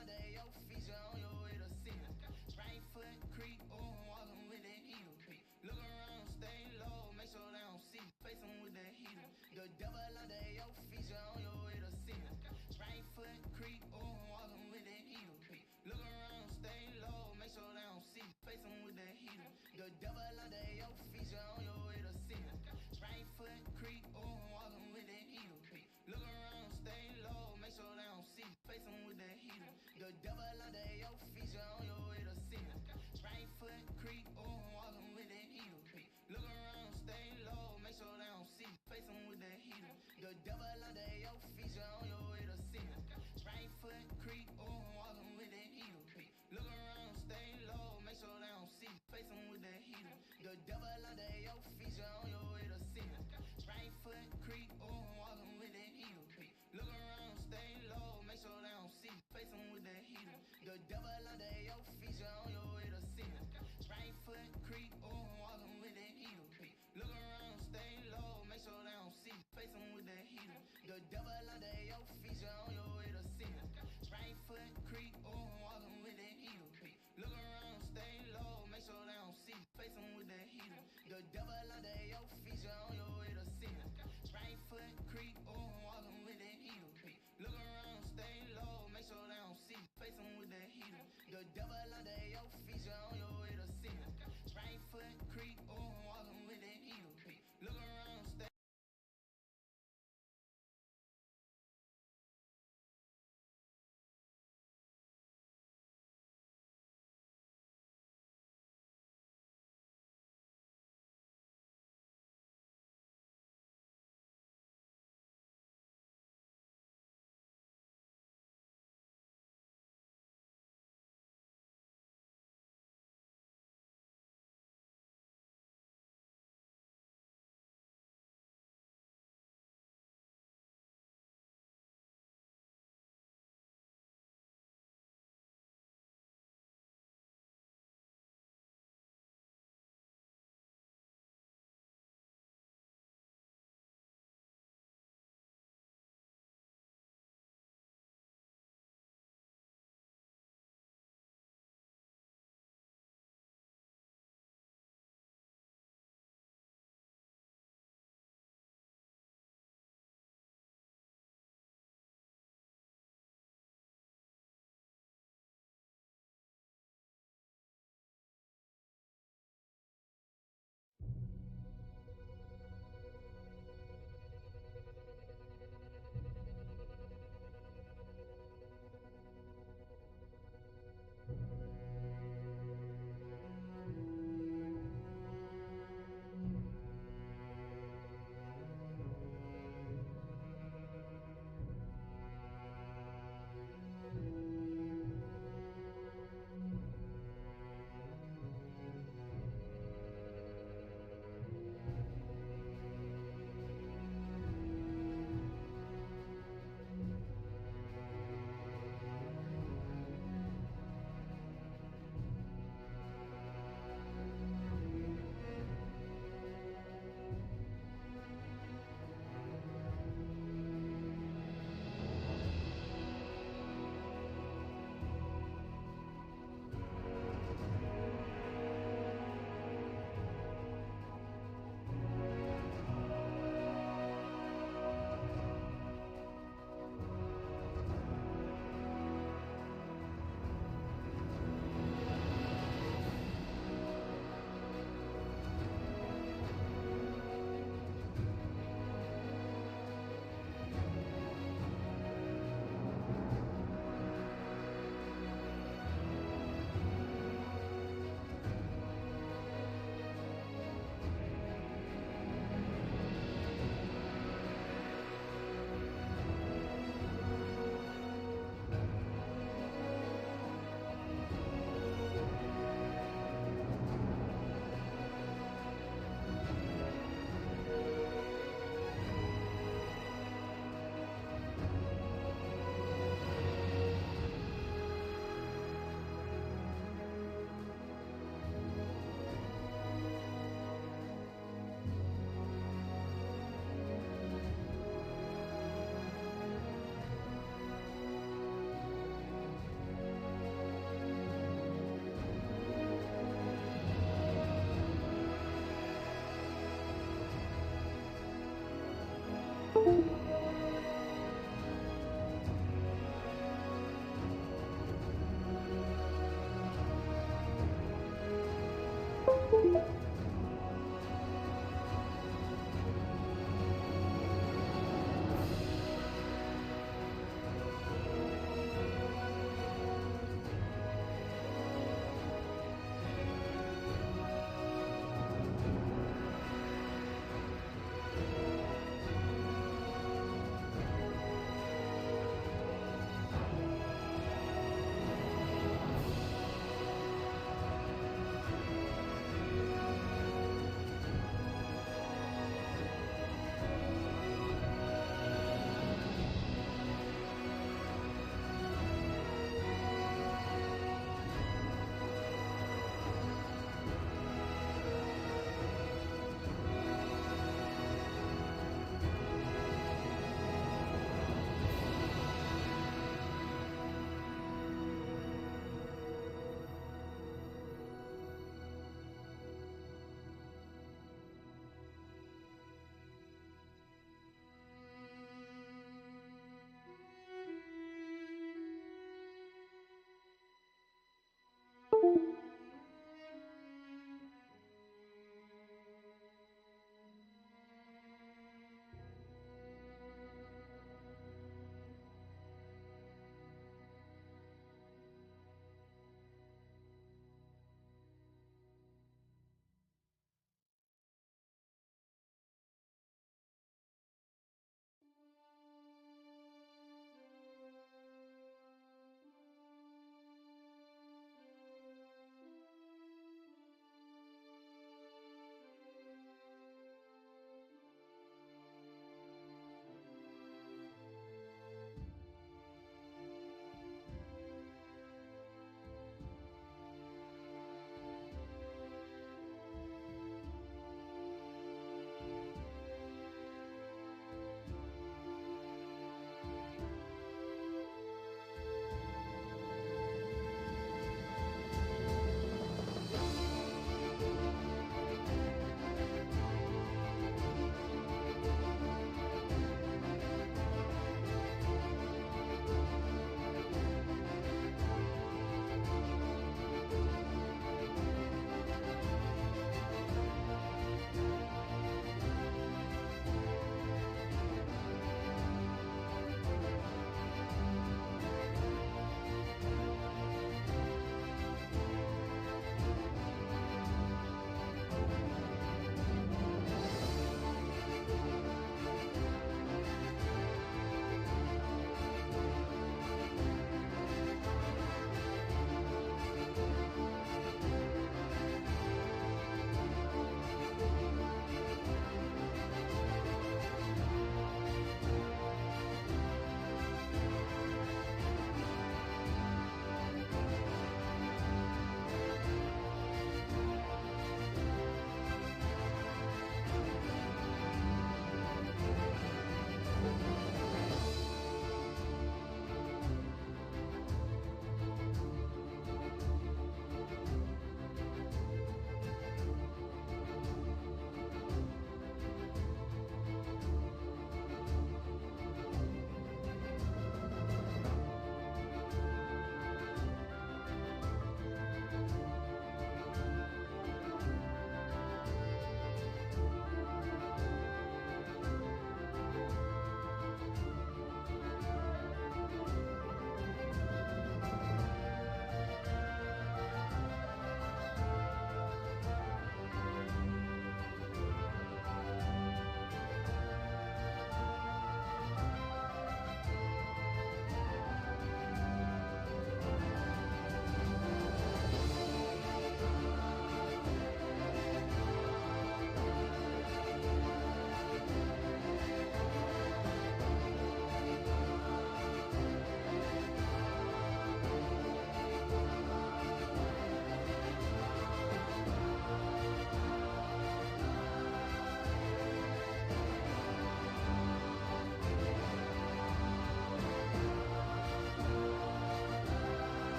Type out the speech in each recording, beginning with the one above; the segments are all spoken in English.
under your feet, you on your way to see me. Right foot creep, ooh, walking with that heater. Look around, stay low, make sure they don't see. Face 'em with that heater. The devil under your feet, you on your way to see me. Right foot creep, ooh, walking with that heater. Look around, stay low, make sure they don't see. Face 'em with that heater. The devil under your feet, you on your way to see me. Right foot creep, ooh, walking with that heater. Look around, stay low, make sure they don't see. Face 'em with that heater. The devil under your feet, you on your way to see me. Right foot creep, ooh, walking with that heater. Look around, stay low, make sure they don't see. Face 'em with that heater. The devil under your feet, you on your way to see me. Right foot creep, ooh, walking with that heater. Look around, stay low, make sure they don't see. Face 'em with that heater. The devil under your feet, you on your way to see me. Right foot creep, ooh, walking with that heater. Look around, stay low, make sure they don't see. Face 'em with that heater. The devil under your feet, you on your way to see me. Right foot creep, ooh, walking with that heater. Look around, stay low, make sure they don't see. Face 'em with that heater. The devil under your feet, you on your way to see me. Right foot creep, ooh, walking with that heater. Look around, stay low, make sure they don't see. Face 'em with that heater. The devil under your feet, you on your way to see me. Right foot creep, ooh, walking with that heater. Look around, stay low, make sure they don't see. Face 'em with that heater. The devil under your feet, you on your way to see me. Right foot creep, ooh, walking with that heater. Look around, stay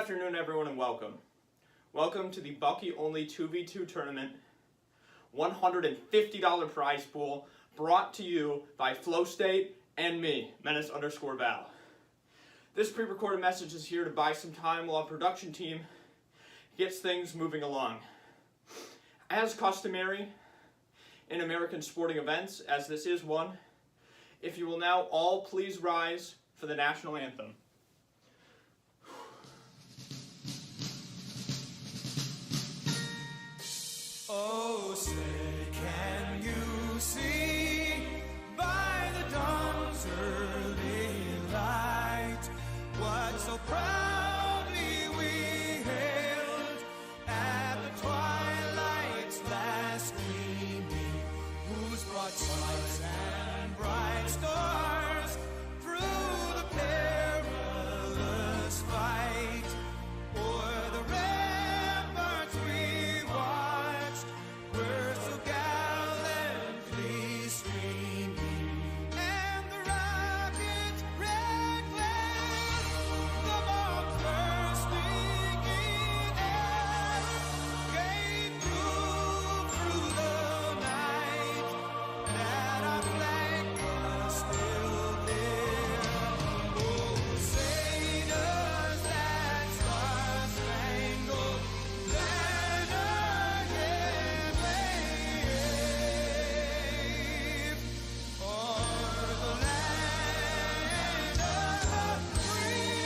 afternoon, everyone, and welcome. Welcome to the Bucky Only 2v2 tournament, $150 prize pool, brought to you by FLOWSTATE and me, Menace_Val. This pre-recorded message is here to buy some time while our production team gets things moving along. As customary in American sporting events, as this is one, if you will now all please rise for the national anthem. Oh, say, can you see by the dawn's early light what so proudly we hailed at the twilight's last gleaming, whose broad stripes and bright stars through the perilous fight o'er the ramparts we watched were so gallantly streaming, and the rocket's red glare, the bomb bursting in air, gave proof through the night that our flag was still there. Oh, say does that star-spangled banner yet wave o'er the land of the free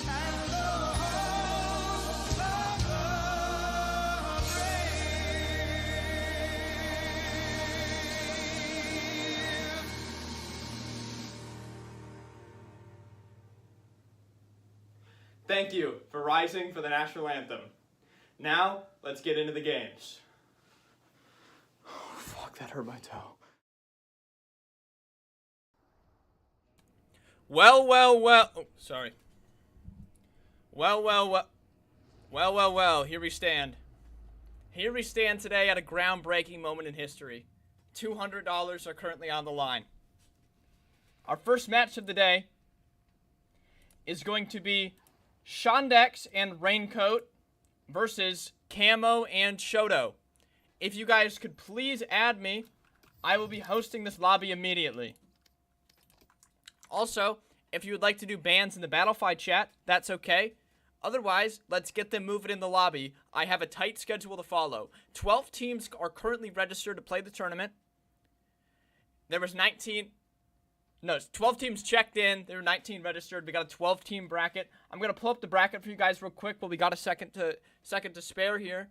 and the home of the brave. Thank you for rising for the national anthem. Now, let's get into the games. Oh, fuck, that hurt my toe. Well. Oh, sorry. Well. Here we stand. Here we stand today at a groundbreaking moment in history. $200 are currently on the line. Our first match of the day is going to be Shondex and Raincoat versus Camo and Shoto. If you guys could please add me, I will be hosting this lobby immediately. Also, if you would like to do bans in the Battlefied chat, that's okay. Otherwise, let's get them moving in the lobby. I have a tight schedule to follow. 12 teams are currently registered to play the tournament. There was 12 teams checked in. There were 19 registered. We got a 12-team bracket. I'm gonna pull up the bracket for you guys real quick, but we got a second to spare here.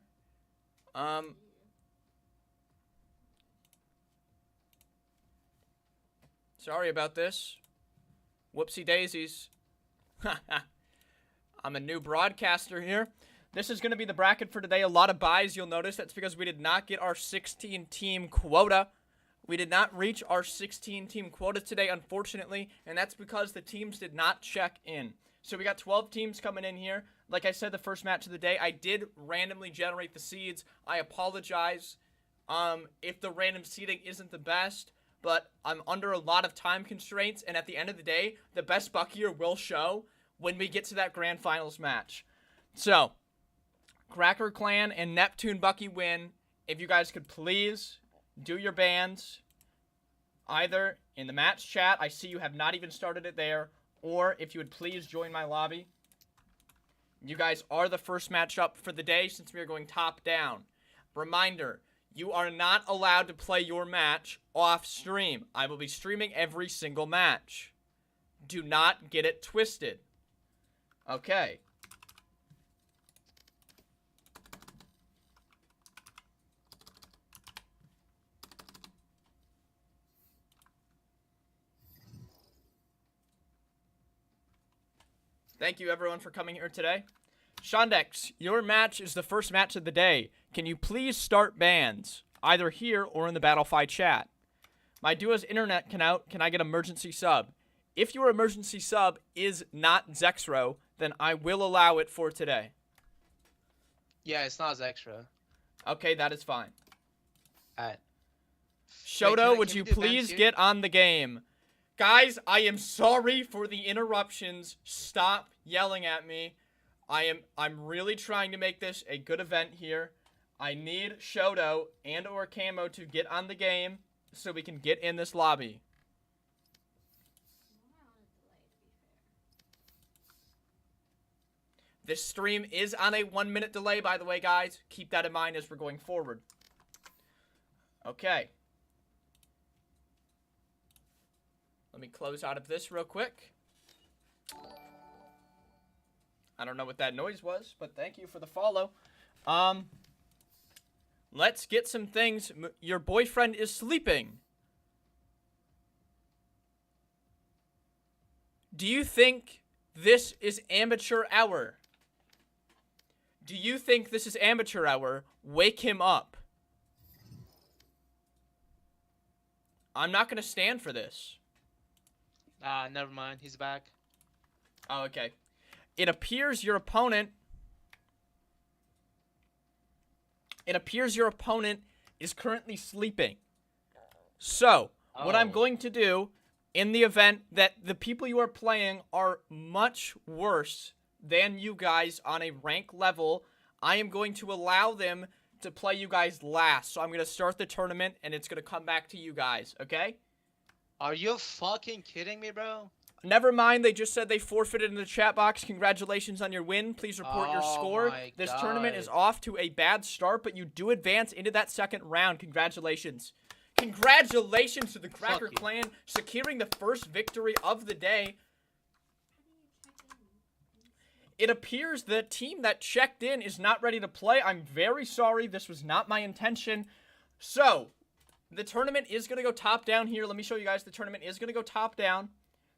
Sorry about this. Whoopsie daisies. I'm a new broadcaster here. This is gonna be the bracket for today. A lot of buys. You'll notice that's because we did not get our 16-team quota. We did not reach our 16-team quota today, unfortunately, and that's because the teams did not check in. So we got 12 teams coming in here. Like I said, the first match of the day, I did randomly generate the seeds. I apologize if the random seeding isn't the best, but I'm under a lot of time constraints, and at the end of the day, the best Buckier will show when we get to that grand finals match. So, Cracker Clan and Neptune Bucky win. If you guys could please do your bans either in the match chat. I see you have not even started it there. Or if you would please join my lobby. You guys are the first matchup for the day since we are going top down. Reminder, you are not allowed to play your match off stream. I will be streaming every single match. Do not get it twisted. Okay. Thank you, everyone, for coming here today. Shondex, your match is the first match of the day. Can you please start bans, either here or in the Battlefied chat? My duo's internet can out. Can I get emergency sub? If your emergency sub is not Zexro, then I will allow it for today. Yeah, it's not Zextra. Okay, that is fine. Alright. Shoto, would you please get on the game? Guys, I am sorry for the interruptions. Stop yelling at me. I'm really trying to make this a good event here. I need Shoto and or Camo to get on the game so we can get in this lobby. This stream is on a 1-minute delay, by the way, guys. Keep that in mind as we're going forward. Okay. Let me close out of this real quick. I don't know what that noise was, but thank you for the follow. Let's get some things. Your boyfriend is sleeping. Do you think this is amateur hour? Do you think this is amateur hour? Wake him up. I'm not going to stand for this. Never mind. He's back. Oh, okay. It appears your opponent is currently sleeping. So, what I'm going to do in the event that the people you are playing are much worse than you guys on a rank level, I am going to allow them to play you guys last. So I'm going to start the tournament, and it's going to come back to you guys, okay? Are you fucking kidding me, bro? Never mind, they just said they forfeited in the chat box. Congratulations on your win. Please report your score. This tournament is off to a bad start, but you do advance into that second round. Congratulations. Congratulations to the Cracker Clan securing the first victory of the day. It appears the team that checked in is not ready to play. I'm very sorry. This was not my intention. So, the tournament is going to go top down here. Let me show you guys. The tournament is going to go top down.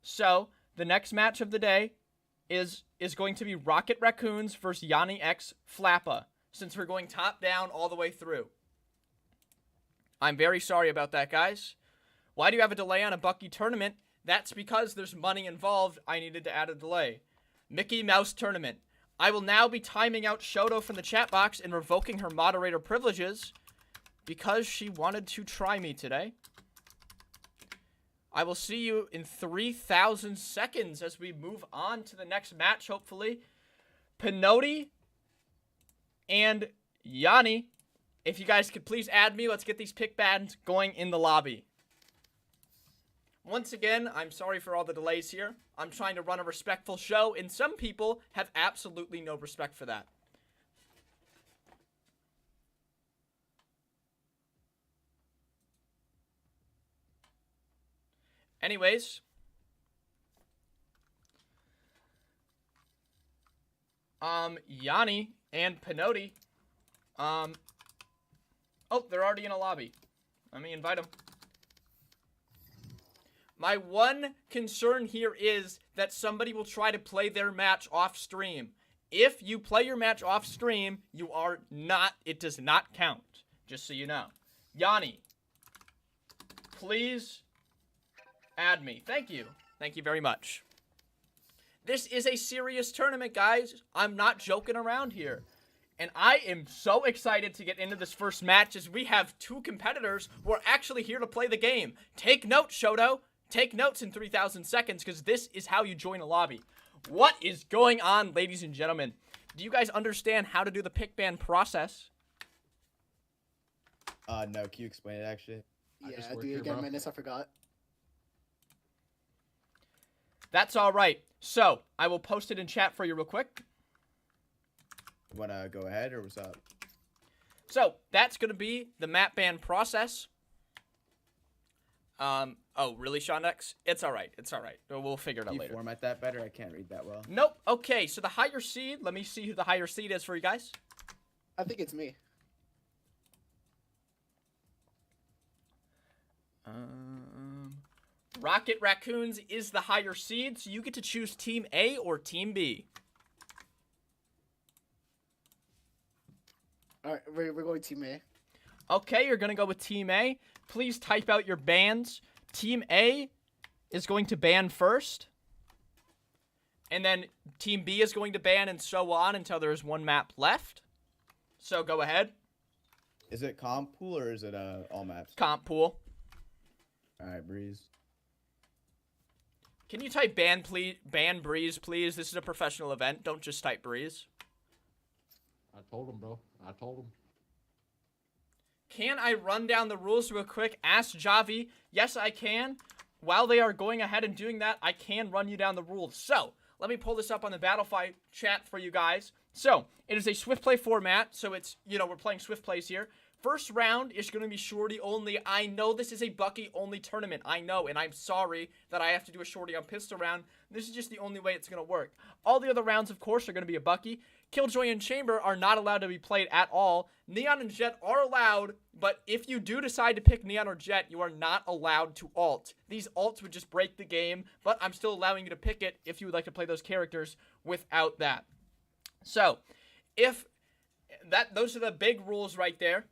So, the next match of the day is going to be Rocket Raccoons versus Yanni X Flappa, since we're going top down all the way through. I'm very sorry about that, guys. Why do you have a delay on a Bucky tournament? That's because there's money involved. I needed to add a delay. Mickey Mouse tournament. I will now be timing out Shoto from the chat box and revoking her moderator privileges because she wanted to try me today. I will see you in 3,000 seconds as we move on to the next match, hopefully. Pinotti and Yanni, if you guys could please add me, let's get these pick bands going in the lobby. Once again, I'm sorry for all the delays here. I'm trying to run a respectful show, and some people have absolutely no respect for that. Anyways, Yanni and Pinotti, oh, they're already in a lobby. Let me invite them. My one concern here is that somebody will try to play their match off stream. If you play your match off stream, you are not, it does not count, just so you know. Yanni, please add me. Thank you. Thank you very much. This is a serious tournament, guys. I'm not joking around here. And I am so excited to get into this first match as we have two competitors who are actually here to play the game. Take note, Shoto. Take notes in 3,000 seconds because this is how you join a lobby. What is going on, ladies and gentlemen? Do you guys understand how to do the pick ban process? No, can you explain it actually? Yeah, do it again, Menace, I forgot. That's all right. So, I will post it in chat for you real quick. Wanna go ahead or what's up? So, that's going to be the map ban process. Oh, really, Sean X? It's all right. It's all right. We'll figure it out Can you later. format that better? I can't read that well. Nope. Okay, so the higher seed, let me see who the higher seed is for you guys. I think it's me. Rocket Raccoons is the higher seed, so you get to choose Team A or Team B. Alright, we're going Team A. Okay, you're going to go with Team A. Please type out your bans. Team A is going to ban first. And then Team B is going to ban and so on until there's one map left. So go ahead. Is it comp pool or is it all maps? Comp pool. Alright, Breeze. Can you type ban Breeze, please? This is a professional event. Don't just type Breeze. I told him, bro. I told him. Can I run down the rules real quick? Ask Javi. Yes, I can. While they are going ahead and doing that, I can run you down the rules. So, let me pull this up on the Battlefight chat for you guys. So, it is a Swift Play format. So, it's, you know, we're playing Swift Plays here. First round is going to be shorty only. I know this is a Bucky only tournament. I know, and I'm sorry that I have to do a shorty on pistol round. This is just the only way it's going to work. All the other rounds, of course, are going to be a Bucky. Killjoy and Chamber are not allowed to be played at all. Neon and Jet are allowed, but if you do decide to pick Neon or Jet, you are not allowed to alt. These alts would just break the game, but I'm still allowing you to pick it if you would like to play those characters without that. So, those are the big rules right there.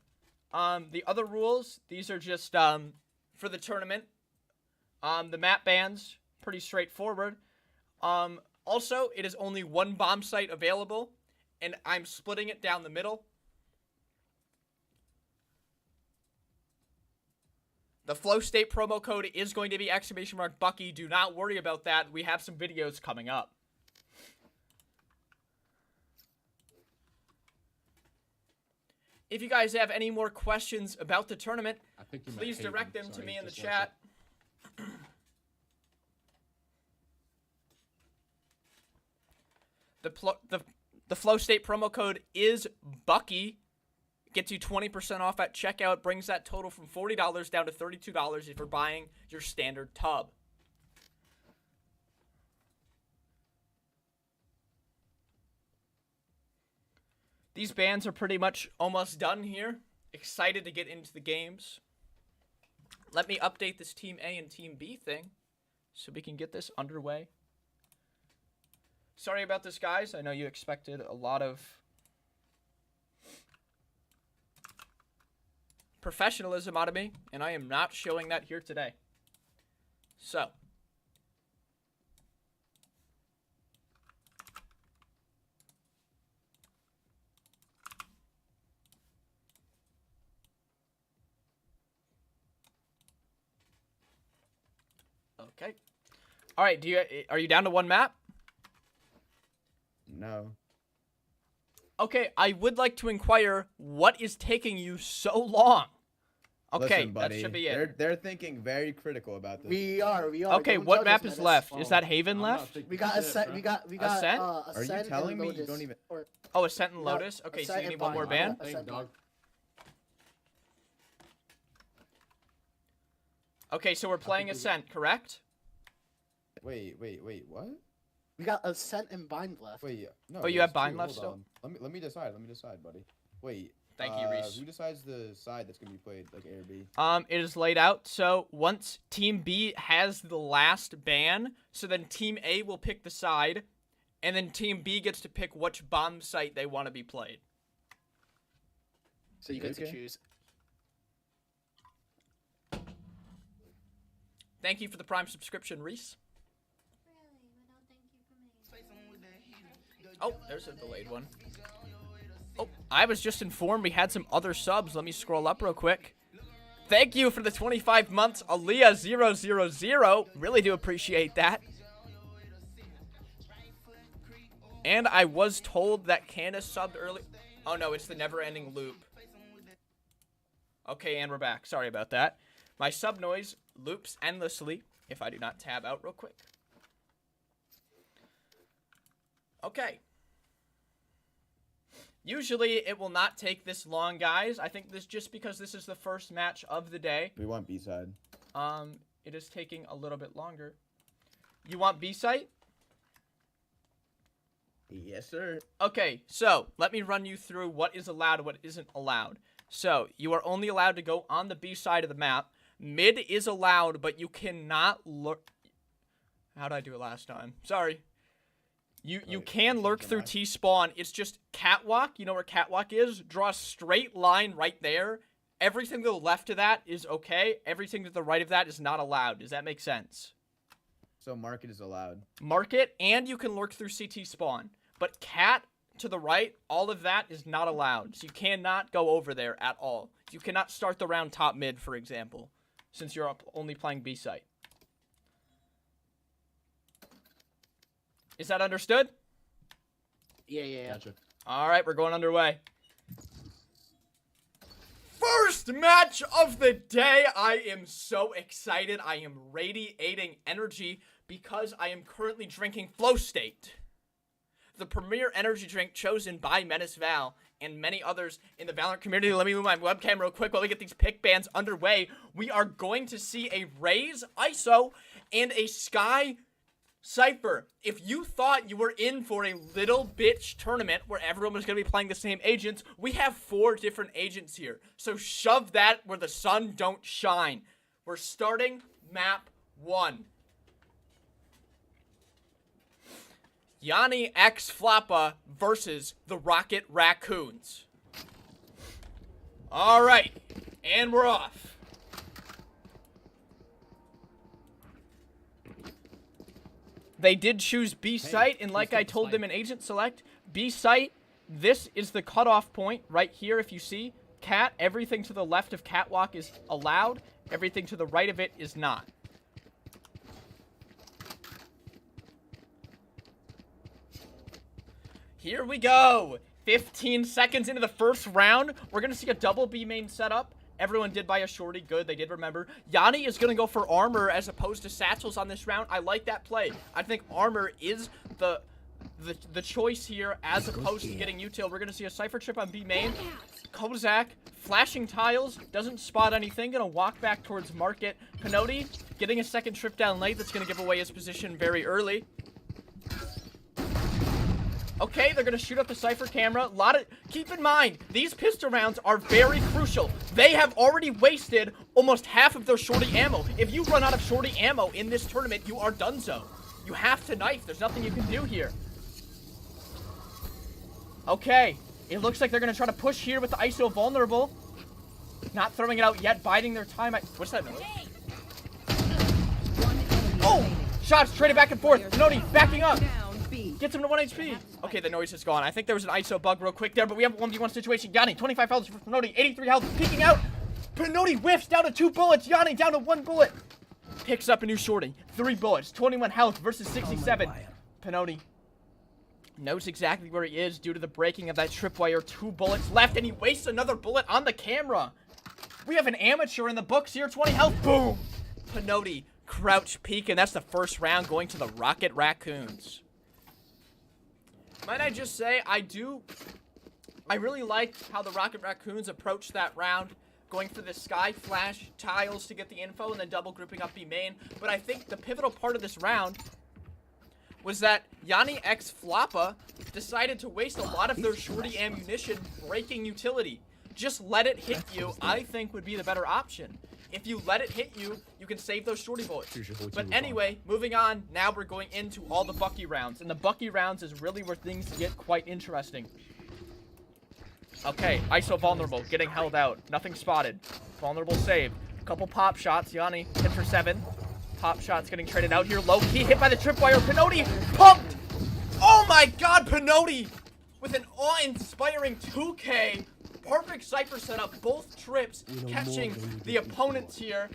The other rules, these are just for the tournament. The map bans, pretty straightforward. Also, it is only one bomb site available, and I'm splitting it down the middle. The FLOWSTATE promo code is going to be !Bucky. Do not worry about that. We have some videos coming up. If you guys have any more questions about the tournament, please direct them to me in the chat. The FLOWSTATE promo code is Bucky. Gets you 20% off at checkout. Brings that total from $40 down to $32 if you're buying your standard tub. These bans are pretty much almost done here. Excited to get into the games. Let me update this Team A and Team B thing so we can get this underway. Sorry about this, guys. I know you expected a lot of professionalism out of me, and I am not showing that here today. So. Okay. All right, are you down to one map? No. Okay, I would like to inquire what is taking you so long. Okay, Listen, buddy, that should be it. They're thinking very critical about this. We are. Okay, Don't what judge map us, is man. left? Oh, Is that Haven I'm not left? thinking We got shit, Ascent. bro. We got Ascent? Are you telling me you don't even? Oh, Ascent and No, Lotus? Okay, so Ascent you need and one more Bind. ban? Ascent Dog. Okay, so we're playing Ascent, correct? Wait, what? We got Ascent and Bind left. Wait, no. Oh, you have there's Bind two, left hold on. Let me decide, buddy. Wait. Thank you, Reese. Who decides the side that's gonna be played, like A or B? It is laid out, so once Team B has the last ban, so then Team A will pick the side, and then Team B gets to pick which bomb site they want to be played. So you get to Okay. choose. Thank you for the Prime subscription, Reese. Oh, there's a delayed one. Oh, I was just informed we had some other subs. Let me scroll up real quick. Thank you for the 25 months, Aaliyah000. Really do appreciate that. And I was told that Candace subbed early. Oh no, it's the never-ending loop. Okay, and we're back. Sorry about that. My sub noise loops endlessly if I do not tab out real quick. Okay. Usually it will not take this long, guys. I think this just because this is the first match of the day. We want B side. It is taking a little bit longer. You want B site? Yes, sir. Okay, so let me run you through what is allowed and what isn't allowed. So you are only allowed to go on the B side of the map. Mid is allowed, but you cannot lurk. How did I do it last time? Sorry. You can lurk through T-spawn. It's just catwalk. You know where catwalk is? Draw a straight line right there. Everything to the left of that is okay. Everything to the right of that is not allowed. Does that make sense? So market is allowed. Market, and you can lurk through CT spawn. But cat to the right, all of that is not allowed. So you cannot go over there at all. You cannot start the round top mid, for example, since you're only playing B site. Is that understood? Yeah. Gotcha. All right, we're going underway. First match of the day. I am so excited. I am radiating energy because I am currently drinking FLOWSTATE, the premier energy drink chosen by Menace Val and many others in the Valorant community. Let me move my webcam real quick while we get these pick bands underway. We are going to see a Raze ISO and a Sky Cypher. If you thought you were in for a little bitch tournament where everyone was going to be playing the same agents, we have 4 different agents here. So shove that where the sun don't shine. We're starting map 1. Yanni X Floppa versus the Rocket Raccoons. All right, and we're off. They did choose B site, and like I told them in agent select, B site, this is the cutoff point right here. If you see, cat, everything to the left of catwalk is allowed. Everything to the right of it is not. Here we go. 15 seconds into the first round. We're going to see a double B main setup. Everyone did buy a shorty. Good, they did remember. Yanni is going to go for armor as opposed to satchels on this round. I like that play. I think armor is the choice here as opposed to getting util. We're going to see a Cypher trip on B main. Kozak, flashing tiles, doesn't spot anything. Going to walk back towards market. Pinotti getting a second trip down late. That's going to give away his position very early. Okay, they're going to shoot up the Cypher camera. Keep in mind, these pistol rounds are very crucial. They have already wasted almost half of their shorty ammo. If you run out of shorty ammo in this tournament, you are donezo. You have to knife. There's nothing you can do here. Okay, it looks like they're going to try to push here with the ISO vulnerable. Not throwing it out yet, biding their time. What's that noise? Oh! Shots traded back and forth. Pinotti backing up. Gets him to 1 HP. Okay, the noise is gone. I think there was an ISO bug real quick there, but we have a 1v1 situation. Yanni, 25 health for Pinotti, 83 health, peeking out. Pinotti whiffs down to 2 bullets. Yanni down to 1 bullet. Picks up a new shorty. 3 bullets, 21 health versus 67. Pinotti knows exactly where he is due to the breaking of that tripwire. 2 bullets left, and he wastes another bullet on the camera. We have an amateur in the books here, 20 health. Boom. Pinotti, crouch peek, and that's the first round going to the Rocket Raccoons. Might I just say, I really liked how the Rocket Raccoons approached that round, going for the Sky Flash tiles to get the info and then double grouping up B main. But I think the pivotal part of this round was that Yanni X Floppa decided to waste a lot of their shorty ammunition breaking utility. Just let it hit you, I think, would be the better option. If you let it hit you, you can save those shorty bullets. But anyway, moving on, now we're going into all the Bucky rounds. And the Bucky rounds is really where things get quite interesting. Okay, ISO vulnerable, getting held out. Nothing spotted. Vulnerable saved. Couple pop shots. Yanni hit for 7. Pop shots getting traded out here. Low key hit by the tripwire. Pinotti pumped! Oh my god, Pinotti! With an awe-inspiring 2K. Perfect Cypher setup, both trips catching the opponents here.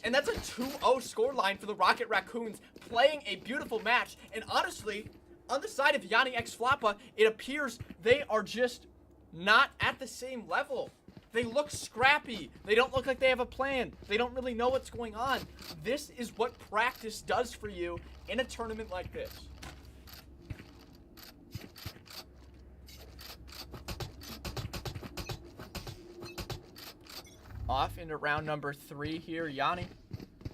And that's a 2-0 scoreline for the Rocket Raccoons, playing a beautiful match. And honestly, on the side of Yanni X Floppa, it appears they are just not at the same level. They look scrappy. They don't look like they have a plan. They don't really know what's going on. This is what practice does for you in a tournament like this. Off into round number 3 here, Yanni.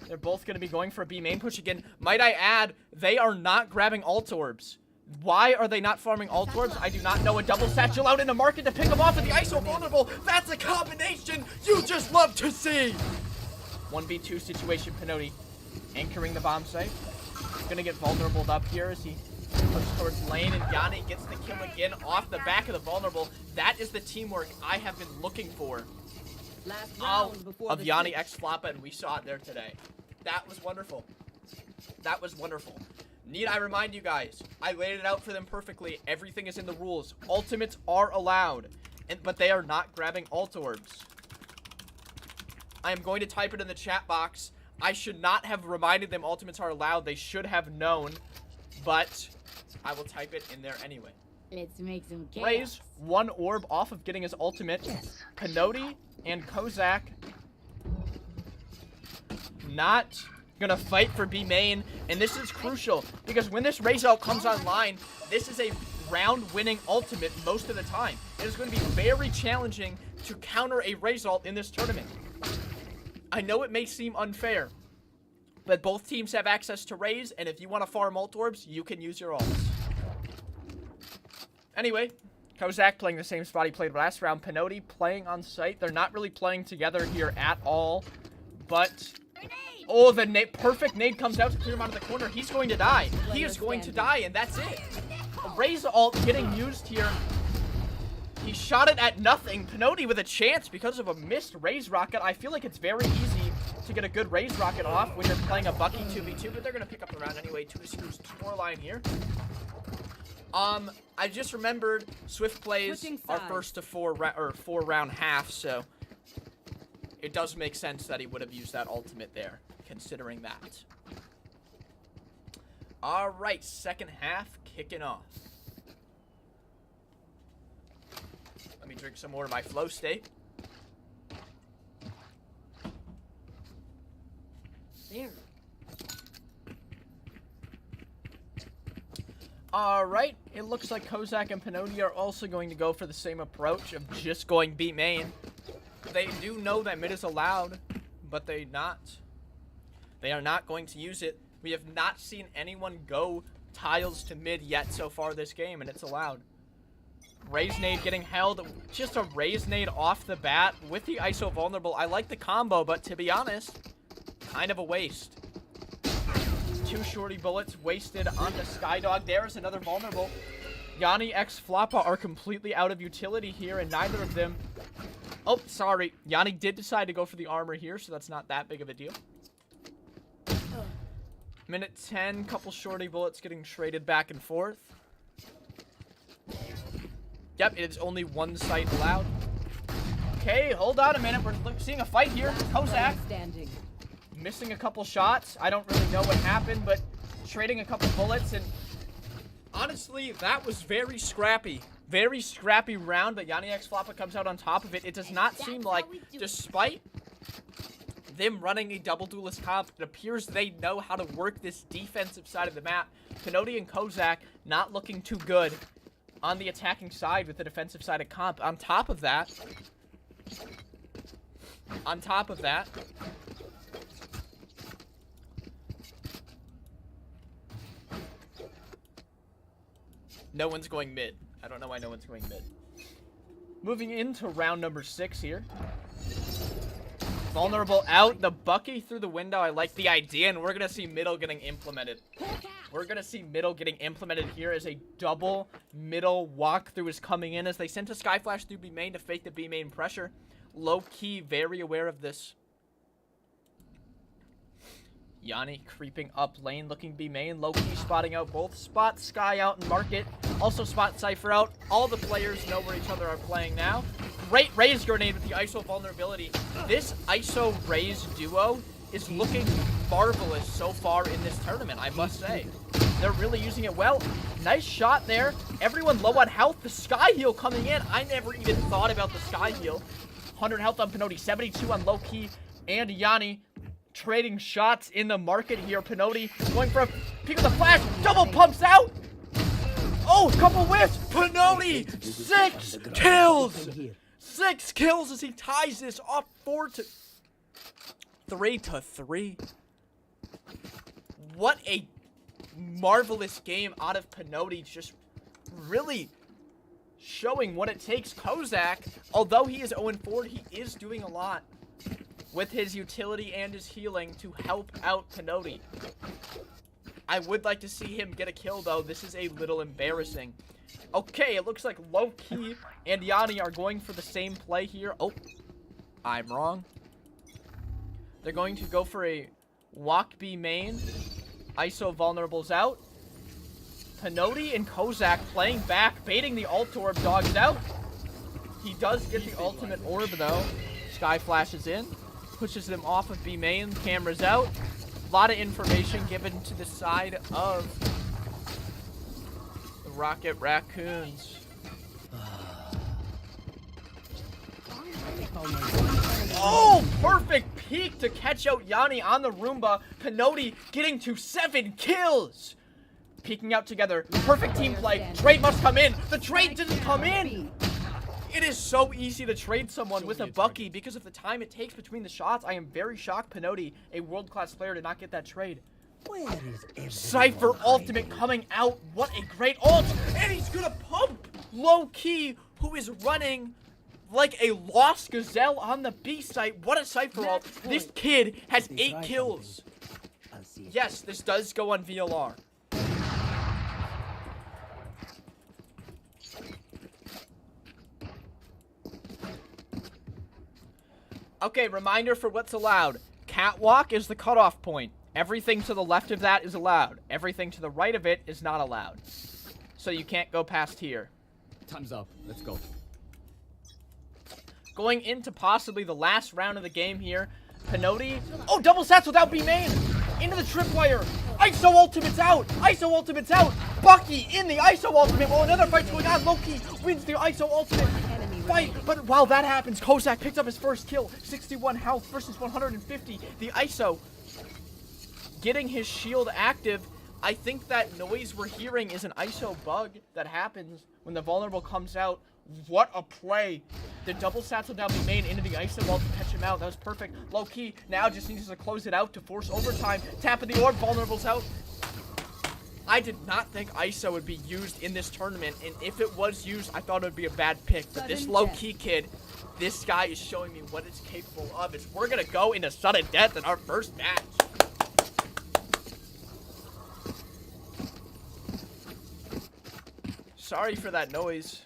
They're both going to be going for a B main push again. Might I add, they are not grabbing alt orbs. Why are they not farming alt orbs? I do not know. A double satchel out in the market to pick them off with the ISO vulnerable. That's a combination you just love to see. 1v2 situation, Pinotti anchoring the bomb site. Gonna get vulnerable up here as he pushes towards lane, and Yanni gets the kill again off the back of the vulnerable. That is the teamwork I have been looking for of Yanni X Floppa, and we saw it there today. That was wonderful. That was wonderful. Need I remind you guys, I laid it out for them perfectly. Everything is in the rules. Ultimates are allowed, but they are not grabbing ult orbs. I am going to type it in the chat box. I should not have reminded them ultimates are allowed. They should have known, but I will type it in there anyway. Let's make some chaos. Raze, 1 orb off of getting his ultimate. Penody and Kozak not gonna fight for B main, and this is crucial because when this Raze ult comes online, this is a round-winning ultimate most of the time. It is going to be very challenging to counter a Raze ult in this tournament. I know it may seem unfair, but both teams have access to Raze, and if you want to farm ult orbs, you can use your ults. Anyway, Kozak playing the same spot he played last round. Penody playing on site. They're not really playing together here at all, but... Oh, the perfect nade comes out to clear him out of the corner. He's going to die. He is going to die, and that's it. A Raze ult getting used here. He shot it at nothing. Penody with a chance because of a missed Raze rocket. I feel like it's very easy to get a good Raze rocket off when you're playing a Bucky 2v2, but they're going to pick up the round anyway. 2-2 scoreline here. I just remembered Swift plays our first to 4 round half, so it does make sense that he would have used that ultimate there, considering that. Alright, second half kicking off. Let me drink some more of my flow state. There. Alright, it looks like Kozak and Penody are also going to go for the same approach of just going B main. They do know that mid is allowed, but they are not going to use it. We have not seen anyone go tiles to mid yet so far this game, and it's allowed. Raze nade getting held. Just a Raze nade off the bat with the ISO vulnerable. I like the combo, but to be honest, kind of a waste. 2 shorty bullets wasted on the Skydog. There's another vulnerable. Yanni x Floppa are completely out of utility here, and neither of them... Oh, sorry. Yanni did decide to go for the armor here, so that's not that big of a deal. Minute 10, couple shorty bullets getting traded back and forth. Yep, it is only one site allowed. Okay, hold on a minute. We're seeing a fight here. Kozak missing a couple shots. I don't really know what happened, but trading a couple bullets, and honestly, that was very scrappy. Very scrappy round, but Yanni x Floppa comes out on top of it. It does not seem like, despite them running a double duelist comp, it appears they know how to work this defensive side of the map. Penody and Kozak not looking too good on the attacking side with the defensive side of comp. On top of that, no one's going mid. I don't know why no one's going mid. Moving into round number 6 here. Vulnerable out. The Bucky through the window. I like the idea, and we're going to see middle getting implemented. We're going to see middle getting implemented here as a double middle walkthrough is coming in as they sent a Skyflash through B main to fake the B main pressure. Low-key, very aware of this. Yanni creeping up lane, looking B main. Low-key spotting out both. Spot Sky out and Market. Also spot Cypher out. All the players know where each other are playing now. Great Raze grenade with the ISO vulnerability. This ISO Raze duo is looking marvelous so far in this tournament, I must say. They're really using it well. Nice shot there. Everyone low on health. The Sky Heal coming in. I never even thought about the Sky Heal. 100 health on Penody. 72 on Low-Key and Yanni. Trading shots in the market here. Penody going for a peek of the flash. Double pumps out. Oh, couple whiffs. Penody, 6 kills. 6 kills as he ties this up 3-3. What a marvelous game out of Penody. Just really showing what it takes. Kozak, although he is 0-4, he is doing a lot with his utility and his healing to help out Penody. I would like to see him get a kill, though. This is a little embarrassing. Okay, it looks like Low-Key and Yanni are going for the same play here. Oh, I'm wrong. They're going to go for a walk B main. ISO vulnerables out. Penody and Kozak playing back, baiting the ult orb. Dogs out. He does get the ultimate orb, though. Sky flashes in. Pushes them off of B main. Cameras out. A lot of information given to the side of Rocket Raccoons. Oh, perfect peek to catch out Yanni on the Roomba. Pinotti getting to 7 kills. Peeking out together. Perfect team play. Trade must come in. The trade didn't come in. It is so easy to trade someone with a Bucky because of the time it takes between the shots. I am very shocked Pinotti, a world-class player, did not get that trade. Cypher ultimate coming out. What a great ult. And he's gonna pump Low-Key, who is running like a lost gazelle on the B site. What a Cypher ult. This kid has 8 kills. Yes, this does go on VLR. Okay, reminder for what's allowed. Catwalk is the cutoff point. Everything to the left of that is allowed. Everything to the right of it is not allowed. So you can't go past here. Time's up. Let's go. Going into possibly the last round of the game here. Pinotti. Oh, double sats without B main. Into the tripwire. ISO ultimate's out. ISO ultimate's out. Bucky in the ISO ultimate. While another fight's going on. Low-Key wins the ISO ultimate fight. But while that happens, Kozak picked up his first kill. 61 health versus 150. The ISO getting his shield active. I think that noise we're hearing is an ISO bug that happens when the vulnerable comes out. What a play. The double sats will now be made into the ISO wall to catch him out. That was perfect. Low-Key now just needs to close it out to force overtime. Tap of the orb, vulnerable's out. I did not think ISO would be used in this tournament, and if it was used, I thought it would be a bad pick. But this Low-Key kid, this guy is showing me what it's capable of. We're going to go into sudden death in our first match. Sorry for that noise.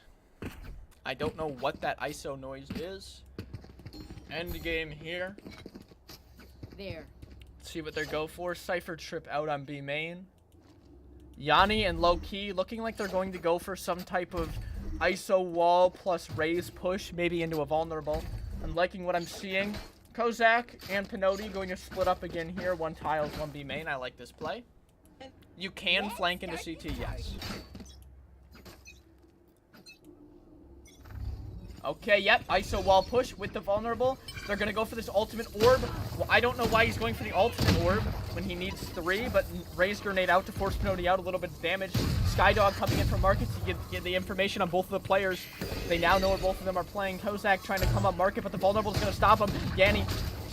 I don't know what that ISO noise is. End game here. There. Let's see what they go for. Cypher trip out on B main. Yanni and Low-Key looking like they're going to go for some type of ISO wall plus raise push, maybe into a vulnerable. I'm liking what I'm seeing. Kozak and Pinotti going to split up again here. One tiles, one B main. I like this play. You can flank into CT, yes. Okay, yep, ISO wall push with the vulnerable. They're going to go for this ultimate orb. Well, I don't know why he's going for the ultimate orb when he needs 3, but raise grenade out to force Pinotti out. A little bit of damage. Skydog coming in from market to get the information on both of the players. They now know where both of them are playing. Kozak trying to come up market, but the vulnerable is going to stop him. Yanni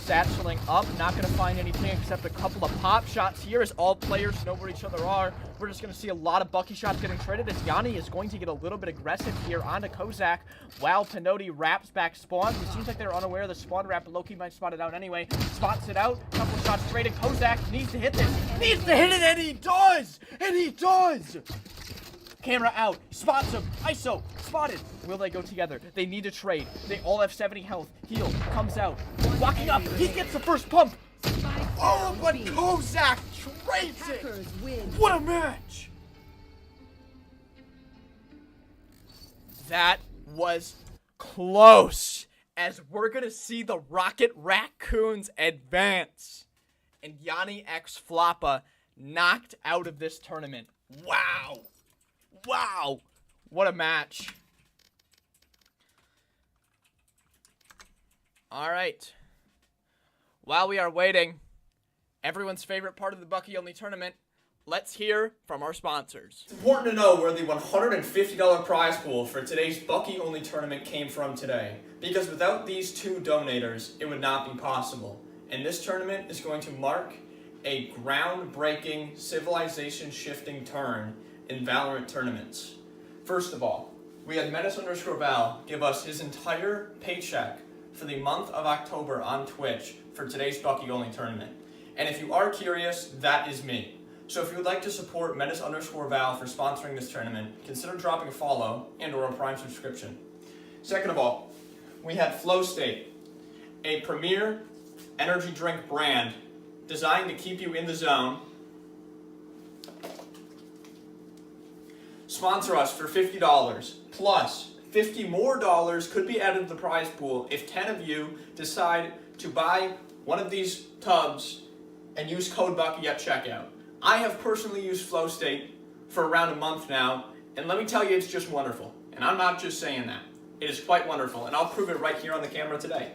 satcheling up, not going to find anything except a couple of pop shots here as all players know where each other are. We're just going to see a lot of Bucky shots getting traded as Yanni is going to get a little bit aggressive here onto Kozak while Pinotti wraps back spawn. It seems like they're unaware of the spawn wrap, but Low-Key might spot it out anyway. Spots it out, couple shots traded. Kozak needs to hit this. Needs to hit it, and he does! And he does! Camera out, spots him, ISO, spotted. Will they go together? They need to trade. They all have 70 health. Heal, comes out, walking up, he gets the first pump. Oh, but Kozak trades it. What a match. That was close, as we're gonna see the Rocket Raccoons advance. And Yanni x Floppa knocked out of this tournament. Wow. Wow, what a match. All right. While we are waiting, everyone's favorite part of the Bucky Only tournament, let's hear from our sponsors. It's important to know where the $150 prize pool for today's Bucky Only tournament came from today, because without these 2 donators, it would not be possible. And this tournament is going to mark a groundbreaking, civilization-shifting turn in Valorant tournaments. First of all, we had Menace_Val give us his entire paycheck for the month of October on Twitch for today's Bucky Only tournament. And if you are curious, that is me. So if you would like to support Menace_Val for sponsoring this tournament, consider dropping a follow and or a Prime subscription. Second of all, we had FLOWSTATE, a premier energy drink brand designed to keep you in the zone. Sponsor us for $50, plus $50 more could be added to the prize pool if 10 of you decide to buy one of these tubs and use code Bucky at checkout. I have personally used FLOWSTATE for around a month now, And let me tell you, it's just wonderful. And I'm not just saying that. It is quite wonderful, and I'll prove it right here on the camera today.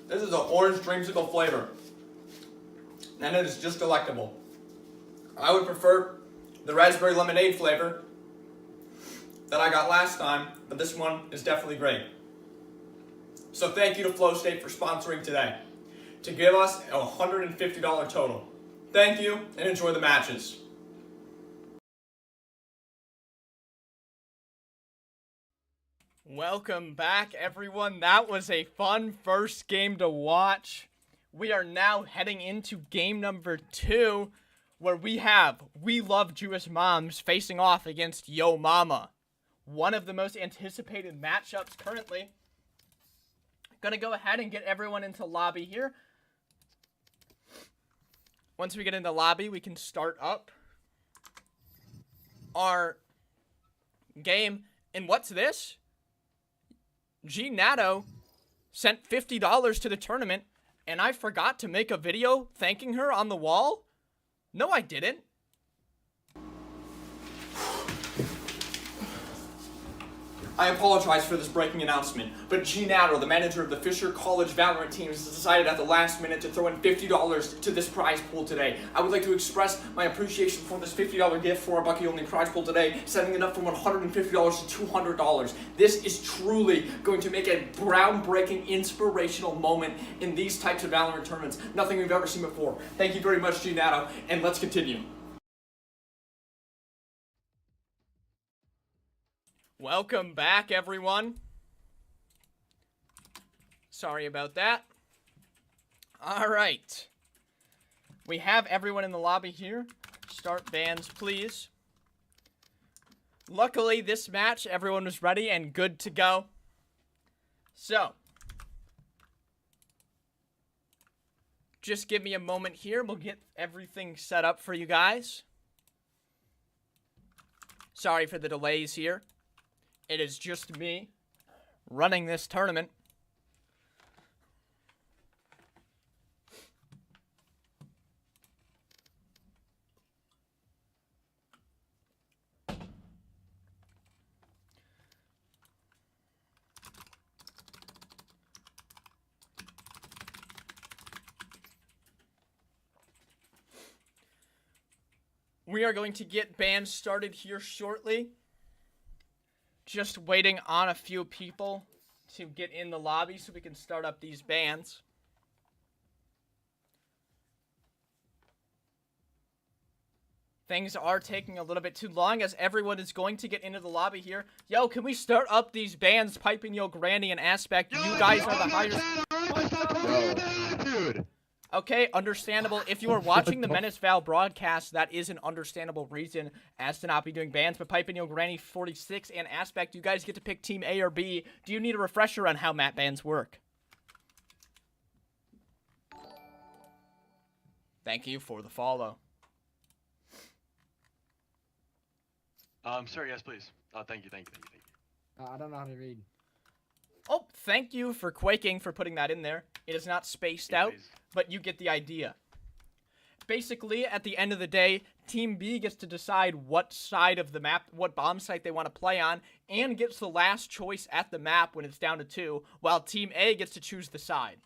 This is an orange dreamsicle flavor, and it is just delectable. I would prefer the raspberry lemonade flavor that I got last time, but this one is definitely great. So thank you to FLOWSTATE for sponsoring today, to give us a $150 total. Thank you, and enjoy the matches. Welcome back, everyone. That was a fun first game to watch. We are now heading into game number 2, where we have We Love Jewish Moms facing off against Yo Mama. One of the most anticipated matchups currently. Gonna go ahead and get everyone into lobby here. Once we get into lobby, we can start up our game. And what's this? G Nato sent $50 to the tournament, and I forgot to make a video thanking her on the wall? No, I didn't. I apologize for this breaking announcement, but G Nato, the manager of the Fisher College Valorant team, has decided at the last minute to throw in $50 to this prize pool today. I would like to express my appreciation for this $50 gift for our Bucky Only prize pool today, setting it up from $150 to $200. This is truly going to make a groundbreaking, inspirational moment in these types of Valorant tournaments. Nothing we've ever seen before. Thank you very much, G Nato, and let's continue. Welcome back, everyone. Sorry about that. All right. We have everyone in the lobby here. Start bans, please. Luckily, this match, everyone was ready and good to go. So, just give me a moment here. We'll get everything set up for you guys. Sorry for the delays here. It is just me running this tournament. We are going to get bans started here shortly. Just waiting on a few people to get in the lobby so we can start up these bans. Things are taking a little bit too long as everyone is going to get into the lobby here. Yo, can we start up these bans? Piping Yo, Granny, and Aspect. You guys are the highest. Dude. Okay, understandable. If you are watching the Menace Val broadcast, that is an understandable reason as to not be doing bans. But Piping Yo, Granny, 46, and Aspect, you guys get to pick Team A or B. Do you need a refresher on how map bans work? Thank you for the follow. Sir, yes, please. Thank you. I don't know how to read. Oh, thank you for Quaking for putting that in there. It is not spaced out, please. but you get the idea. Basically, at the end of the day, Team B gets to decide what side of the map, what bomb site they want to play on, and gets the last choice at the map when it's down to 2, while Team A gets to choose the side.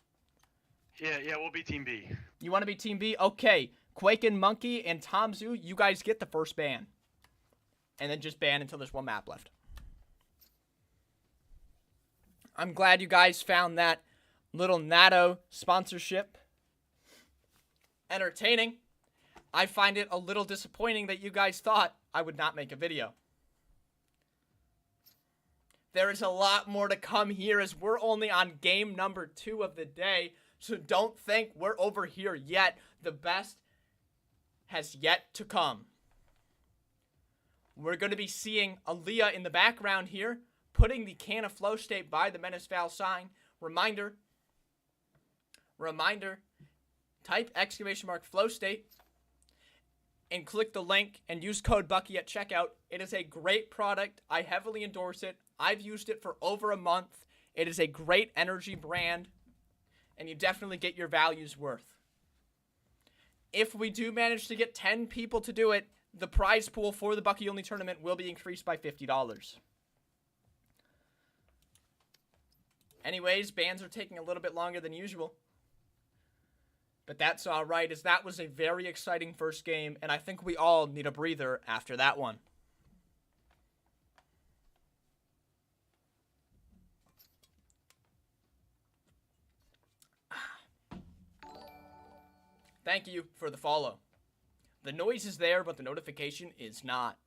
Yeah, we'll be Team B. You want to be Team B? Okay. Quaking, Monkey, and Tom Zoo, you guys get the first ban. And then just ban until there's one map left. I'm glad you guys found that little Nato sponsorship entertaining. I find it a little disappointing that you guys thought I would not make a video. There is a lot more to come here as we're only on game number 2 of the day. So don't think we're over here yet. The best has yet to come. We're going to be seeing Aaliyah in the background here, putting the can of FLOWSTATE by the Menace Val sign. Reminder, type !FLOWSTATE and click the link and use code Bucky at checkout. It is a great product. I heavily endorse it. I've used it for over a month. It is a great energy brand. and you definitely get your value's worth. If we do manage to get 10 people to do it, the prize pool for the Bucky Only tournament will be increased by $50. Anyways, bans are taking a little bit longer than usual. But that's alright, as that was a very exciting first game, and I think we all need a breather after that one. Thank you for the follow. The noise is there, but the notification is not.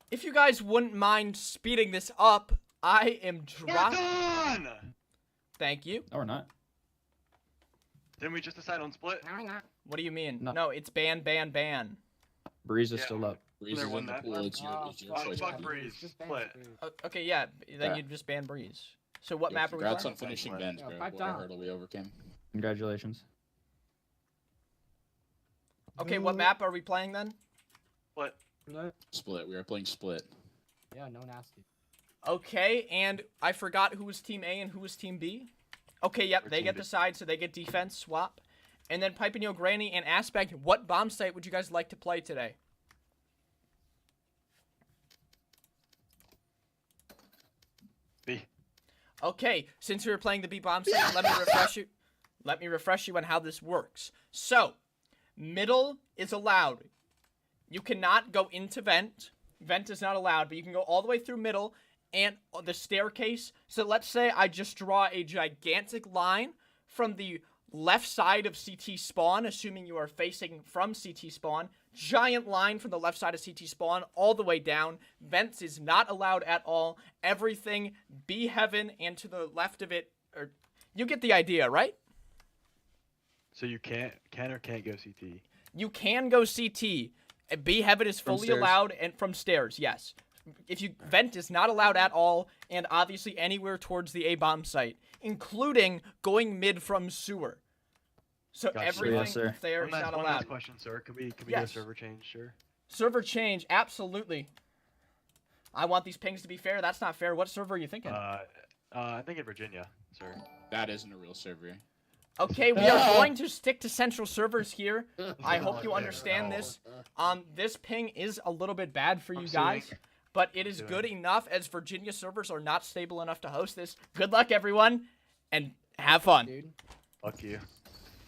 If you guys wouldn't mind speeding this up, I am We're dropping. done! Thank you. No, we're not. Didn't we just decide on split? What do you mean? No. No, it's ban, ban, ban. Breeze is Yeah. still up. Breeze There is won in the that. pool. It's your fuck, choice. fuck buddy. Breeze. Just ban Split. Breeze. Okay, yeah, then Yeah. you just ban Breeze. So what Yeah, map are we congrats playing? on finishing Thanks, Ben's, man. bro. Yeah, pipe What a down. hurdle we overcame. Congratulations. Okay, what map are we playing then? Split. No. Split. We are playing split. Yeah, no nasty. Okay, and I forgot who was Team A and who was Team B. Okay, yep, We're they Team get B. the side, so they get defense swap. And then Pipe and Yo Granny and Aspect, what bomb site would you guys like to play today? B. Okay, since we were playing the B bomb site, let me refresh you. Let me refresh you on how this works. So, middle is allowed. You cannot go into vent. Vent is not allowed, but you can go all the way through middle and the staircase. So let's say I just draw a gigantic line from the left side of CT spawn, assuming you are facing from CT spawn. Giant line from the left side of CT spawn all the way down. Vents is not allowed at all. Everything B heaven and to the left of it. Or you get the idea, right? So you can or can't go CT. You can go CT. B heaven is From fully stairs. allowed and from stairs, yes. If you vent is not allowed at all, and obviously anywhere towards the A bomb site, including going mid from sewer. So Gotcha. everything Yes, sir. there is not One allowed. last question, sir. Could we Yes. go server change, sure? Server change, absolutely. I want these pings to be fair. That's not fair. What server are you thinking? I think in Virginia, sir. That isn't a real server. Okay, we are going to stick to central servers here. I hope you Oh, understand no. this. This ping is a little bit bad for you I'm guys, suing. but it is Suing. good enough as Virginia servers are not stable enough to host this. Good luck, everyone, and have fun. Dude. Fuck you.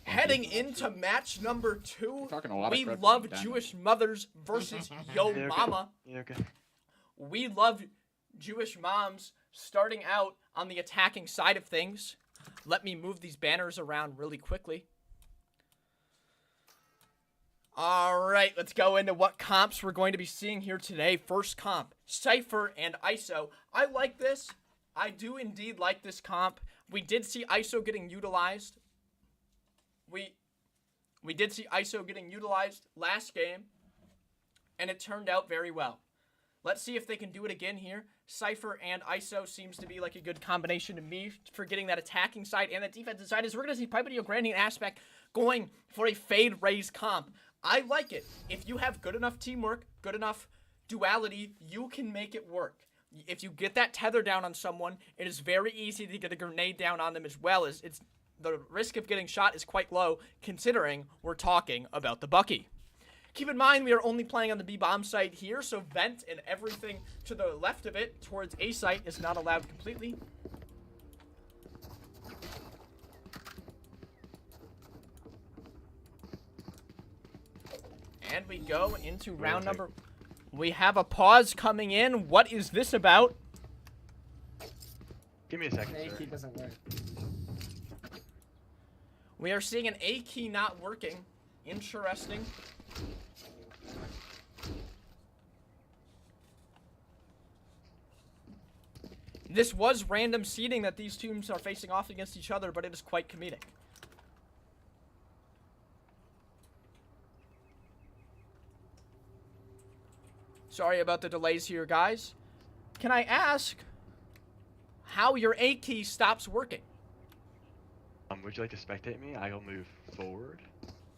Heading into match number 2, Talking a lot of we crap love about Jewish mothers versus Yo Yeah, okay. Mama. Yeah, okay. We love Jewish moms starting out on the attacking side of things. Let me move these banners around really quickly. All right, let's go into what comps we're going to be seeing here today. First comp, Cypher and ISO. I like this. I do indeed like this comp. We did see ISO getting utilized. We did see ISO getting utilized last game, and it turned out very well. Let's see if they can do it again here. Cypher and ISO seems to be like a good combination to me for getting that attacking side and that defensive side. As we're going to see Pipe and Yo Granny and Aspect going for a fade raise comp. I like it. If you have good enough teamwork, good enough duality, you can make it work. If you get that tether down on someone, it is very easy to get a grenade down on them as well. As it's the risk of getting shot is quite low, considering we're talking about the Bucky. Keep in mind, we are only playing on the B-bomb site here, so vent and everything to the left of it towards A site is not allowed completely. And we go into round number... We have a pause coming in. What is this about? Give me a second, The A sir. key doesn't work. We are seeing an A key not working. Interesting. This was random seeding that these teams are facing off against each other, but it is quite comedic. Sorry about the delays here, guys. Can I ask how your A key stops working? Would you like to spectate me? I'll move forward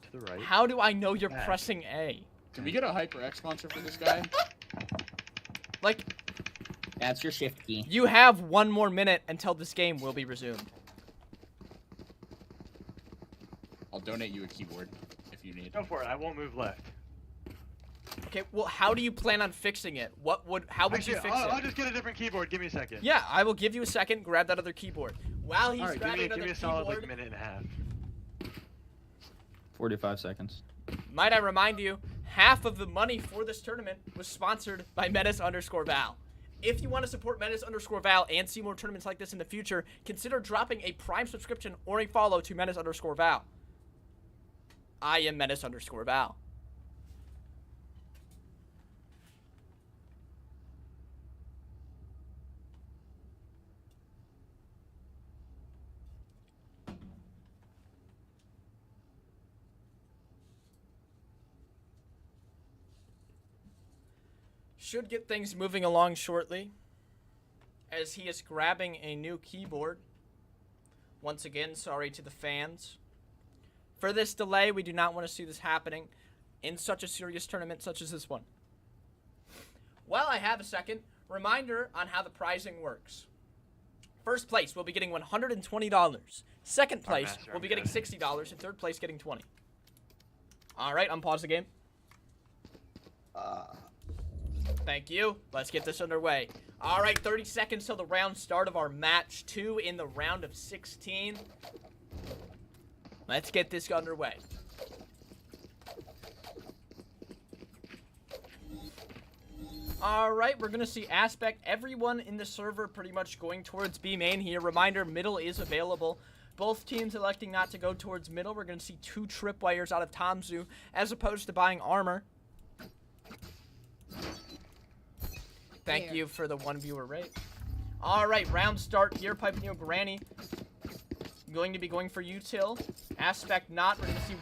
to the right. How do I know you're Back. pressing A? Can we get a HyperX sponsor for this guy? Like, That's your shift key. You have 1 more minute until this game will be resumed. I'll donate you a keyboard if you need. Go for it. I won't move left. Okay, well, how do you plan on fixing it? How would you Actually, fix I'll it? just get a different keyboard. Give me a second. Yeah, I will give you a second. Grab that other keyboard. While he's Alright, grabbing Give another me a solid keyboard, like minute and a half. 45 seconds. might I remind you, half of the money for this tournament was sponsored by Menace_Val. If you want to support Menace_Val and see more tournaments like this in the future, consider dropping a Prime subscription or a follow to Menace_Val. I am Menace_Val. Should get things moving along shortly, as he is grabbing a new keyboard. Once again, sorry to the fans for this delay. We do not want to see this happening in such a serious tournament such as this one. While I have a second, reminder on how the prizing works. First place will be getting $120. Second place master, will I'm be getting good. $60, and third place getting $20. All right, unpause the game. Thank you. Let's get this underway. All right, 30 seconds till the round start of our match 2 in the round of 16. Let's get this underway. All right, we're going to see Aspect. Everyone in the server pretty much going towards B main here. Reminder, middle is available. Both teams electing not to go towards middle. We're going to see 2 tripwires out of Tomzu as opposed to buying armor. Thank you for the 1 viewer rate. All right, round start here. Pipe Neo Granny going to be going for util. Aspect not. We're going to see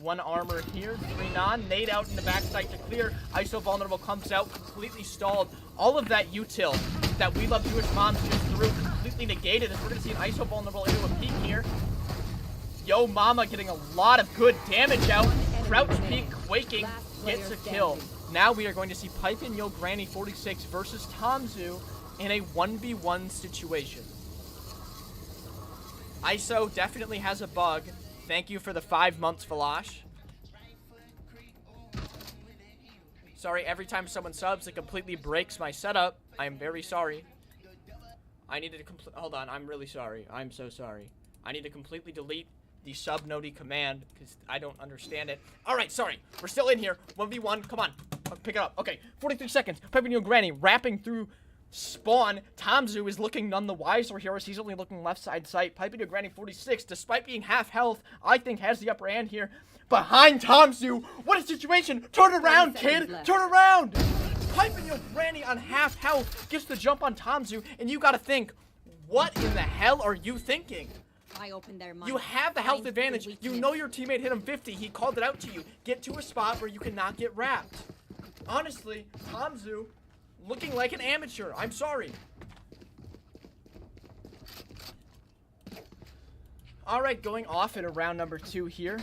1 armor here. 3 non. Nade out in the backside to clear. ISO vulnerable comes out, completely stalled. All of that util that We Love Jewish Moms just threw completely negated, as we're going to see an ISO vulnerable into a peek here. Yo Mama getting a lot of good damage out. Crouch peek quaking gets a kill. Now we are going to see Pipe and Yo Granny 46 versus Tomzu in a 1v1 situation. ISO definitely has a bug. Thank you for the 5 months, Valash. Sorry, every time someone subs, it completely breaks my setup. I am very sorry. I needed to hold on, I'm really sorry. I'm so sorry. I need to completely delete the subnody command because I don't understand it. All right, sorry. We're still in here. 1v1. Come on. Pick it up. Okay, 43 seconds. Pipe and Yo Granny wrapping through spawn. Tomzu is looking none the wiser here as he's only looking left side sight. Pipe and Yo Granny 46, despite being half health, I think has the upper hand here. Behind Tomzu. What a situation. Turn around, kid. Turn around. Pipe and Yo Granny on half health gets the jump on Tomzu, and you gotta think, what in the hell are you thinking? I opened their mind. You have the health advantage. You know your teammate hit him 50. He called it out to you. Get to a spot where you cannot get wrapped. Honestly, Tomzu looking like an amateur. I'm sorry. All right, going off in round number 2 here.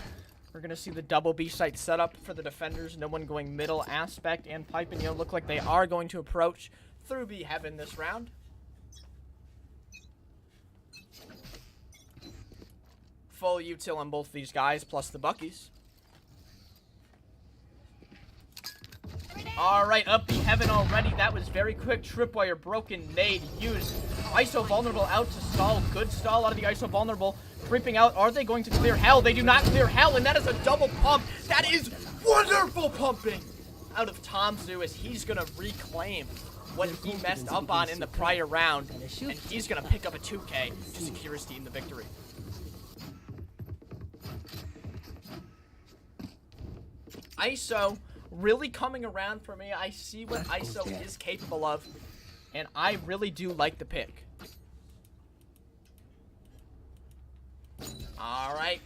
We're going to see the double B site setup for the defenders. No one going middle. Aspect and Pipe and Yo look like they are going to approach through B heaven this round. Full util on both these guys, plus the Buckies. All right, up B heaven already. That was very quick. Tripwire broken. Nade used. ISO vulnerable out to stall. Good stall out of the ISO vulnerable. Creeping out. Are they going to clear hell? They do not clear hell, and that is a double pump. That is wonderful pumping out of Tomzu as he's going to reclaim what he messed up on in the prior round, and he's going to pick up a 2K to secure his team the victory. ISO really coming around for me. I see what ISO is capable of, and I really do like the pick. All right.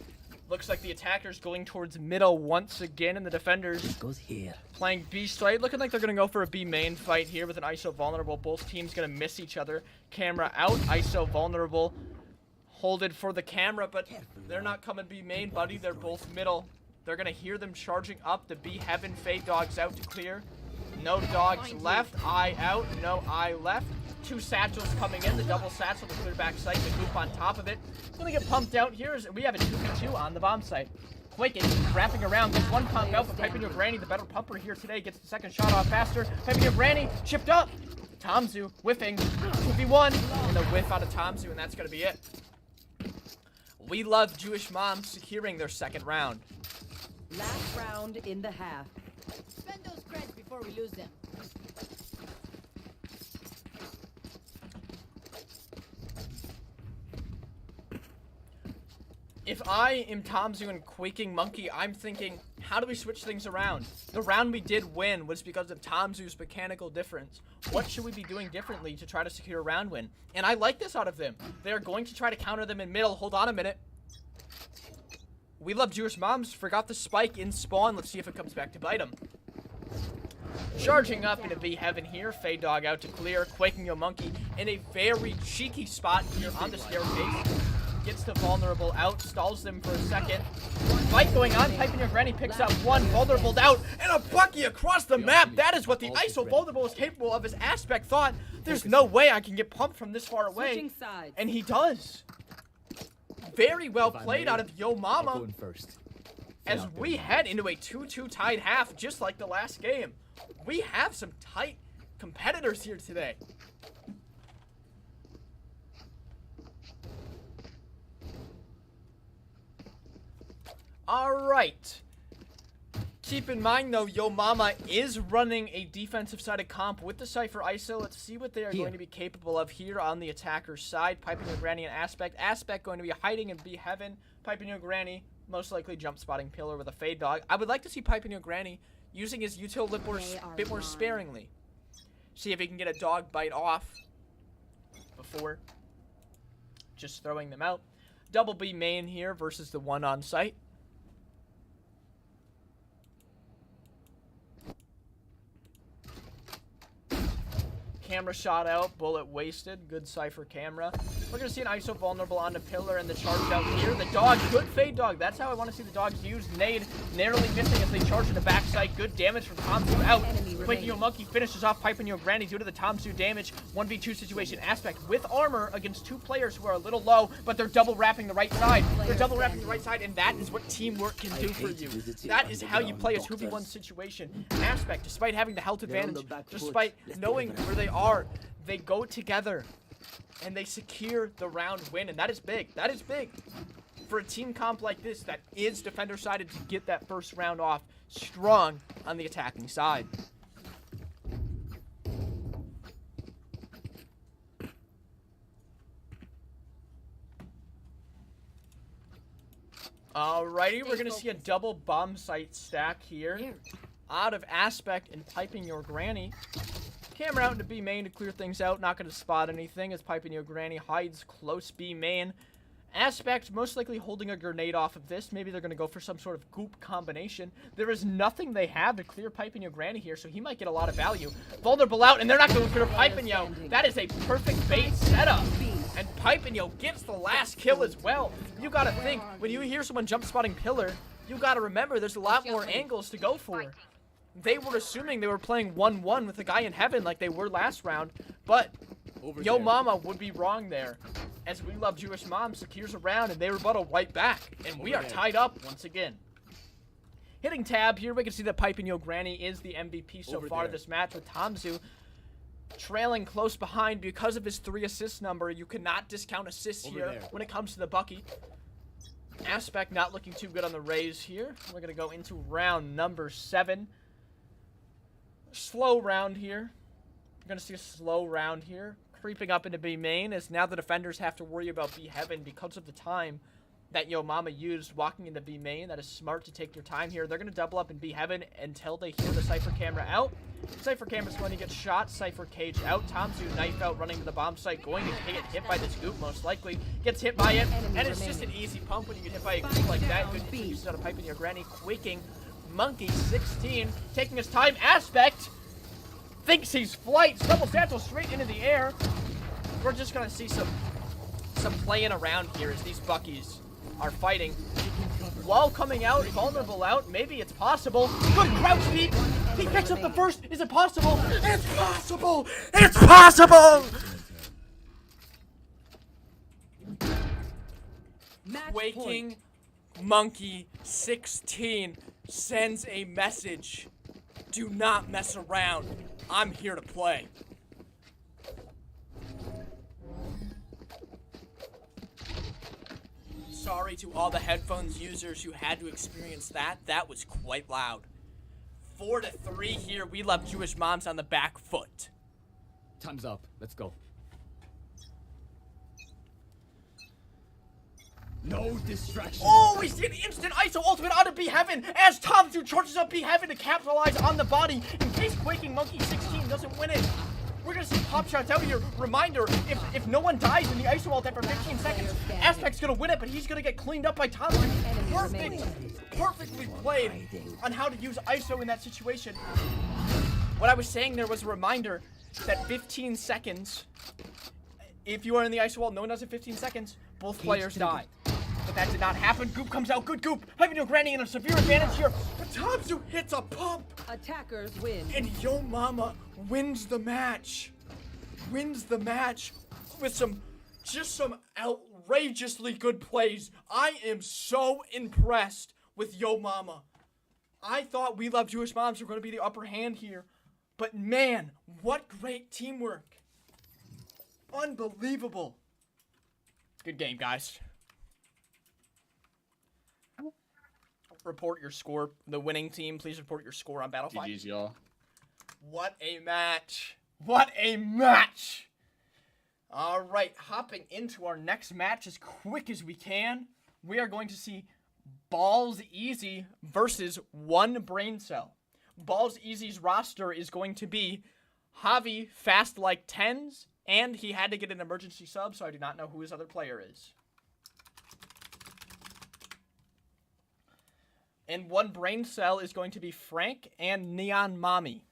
Looks like the attackers going towards middle once again, and the defenders Goes here. playing B side. Looking like they're going to go for a B main fight here with an ISO vulnerable. Both teams going to miss each other. Camera out. ISO vulnerable. Hold it for the camera, but they're not coming B main, buddy. They're both middle. They're going to hear them charging up. The B heaven Fade Dogs out to clear. No dogs left. Eye out. No eye left. 2 satchels coming in. The double satchel to clear back site. The goop on top of it. Gonna get pumped out here. We have a 2v2 on the bomb site. Quaking, wrapping around, gets 1 pump out, but Piping Your Granny, the better pumper here today, gets the 2nd shot off faster. Piping Your Granny, chipped up. Tomzu whiffing, 2v1, and a whiff out of Tomzu, and that's gonna be it. We love Jewish moms securing their 2nd round. Last round in the half. Spend those creds before we lose them. If I am Tomzu and Quaking Monkey, I'm thinking, how do we switch things around? The round we did win was because of Tomzu's mechanical difference. What should we be doing differently to try to secure a round win? And I like this out of them. They're going to try to counter them in middle. Hold on a minute. We love Jewish moms. Forgot the spike in spawn. Let's see if it comes back to bite them. Charging up into B heaven here. Fade Dog out to clear. Quaking Yo Monkey in a very cheeky spot here on the staircase. Gets the vulnerable out, stalls them for a second. Fight going on, Piping Your Granny picks up 1, vulnerable out, and a Bucky across the map. That is what the ISO vulnerable is capable of. His Aspect thought, there's no way I can get pumped from this far away. And he does. Very well played out of Yo Mama. As we head into a 2-2 tied half, just like the last game. We have some tight competitors here today. Alright. Keep in mind, though, Yo Mama is running a defensive-sided comp with the Cypher ISO. Let's see what they are going to be capable of here on the attacker's side. Piping Your Granny and Aspect. Aspect going to be hiding in B Heaven. Piping Your Granny, most likely jump-spotting Pillar with a Fade Dog. I would like to see Piping Your Granny using his util a bit more sparingly. See if he can get a dog bite off before just throwing them out. Double B main here versus the 1 on site. Camera shot out, bullet wasted. Good Cypher camera. We're going to see an ISO vulnerable on the Pillar and the charge out here. The dog, good Fade Dog. That's how I want to see the dogs used. Nade narrowly missing as they charge to the backside. Good damage from Tomzu out. Quaking Yo Monkey finishes off Piping Yo Granny due to the Tomzu damage. 1v2 situation. Aspect with armor against 2 players who are a little low, but they're double wrapping the right side. They're double wrapping the right side, and that is what teamwork can do for you. That is how you play a 2v1 situation. Aspect, despite having the health advantage, despite knowing where they are, they go together and they secure the round win, and that is big. That is big for a team comp like this that is defender sided to get that first round off strong on the attacking side. Alrighty, we're gonna see a double bomb site stack here out of Aspect and Piping Your Granny. Camera out into B main to clear things out. Not going to spot anything as Piping Your Granny hides close B main. Aspect most likely holding a grenade off of this. Maybe they're going to go for some sort of goop combination. There is nothing they have to clear Piping Your Granny here, so he might get a lot of value. Vulnerable out, and they're not going to clear Piping Yo. That is a perfect bait setup. And Piping Yo gets the last kill as well. You got to think, when you hear someone jump spotting Pillar, you got to remember there's a lot more angles to go for. They were assuming they were playing 1-1 with the guy in heaven like they were last round, but Yo Mama would be wrong there. As We Love Jewish Mom secures a round and they rebuttal right back, and we are tied up once again. Hitting tab here, we can see that Piping Yo Granny is the MVP so far this match, with Tomzu trailing close behind because of his 3 assist number. You cannot discount assists here when it comes to the Bucky. Aspect not looking too good on the raise here. We're going to go into round number 7. Slow round here. We're going to see a slow round here. Creeping up into B main, as now the defenders have to worry about B heaven because of the time that Yo Mama used walking into B main. That is smart to take your time here. They're going to double up in B heaven until they hear the Cypher camera out. Cypher camera's going to get shot. Cypher cage out. Tomzu knife out, running to the bomb site. Going to get hit by this goop, most likely. Gets hit by it, and it's just an easy pump when you get hit by a goop like that. Good use out of Piping Your Granny. Quaking Monkey 16, taking his time. Aspect thinks he's flight. Double satchel straight into the air. We're just gonna see some playing around here as these Buckies are fighting. while coming out, vulnerable out. Maybe it's possible. Good crouch peek. He picks up the first. Is it possible? It's possible. It's possible. Match Waking point. Monkey 16 sends a message. Do not mess around. I'm here to play. Sorry to all the headphones users who had to experience that. That was quite loud. 4-3 here. We love Jewish moms on the back foot. Time's up. Let's go. No distraction. Oh, we see an instant ISO ultimate onto B Heaven as Tomzu charges up B Heaven to capitalize on the body in case Quaking Monkey 16 doesn't win it. We're gonna see pop shots out here. Reminder, if no one dies in the ISO ult after 15 seconds, Aspect's gonna win it, but he's gonna get cleaned up by Tomzu. Perfectly played on how to use ISO in that situation. What I was saying there was a reminder that 15 seconds, if you are in the ISO ult, no one does it 15 seconds, both players die. But that did not happen. Goop comes out. Good Goop. Having no granny in a severe advantage here. But Tomzu hits a pump. Attackers win. And Yo Mama wins the match. Wins the match with some outrageously good plays. I am so impressed with Yo Mama. I thought We Love Jewish Moms were going to be the upper hand here. But man, what great teamwork. Unbelievable. Good game, guys. Report your score. The winning team, please report your score on Battlefield. GG's, y'all. What a match. What a match. All right, hopping into our next match as quick as we can. We are going to see Balls Easy versus One Brain Cell. Balls Easy's roster is going to be Javi, Fast Like Tens, and he had to get an emergency sub, so I do not know who his other player is. And One Brain Cell is going to be Frank and Neon Mommy.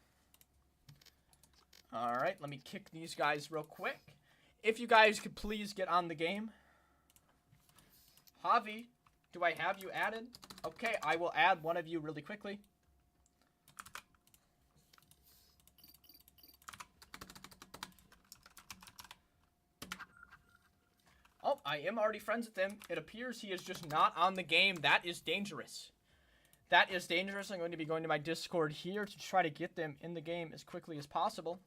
Alright, let me kick these guys real quick. If you guys could please get on the game. Javi, do I have you added? Okay, I will add one of you really quickly. Oh, I am already friends with him. It appears he is just not on the game. That is dangerous. That is dangerous. I'm going to be going to my Discord here to try to get them in the game as quickly as possible.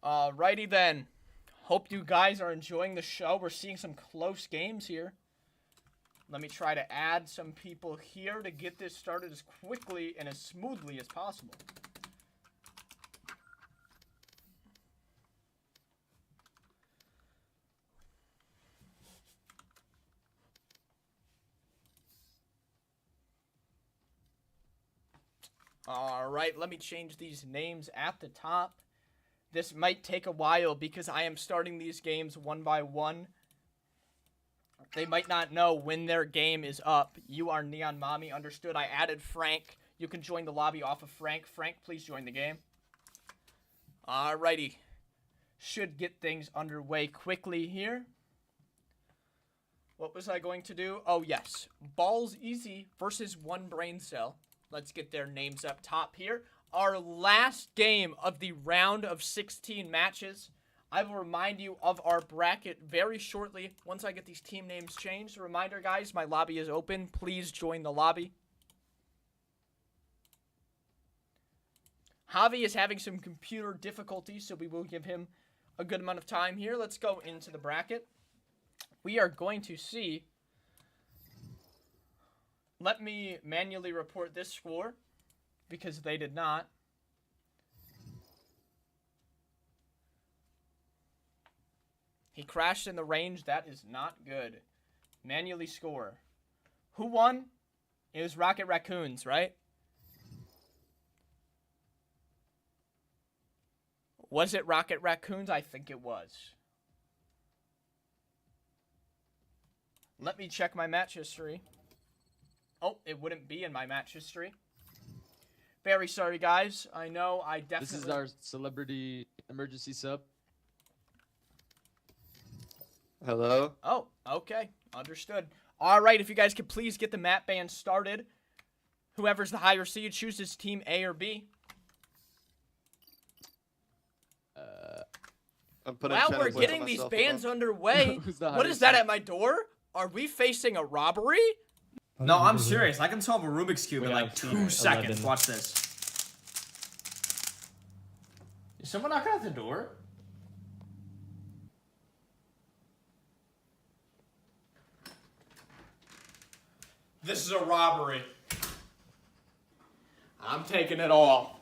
Alrighty then. Hope you guys are enjoying the show. We're seeing some close games here. Let me try to add some people here to get this started as quickly and as smoothly as possible. Alright, let me change these names at the top. This might take a while because I am starting these games one by one. They might not know when their game is up. You are Neon Mommy, understood. I added Frank. You can join the lobby off of Frank. Frank, please join the game. Alrighty. Should get things underway quickly here. What was I going to do? Oh, yes. Balls Easy versus One Brain Cell. Let's get their names up top here. Our last game of the round of 16 matches. I will remind you of our bracket very shortly once I get these team names changed. A reminder, guys, my lobby is open. Please join the lobby. Javi is having some computer difficulties, so we will give him a good amount of time here. Let's go into the bracket. We are going to see... Let me manually report this score, because they did not. He crashed in the range. That is not good. Manually score. Who won? It was Rocket Raccoons, right? Was it Rocket Raccoons? I think it was. Let me check my match history. Oh, it wouldn't be in my match history. Very sorry, guys. I know I definitely... This is our celebrity emergency sub. Hello? Oh, okay. Understood. All right, if you guys could please get the map ban started. Whoever's the higher seed chooses team A or B. I'm putting Wow, channel we're points on getting these myself bans above. underway. Who's the What higher is that seed? at my door? Are we facing a robbery? No, I'm serious. I can solve a Rubik's Cube We in have like seen 2 it. seconds. 11. Watch this. Is someone knocking at the door? This is a robbery. I'm taking it all.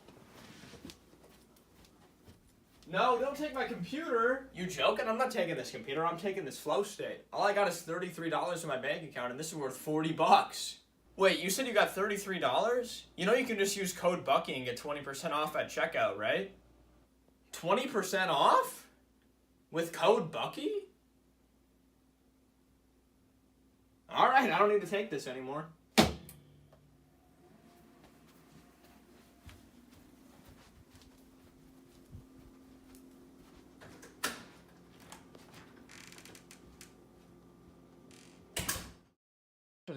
No, don't take my computer. You joking? I'm not taking this computer. I'm taking this FLOWSTATE. All I got is $33 in my bank account, and this is worth 40 bucks. Wait, you said you got $33? You know you can just use code Bucky and get 20% off at checkout, right? 20% off? With code Bucky? Alright, I don't need to take this anymore.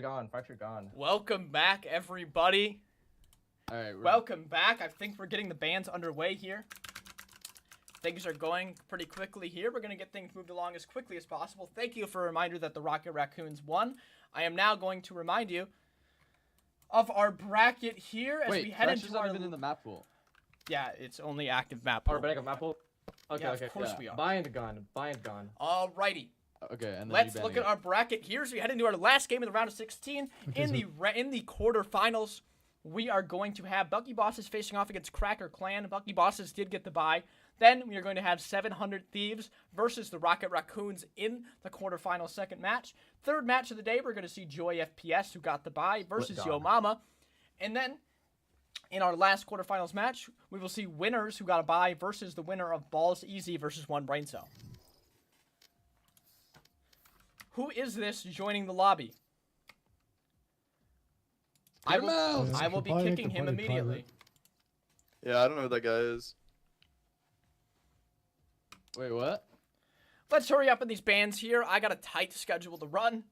Gone. Fracture gone. Welcome back, everybody. All right. Welcome back. I think we're getting the bans underway here. Things are going pretty quickly here. We're going to get things moved along as quickly as possible. Thank you for a reminder that the Rocket Raccoons won. I am now going to remind you of our bracket here as we head into our... even in the map pool. Yeah, it's only active map pool. Our backup map pool. Okay, Yeah, okay. of course we are. Bind gone. Bind gone. Alrighty. Okay, and then Let's look at our bracket here as we head into our last game of the round of 16. Okay, In the quarterfinals, we are going to have Bucky Bosses facing off against Cracker Clan. Bucky Bosses did get the bye. Then we are going to have 700 Thieves versus the Rocket Raccoons in the quarterfinal second match. Third match of the day, we're going to see Joy FPS, who got the bye, versus Yo Mama. And then in our last quarterfinals match, we will see winners who got a bye versus the winner of Balls Easy versus One Brain Cell. Who is this joining the lobby? I will be kicking him immediately. Yeah, I don't know who that guy is. Wait, what? Let's hurry up in these bans here. I got a tight schedule to run.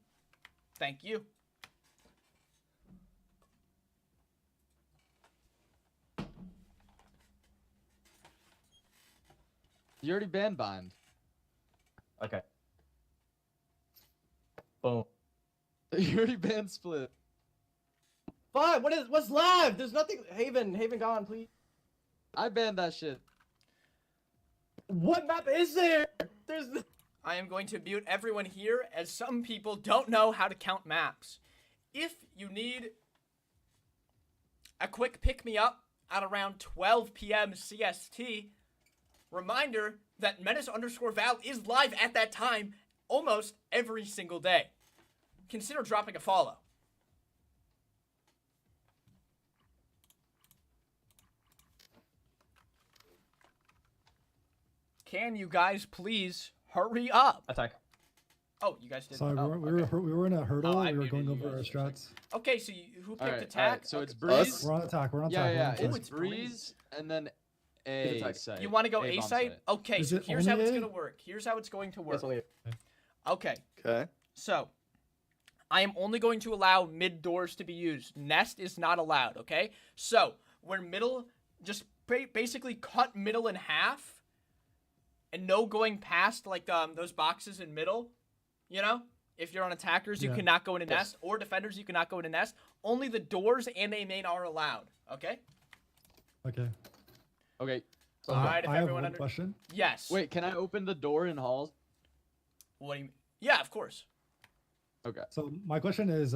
Thank you. You already banned Bind. Okay. Boom. You already banned Split. Fine. What's live? There's nothing. Haven gone, please. I banned that shit. What map is there? There's. I am going to mute everyone here as some people don't know how to count maps. If you need a quick pick-me-up at around 12 p.m. CST, reminder that Menace_Val is live at that time almost every single day. Consider dropping a follow. Can you guys please hurry up? Attack. Oh, you guys did. Sorry, oh, we were in a hurdle. I we were muted going you over our guys. strats. Okay, so who picked Alright, attack? so it's Okay. Breeze. We're on attack. We're on Yeah, attack. yeah, we're on it's attack. it's Breeze and then A attack. site. You want to go A bomb site? Okay, Is so it here's how only it's A? going to work. Here's how it's going to work. Yes, only. Okay, Okay. so I am only going to allow mid doors to be used. Nest is not allowed, okay? So when middle, just basically cut middle in half and no going past like those boxes in middle, you know? If you're on attackers, you Yeah. cannot go into nest, or defenders, you cannot go into nest. Only the doors and a main are allowed, okay? Okay. Okay. All right, if I have everyone one question. Yes. Wait, can I open the door in halls? What do you mean? Yeah, of course. Okay. So my question is,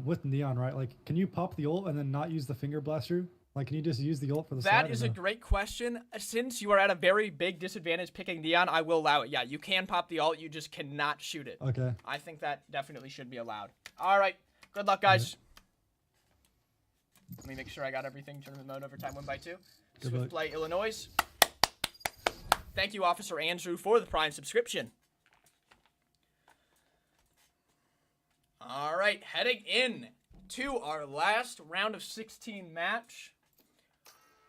with Neon, right? Like, can you pop the ult and then not use the finger blaster? Like, can you just use the ult for the That side, is or a no? great question. Since you are at a very big disadvantage picking Neon, I will allow it. Yeah, you can pop the ult, you just cannot shoot it. Okay. I think that definitely should be allowed. All right, good luck, guys. Let me make sure I got everything. Tournament mode, overtime, 1 by 2. Good Swift luck. play, Illinois. Thank you, Officer Andrew, for the Prime subscription. All right, heading in to our last round of 16 match.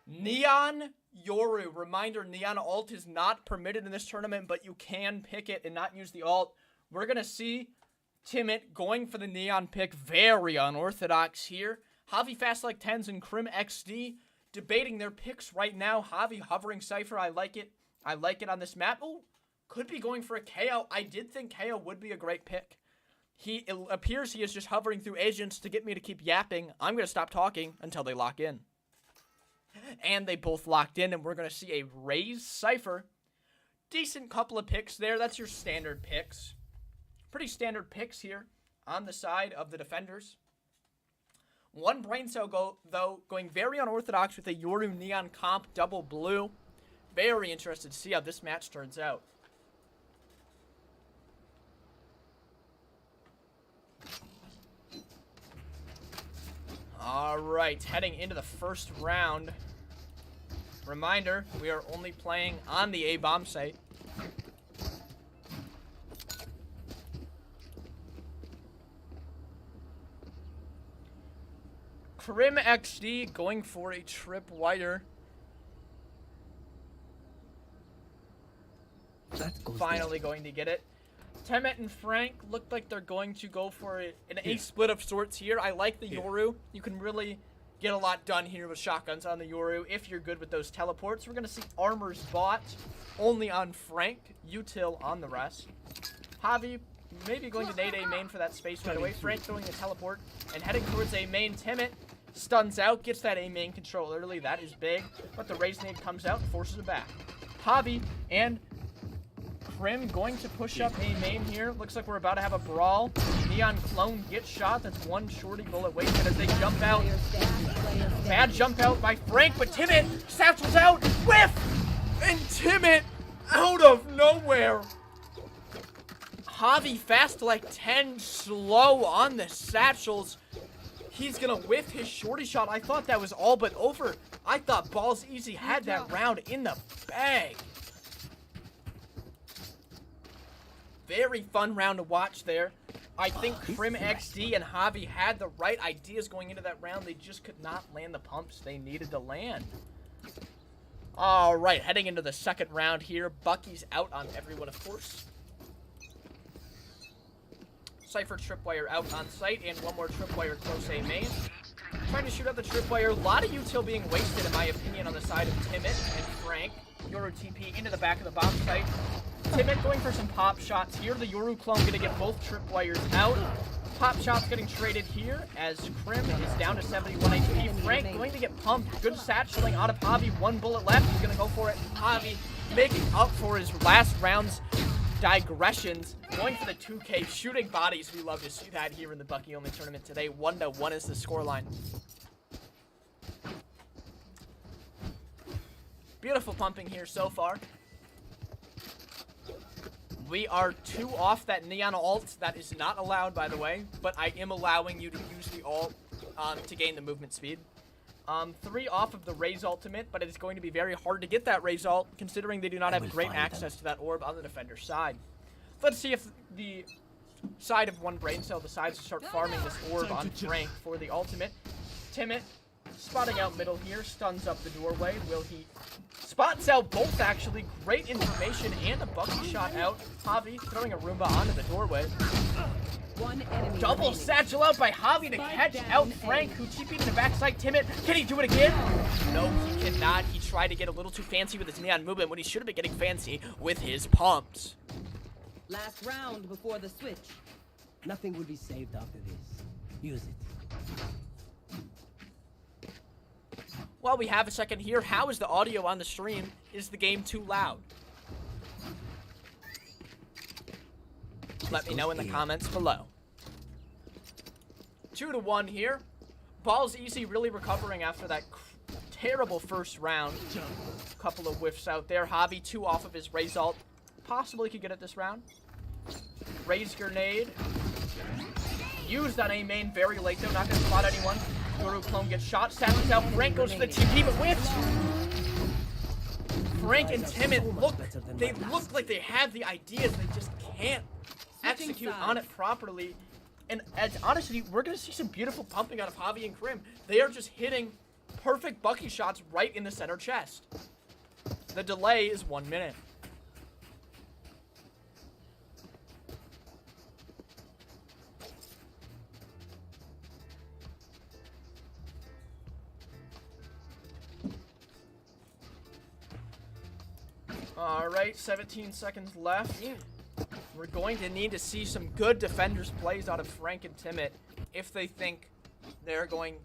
Neon Yoru. Reminder, Neon ult is not permitted in this tournament, but you can pick it and not use the ult. We're going to see Timit going for the neon pick. Very unorthodox here. Javi fast like 10s and Crim XD debating their picks right now. Javi hovering Cypher. I like it. I like it on this map. Oh, could be going for a KO. I did think KO would be a great pick. It appears he is just hovering through agents to get me to keep yapping. I'm going to stop talking until they lock in. And they both locked in, and we're going to see a raise Cypher. Decent couple of picks there. That's your standard picks. Pretty standard picks here on the side of the defenders. One brain cell, though, going very unorthodox with a Yoru Neon comp double blue. Very interested to see how this match turns out. All right, heading into the first round. Reminder, we are only playing on the A-bomb site. Crim XD going for a tripwire. Finally going to get it. Temet and Frank look like they're going to go for an ace split of sorts here. I like the Yoru. You can really get a lot done here with shotguns on the Yoru if you're good with those teleports. We're going to see armors bought only on Frank. Util on the rest. Javi maybe going to nade A main for that space right away. Frank throwing the teleport and heading towards A main. Temet stuns out, gets that A main control early. That is big. But the raise nade comes out and forces it back. Javi and Crim going to push up A main here. Looks like we're about to have a brawl. Neon clone gets shot. That's one shorty bullet wasted as they jump out. Bad jump out by Frank, but Timit satchels out. Whiff! And Timit out of nowhere. Javi fast like 10, slow on the satchels. He's gonna whiff his shorty shot. I thought that was all but over. I thought Balls Easy had that round in the bag. Very fun round to watch there. I think Crim XD and Javi had the right ideas going into that round. They just could not land the pumps they needed to land. All right, heading into the second round here. Bucky's out on everyone, of course. Cypher tripwire out on site, and one more tripwire close A main. Trying to shoot out the tripwire. A lot of util being wasted, in my opinion, on the side of Timit and Frank. Yoru TP into the back of the bomb site. Timit going for some pop shots here. The Yoru clone going to get both tripwires out. Pop shots getting traded here as Crim is down to 71 HP. Frank going to get pumped. Good satcheling out of Javi. One bullet left. He's going to go for it. Javi making up for his last round's digressions. Going for the 2K shooting bodies. We love to see that here in the Bucky Only tournament today. 1-1 is the scoreline. Beautiful pumping here so far. We are 2 off that Neon ult. That is not allowed, by the way, but I am allowing you to use the ult to gain the movement speed. 3 off of the Raze ultimate, but it is going to be very hard to get that Raze ult, considering they do not have great access to that orb on the defender's side. Let's see if the side of one brain cell decides to start farming this orb on Frank for the ultimate. Timit spotting out middle here, stuns up the doorway. Will he spots out both, actually? Great information and a Bucky shot out. Javi throwing a Roomba onto the doorway. Double satchel out by Javi to catch out Frank, who TP'd in the backside. Timit, can he do it again? No, he cannot. He tried to get a little too fancy with his neon movement when he should have been getting fancy with his pumps. Last round before the switch. Nothing will be saved after this. Use it. While we have a second here, how is the audio on the stream? Is the game too loud? Let me know in the comments below. 2-1 here. Balls Easy really recovering after that terrible first round. Couple of whiffs out there. Javi 2 off of his Raze ult. Possibly could get it this round. Raze grenade. Used on A main very late though. Not going to spot anyone. Yoru clone gets shot. Satchels out. Frank goes to the TP but whiffs. Frank and Timit look like they have the ideas. They just can't execute on it properly. And as honestly, we're going to see some beautiful pumping out of Javi and Crim. They are just hitting perfect Bucky shots right in the center chest. The delay is 1 minute. All right, 17 seconds left. We're going to need to see some good defenders plays out of Frank and Timit if they think they're going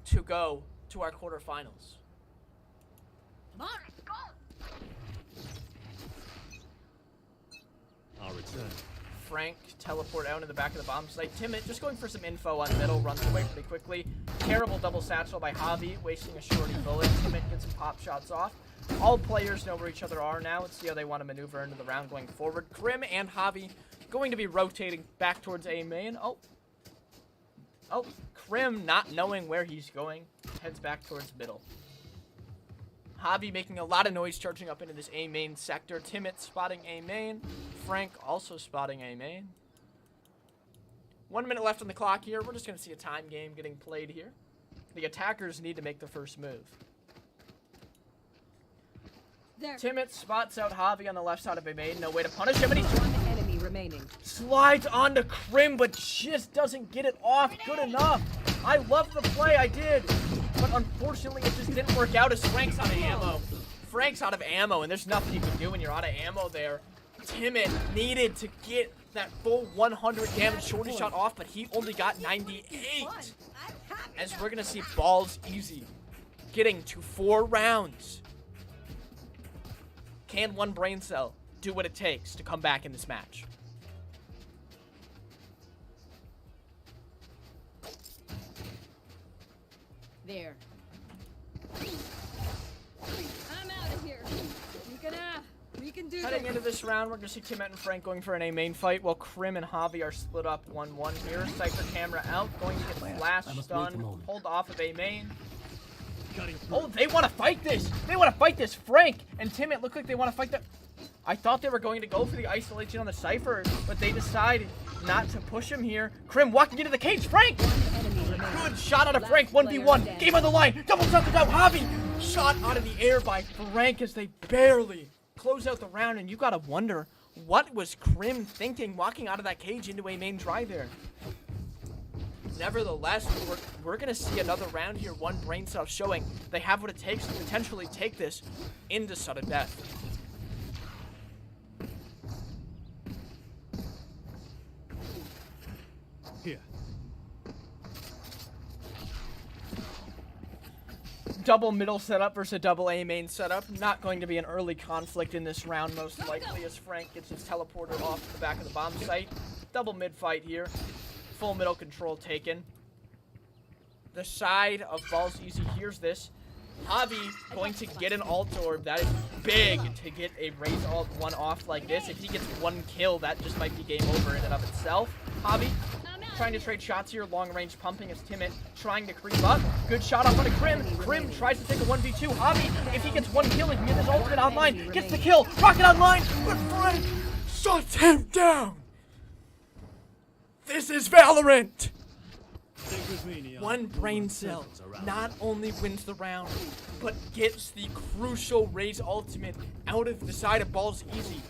to go to our quarterfinals. Come on, go! I'll return. Frank teleport out in the back of the bomb site. Timit just going for some info on middle, runs away pretty quickly. Terrible double satchel by Javi, wasting a shorty bullet. Timit gets some pop shots off. All players know where each other are now. Let's see how they want to maneuver into the round going forward. Krim and Javi going to be rotating back towards A main. Oh, Krim, not knowing where he's going, heads back towards middle. Javi making a lot of noise charging up into this A main sector. Timit spotting A main. Frank also spotting A main. 1 minute left on the clock here. We're just going to see a time game getting played here. The attackers need to make the first move. There. Timit spots out Javi on the left side of A main. No way to punish him, and he's One enemy remaining. slides onto Krim, but just doesn't get it off good enough. I love the play, I did. But unfortunately, it just didn't work out as Frank's out of ammo. Frank's out of ammo, and there's nothing you can do when you're out of ammo there. Timit needed to get that full 100 damage shorty shot off, but he only got 98. As we're going to see balls easy. Getting to 4 rounds. Can one brain cell do what it takes to come back in this match? There. I'm out of here. We can do Heading this. into this round, we're going to see Timit and Frank going for an A main fight, while Krim and Javi are split up 1-1 here. Cypher camera out, going to get flash stun, pulled off of A main. Oh, they want to fight this! They want to fight this! Frank and Timit look like they want to fight the... I thought they were going to go for the isolation on the Cypher, but they decided not to push him here. Krim walking into the cage. Frank! Good shot out of Frank. 1v1. Game on the line. Double something out. Javi! Shot out of the air by Frank as they barely close out the round. And you got to wonder, what was Krim thinking walking out of that cage into A main try there? Nevertheless, we're going to see another round here. One brain cell showing they have what it takes to potentially take this into sudden death. Here. Double middle setup versus a double A main setup. Not going to be an early conflict in this round, most likely, as Frank gets his teleporter off the back of the bomb site. Double mid fight here. Full middle control taken. The side of balls easy hears this. Javi going to get an alt orb. That is big to get a raise alt 1 off like this. If he gets 1 kill, that just might be game over in and of itself. Javi trying to trade shots here. Long range pumping as Timit trying to creep up. Good shot off on a Krim. Krim tries to take a 1v2. Javi, if he gets 1 kill, he can get his ultimate online. Gets the kill. Rocket online. But Frank shuts him down. This is Valorant. One brain cell not only wins the round, but gets the crucial Raze ultimate out of the side of balls easy.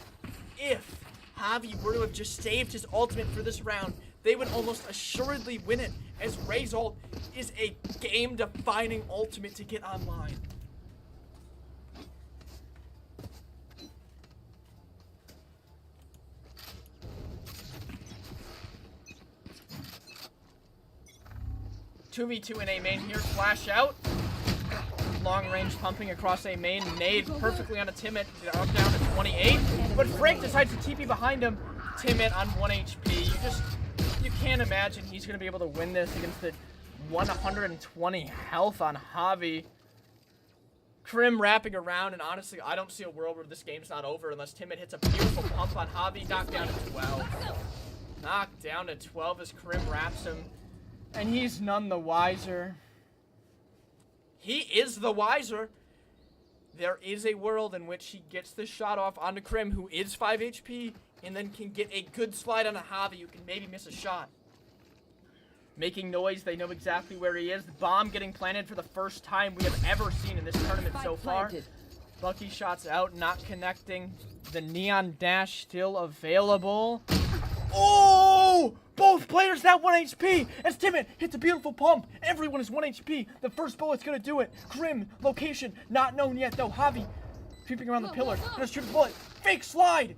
If Javi were to have just saved his ultimate for this round, they would almost assuredly win it, as Raze ult is a game-defining ultimate to get online. Two v 2 in A main here. Flash out. Long range pumping across A main. Nade perfectly on a Timit. Down to 28. But Frank decides to TP behind him. Timit on 1 HP. You can't imagine he's going to be able to win this against the 120 health on Javi. Krim wrapping around, and honestly, I don't see a world where this game's not over unless Timit hits a beautiful pump on Javi. Knocked down to 12. Knocked down to 12 as Krim wraps him. And he's none the wiser. He is the wiser. There is a world in which he gets this shot off onto Krim, who is 5 HP, and then can get a good slide on a Javi who can maybe miss a shot. Making noise, they know exactly where he is. The bomb getting planted for the first time we have ever seen in this tournament so far. Bucky shots out, not connecting. The neon dash still available. Oh! Both players at 1 HP as Timit hits a beautiful pump. Everyone is 1 HP. The first bullet's gonna do it. Krim, location, not known yet though. Javi Creeping around the pillar. Gonna shoot a bullet. Fake slide.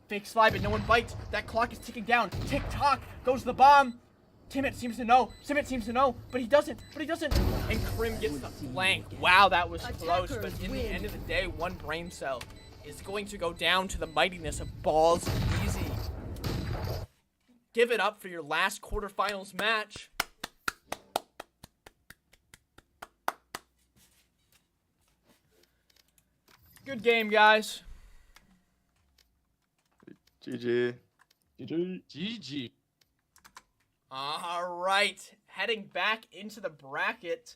Fake slide, but no one bites. That clock is ticking down. Tick tock. Goes the bomb. Timid seems to know. But he doesn't. And Krim gets the flank. Wow, that was close. But in the end of the day, one brain cell is going to go down to the mightiness of Balls Easy. Give it up for your last quarterfinals match. Good game, guys. GG. GG. All right. Heading back into the bracket,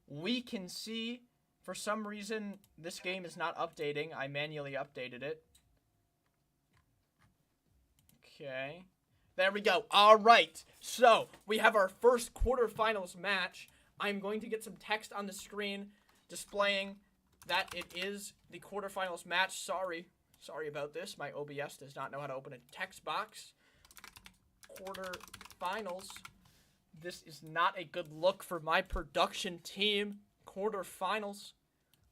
we can see, for some reason, this game is not updating. I manually updated it. Okay. There we go. All right. So, we have our first quarterfinals match. I'm going to get some text on the screen displaying that it is the quarterfinals match. Sorry about this. My OBS does not know how to open a text box. Quarterfinals. This is not a good look for my production team. Quarterfinals.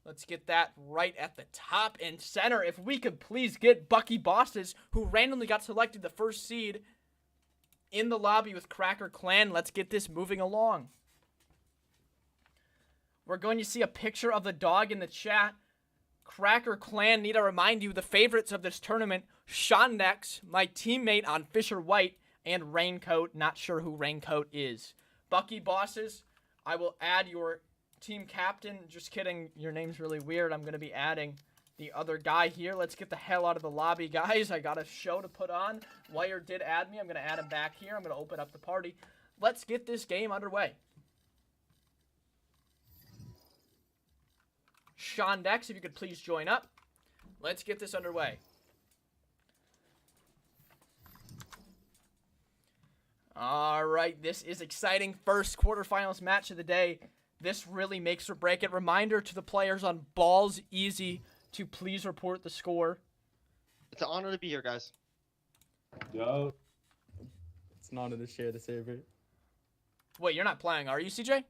Let's get that right at the top and center. If we could please get Bucky Bosses, who randomly got selected the first seed, in the lobby with Cracker Clan. Let's get this moving along. We're going to see a picture of the dog in the chat. Cracker Clan, need to remind you, the favorites of this tournament, Shondex, my teammate on Fisher White, and Raincoat. Not sure who Raincoat is. Bucky Bosses, I will add your team captain. Just kidding, your name's really weird. I'm going to be adding the other guy here. Let's get the hell out of the lobby, guys. I got a show to put on. Wire did add me. I'm going to add him back here. I'm going to open up the party. Let's get this game underway. Shondex, if you could please join up. Let's get this underway. All right, this is exciting. First quarterfinals match of the day. This really makes or break it. Reminder to the players on Balls Easy to please report the score. It's an honor to be here, guys. Yo. It's an honor to share the server. Wait, you're not playing, are you, CJ?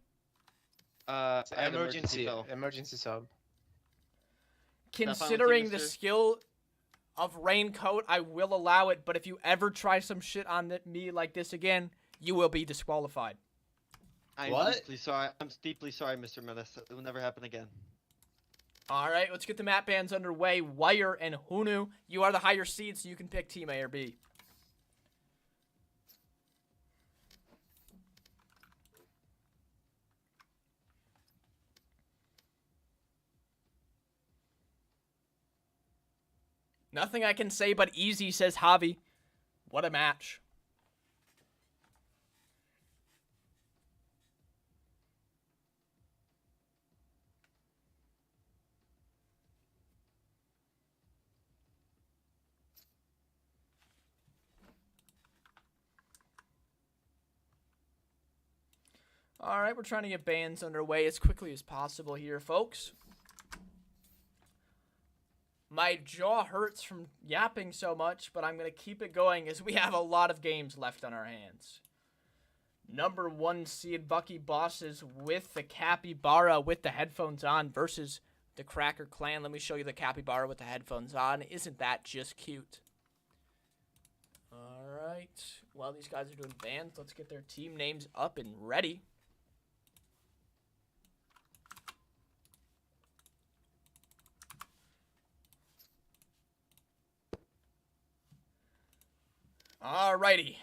Emergency sub. Considering the skill of Raincoat, I will allow it, but if you ever try some shit on me like this again, you will be disqualified. I'm deeply sorry, Mr. Menace. It will never happen again. All right, let's get the map bans underway. Wire and Hunu, you are the higher seed, so you can pick Team A or B. Nothing I can say but easy, says Javi. What a match. All right, we're trying to get bans underway as quickly as possible here, folks. My jaw hurts from yapping so much, but I'm going to keep it going as we have a lot of games left on our hands. Number 1 seed Bucky Bosses with the Capybara with the headphones on versus the Cracker Clan. Let me show you the Capybara with the headphones on. Isn't that just cute? All right. While these guys are doing bans, let's get their team names up and ready. Alrighty.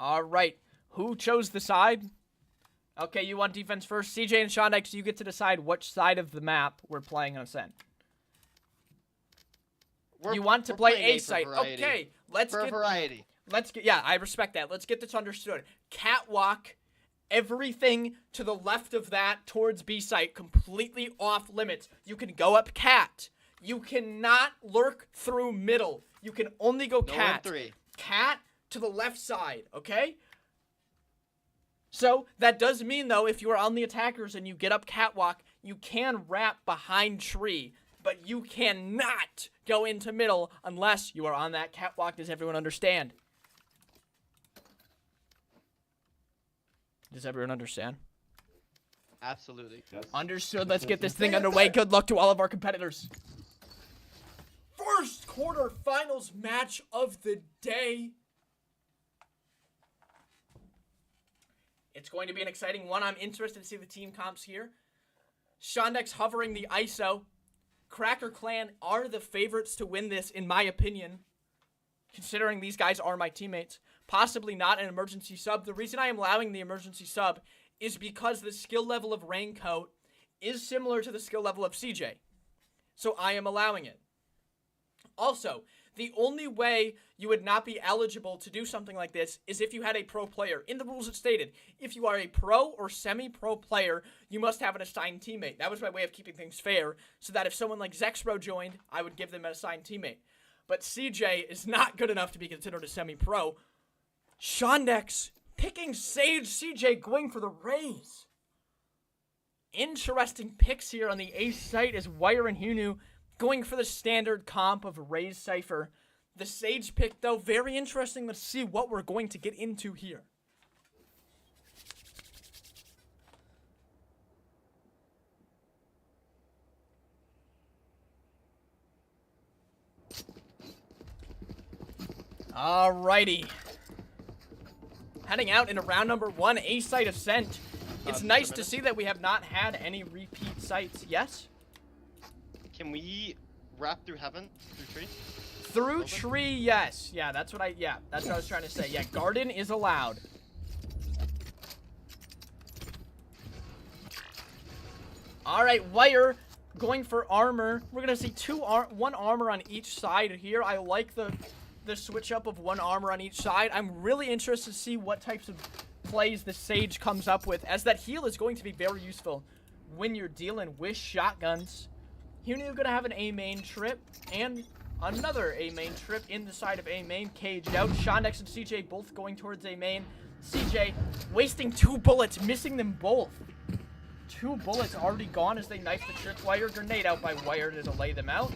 Alright. Who chose the side? Okay, you want defense first. CJ and Shondex, you get to decide which side of the map we're playing on Ascent. You want to play A side. Okay, let's get variety. Yeah, I respect that. Let's get this understood. Catwalk. Everything to the left of that towards B site, completely off limits. You can go up cat. You cannot lurk through middle. You can only go cat. Cat to the left side, okay? So, that does mean, though, if you are on the attackers and you get up catwalk, you can wrap behind tree. But you cannot go into middle unless you are on that catwalk. Does everyone understand? Does everyone understand? Absolutely. Understood. Let's get this thing underway. Good luck to all of our competitors. First quarterfinals match of the day. It's going to be an exciting one. I'm interested to see the team comps here. Shondex hovering the ISO. Cracker Clan are the favorites to win this, in my opinion, considering these guys are my teammates. Possibly not an emergency sub. The reason I am allowing the emergency sub is because the skill level of Raincoat is similar to the skill level of CJ. So I am allowing it. Also, the only way you would not be eligible to do something like this is if you had a pro player. In the rules it stated, if you are a pro or semi-pro player, you must have an assigned teammate. That was my way of keeping things fair, so that if someone like Zexro joined, I would give them an assigned teammate. But CJ is not good enough to be considered a semi-pro. Shondex picking Sage, CJ going for the Raze. Interesting picks here on the ace site as Wire and Hunu going for the standard comp of Raze Cypher. The Sage pick, though, very interesting. Let's see what we're going to get into here. Alrighty. Heading out into round number 1, A-Site Ascent. It's nice to see that we have not had any repeat sites. Yes? Can we wrap through heaven? Through tree? Through tree, yes. Yeah, that's what I was trying to say. Yeah, garden is allowed. Alright, Wire going for armor. We're gonna see one armor on each side here. I like the switch up of one armor on each side. I'm really interested to see what types of plays the Sage comes up with, as that heal is going to be very useful when you're dealing with shotguns. Hunu gonna have an A main trip and another A main trip in the side of A main, caged out. Shondex and CJ both going towards A main. CJ wasting 2 bullets, missing them both. 2 bullets already gone as they knife the tripwire. Grenade out by Wire to delay them out.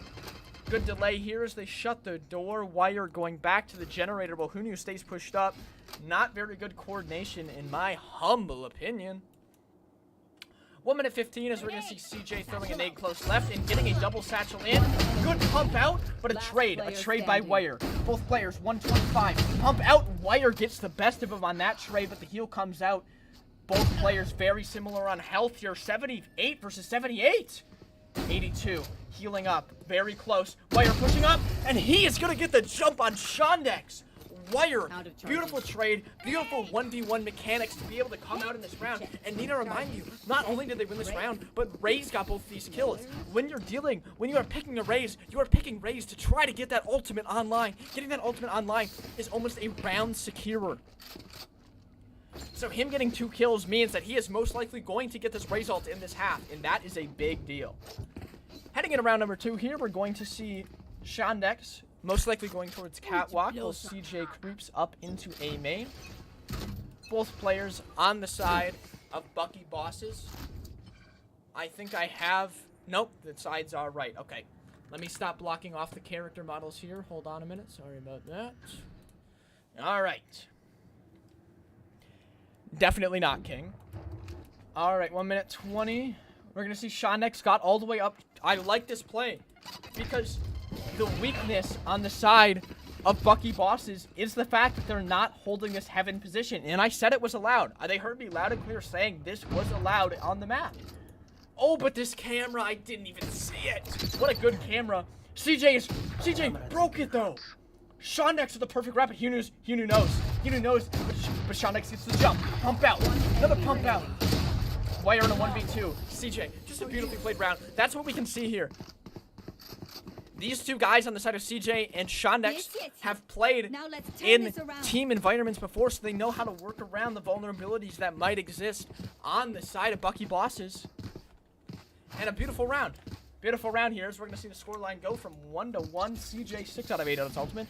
Good delay here as they shut the door. Wire going back to the generator while Hunu stays pushed up. Not very good coordination in my humble opinion. 1 minute 15 as we're going to see CJ throwing a nade close left and getting a double satchel in. Good pump out, but a trade by Wire. Both players, 125. Pump out, Wire gets the best of him on that trade, but the heal comes out. Both players very similar on health here. 78 versus 78. 82, healing up, very close. Wire pushing up, and he is going to get the jump on Shondex. Wire, beautiful trade, beautiful 1v1 mechanics to be able to come out in this round. And need to remind you, not only did they win this round, but Raze got both these kills. When you are picking a Raze, you are picking Raze to try to get that ultimate online. Getting that ultimate online is almost a round securer. So him getting 2 kills means that he is most likely going to get this Raze ult in this half, and that is a big deal. Heading into round number 2 here, we're going to see Shondex most likely going towards Catwalk while CJ creeps up into A main. Both players on the side of Bucky Bosses. I think I have... Nope, the sides are right. Okay, let me stop blocking off the character models here. Hold on a minute. Sorry about that. All right. Definitely not King. All right, 1 minute 20. We're going to see Shondex got all the way up. I like this play because the weakness on the side of Bucky Bosses is the fact that they're not holding this heaven position. And I said it was allowed. They heard me loud and clear saying this was allowed on the map. Oh, but this camera, I didn't even see it. What a good camera. CJ broke it though. Shondex with the perfect rapid. Hunu knows, but Shondex gets the jump. Pump out. Another pump out. Wire in a 1v2. CJ, just a beautifully played round. That's what we can see here. These two guys on the side of CJ and Shondex have played in team environments before, so they know how to work around the vulnerabilities that might exist on the side of Bucky Bosses. And a beautiful round. Beautiful round here as we're going to see the scoreline go from 1-1. CJ 6 out of 8 on its ultimate.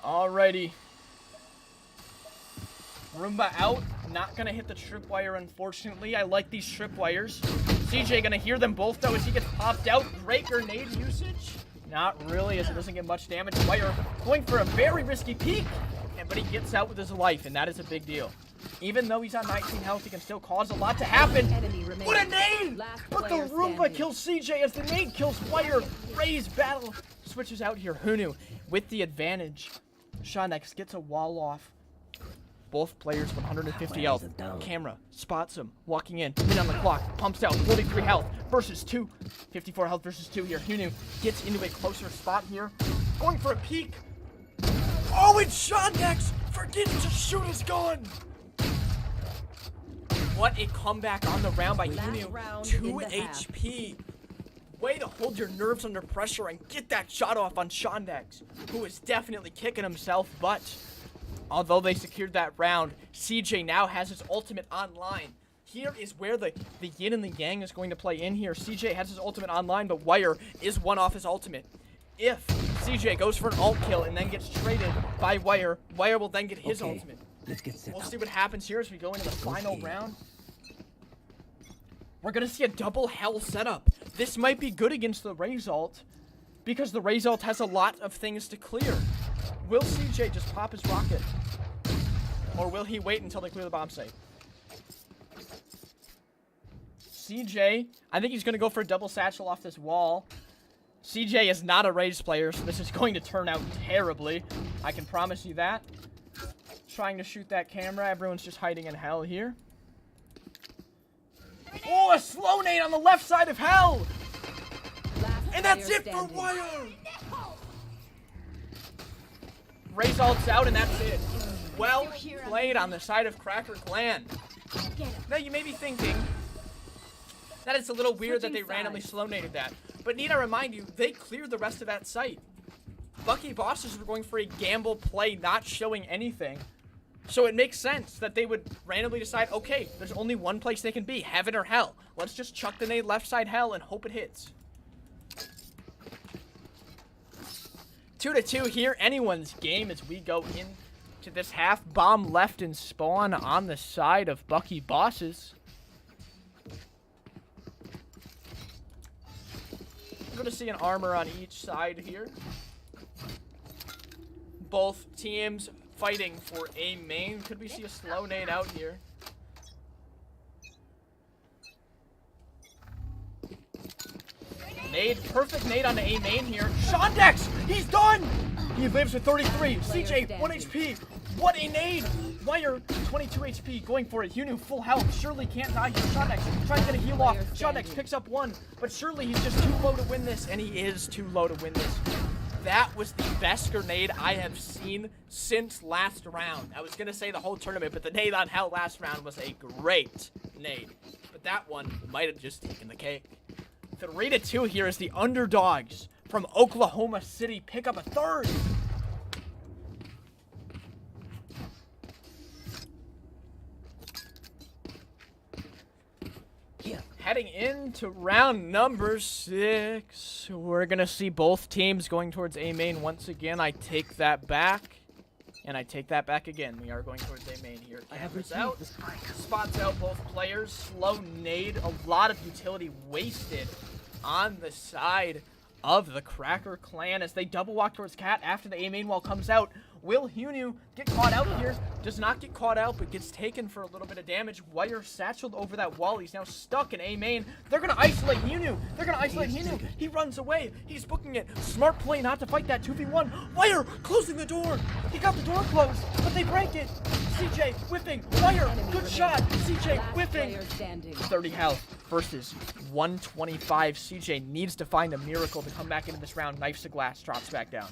Alrighty. Roomba out. Not gonna hit the tripwire, unfortunately. I like these tripwires. CJ gonna hear them both, though, as he gets popped out. Great grenade usage. Not really, as it doesn't get much damage. Wire going for a very risky peek, but he gets out with his life, and that is a big deal. Even though he's on 19 health, he can still cause a lot to happen. What a nade! But the Roomba kills CJ as the nade kills Wire. Ray's battle switches out here. Who knew? With the advantage, Shawnex gets a wall off. Both players 150 health. Camera spots him walking in. Min on the clock. Pumps out 43 health versus 2. 54 health versus 2 here. Hunu gets into a closer spot here. Going for a peek. Oh, and Shawnex forgets to shoot his gun. What a comeback on the round by Hunu. 2 HP. Way to hold your nerves under pressure and get that shot off on Shawnex, who is definitely kicking himself, but although they secured that round, CJ now has his ultimate online. Here is where the yin and the yang is going to play in here. CJ has his ultimate online, but Wire is one off his ultimate. If CJ goes for an ult kill and then gets traded by Wire, Wire will then get his ultimate. We'll see what happens here as we go into the final round. We're going to see a double hell setup. This might be good against the Raze ult, because the Raze ult has a lot of things to clear. Will CJ just pop his rocket? Or will he wait until they clear the bomb site? CJ, I think he's going to go for a double satchel off this wall. CJ is not a Raze player, so this is going to turn out terribly. I can promise you that. Trying to shoot that camera. Everyone's just hiding in hell here. Oh, a slow nade on the left side of hell! And that's it for Wire! Raze ult's out, and that's it. Well played on the side of Cracker Clan. Now, you may be thinking that it's a little weird that they randomly slow naded that. But need I remind you, they cleared the rest of that site. Bucky bosses were going for a gamble play, not showing anything. So it makes sense that they would randomly decide, okay, there's only one place they can be, heaven or hell. Let's just chuck the nade left side hell and hope it hits. 2-2 here, anyone's game as we go into this half. Bomb left and spawn on the side of Bucky bosses. We're going to see an armor on each side here. Both teams fighting for A main. Could we see a slow nade out here? Nade, perfect nade on the A main here. Shawnex, he's done! He lives with 33. CJ, 1 HP. What a nade! Wire, 22 HP, going for it. Hunu, full health. Surely can't die here. Shawnex, trying to get a heal off. Shawnex picks up 1, but surely he's just too low to win this, and he is too low to win this. That was the best grenade I have seen since last round. I was going to say the whole tournament, but the nade on hell last round was a great nade. But that one might have just taken the cake. 3-2 here as the underdogs from Oklahoma City pick up a third. Heading into round number 6, we're going to see both teams going towards A main once again. I take that back, and I take that back again. We are going towards A main here. Cameras out, spots out both players. Slow nade, a lot of utility wasted on the side of the Cracker Clan as they double walk towards Cat after the A main wall comes out. Will Hunu get caught out here? Does not get caught out, but gets taken for a little bit of damage. Wire satcheled over that wall. He's now stuck in A main. They're going to isolate Hunu. They're going to isolate Hunu. He runs away. He's booking it. Smart play not to fight that 2v1. Wire closing the door. He got the door closed, but they break it. CJ whipping. Wire, good shot. CJ whipping. 30 health versus 125. CJ needs to find a miracle to come back into this round. Knifes the glass, drops back down.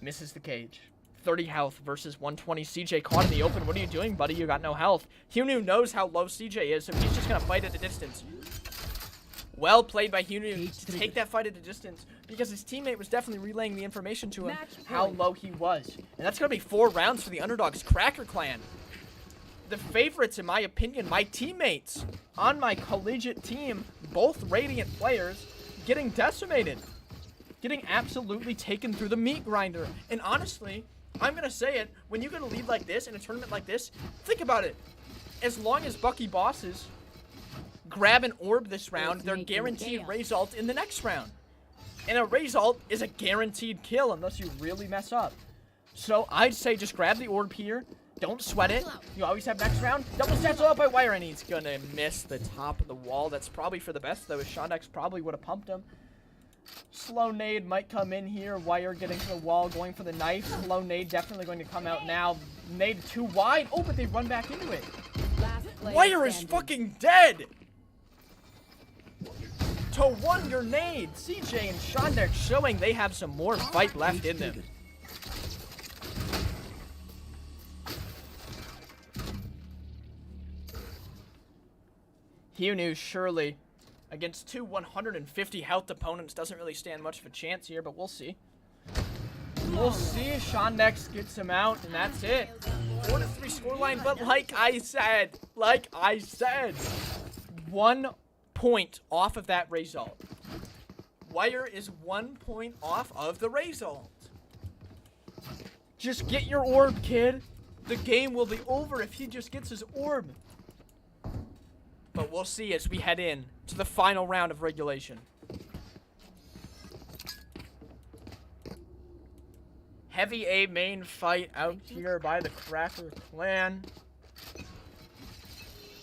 Misses the cage. 30 health versus 120. CJ caught in the open. What are you doing, buddy? You got no health. Hunu knows how low CJ is, so he's just going to fight at a distance. Well played by Hunu to take that fight at a distance because his teammate was definitely relaying the information to him how low he was. And that's going to be 4 rounds for the underdogs. Cracker Clan. The favorites, in my opinion, my teammates on my collegiate team, both Radiant players, getting decimated. Getting absolutely taken through the meat grinder. And honestly, I'm going to say it. When you get a lead like this in a tournament like this, think about it. As long as Bucky Bosses grab an orb this round, they're guaranteed Raise ult in the next round. And a Raise ult is a guaranteed kill unless you really mess up. So I'd say just grab the orb here. Don't sweat it. You always have next round. Double satchel up by Wire, and he's going to miss the top of the wall. That's probably for the best, though. Shondex probably would have pumped him. Slow nade might come in here. Wire getting to the wall, going for the knife. Slow nade definitely going to come out now. Nade too wide. Oh, but they run back into it. Wire is fucking dead. To one grenade. CJ and Shondex showing they have some more fight left in them. Hugh surely against two 150 health opponents doesn't really stand much of a chance here, but we'll see. We'll see. Shondex gets him out, and that's it. 4-3 scoreline, but like I said, 1 point off of that result. Wire is 1 point off of the result. Just get your orb, kid. The game will be over if he just gets his orb. But we'll see as we head in to the final round of regulation. Heavy A main fight out here by the Cracker Clan.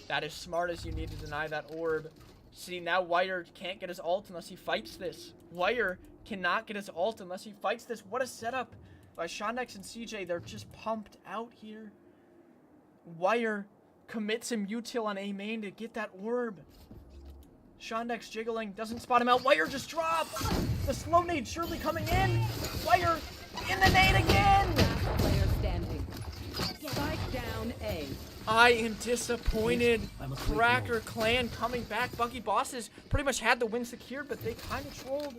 That is smart as you need to deny that orb. See, now Wire can't get his ult unless he fights this. Wire cannot get his ult unless he fights this. What a setup by Shondex and CJ. They're just pumped out here. Wire commits him util on A main to get that orb. Shondex jiggling, doesn't spot him out. Wire just dropped. The slow nade surely coming in. Wire in the nade again. Player standing. Spike down A. I am disappointed. Cracker Clan coming back. Bucky Bosses pretty much had the win secured, but they kind of trolled.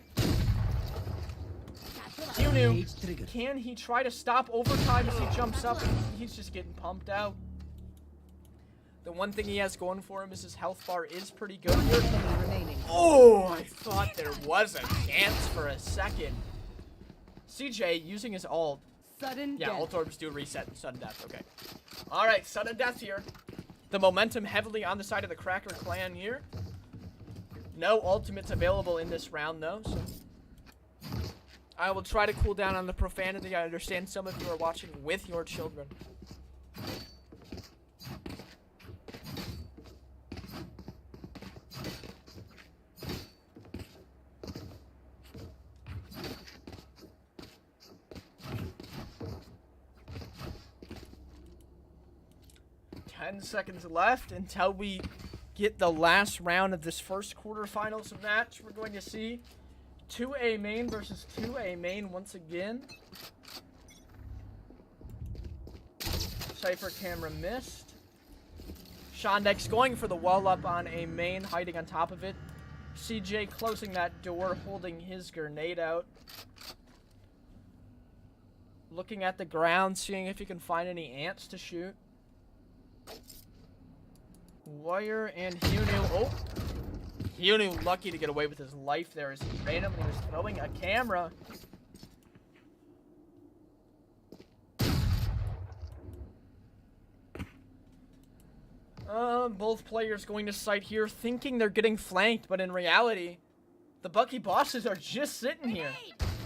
Yunu, can he try to stop overtime as he jumps up? He's just getting pumped out. The one thing he has going for him is his health bar is pretty good here. Oh, I thought there was a chance for a second. CJ using his ult. Sudden yeah, death. ult orbs do reset and sudden death. Okay. All right, sudden death here. The momentum heavily on the side of the Cracker Clan here. No ultimates available in this round, though. So I will try to cool down on the profanity. I understand some of you are watching with your children. 10 seconds left until we get the last round of this first quarterfinals match. We're going to see 2A main versus 2A main once again. Cypher camera missed. Shondex going for the wall up on A main, hiding on top of it. CJ closing that door, holding his grenade out. Looking at the ground, seeing if he can find any ants to shoot. Wire and Hunu. Oh! Hunu lucky to get away with his life there as he randomly was throwing a camera. Both players going to site here thinking they're getting flanked, but in reality, the Bucky Bosses are just sitting here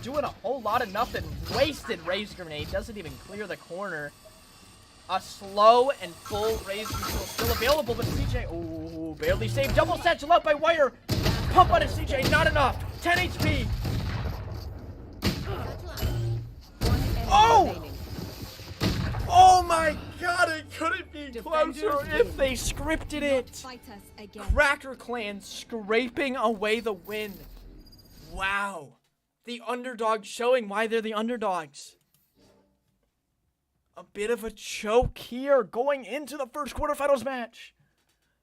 doing a whole lot of nothing. Wasted raise grenade, doesn't even clear the corner. A slow and full raise control still available, but CJ, oh, barely saved. Double satchel out by Wire. Pump on it, CJ, not enough. 10 HP. Oh! Oh my god, it couldn't be closer if they scripted it. Cracker Clan scraping away the win. Wow. The underdog showing why they're the underdogs. A bit of a choke here going into the first quarterfinals match.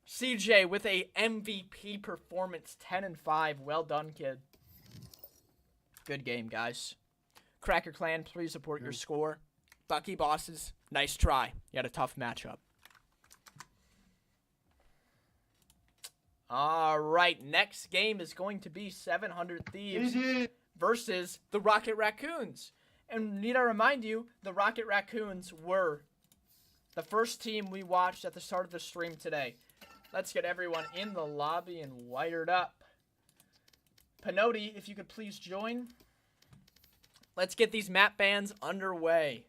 CJ with a MVP performance, 10-5. Well done, kid. Good game, guys. Cracker Clan, please support your score. Bucky Bosses, nice try. You had a tough matchup. All right, next game is going to be 700 Thieves versus the Rocket Raccoons. And need I remind you, the Rocket Raccoons were the first team we watched at the start of the stream today. Let's get everyone in the lobby and wired up. Pinotti, if you could please join. Let's get these map bans underway.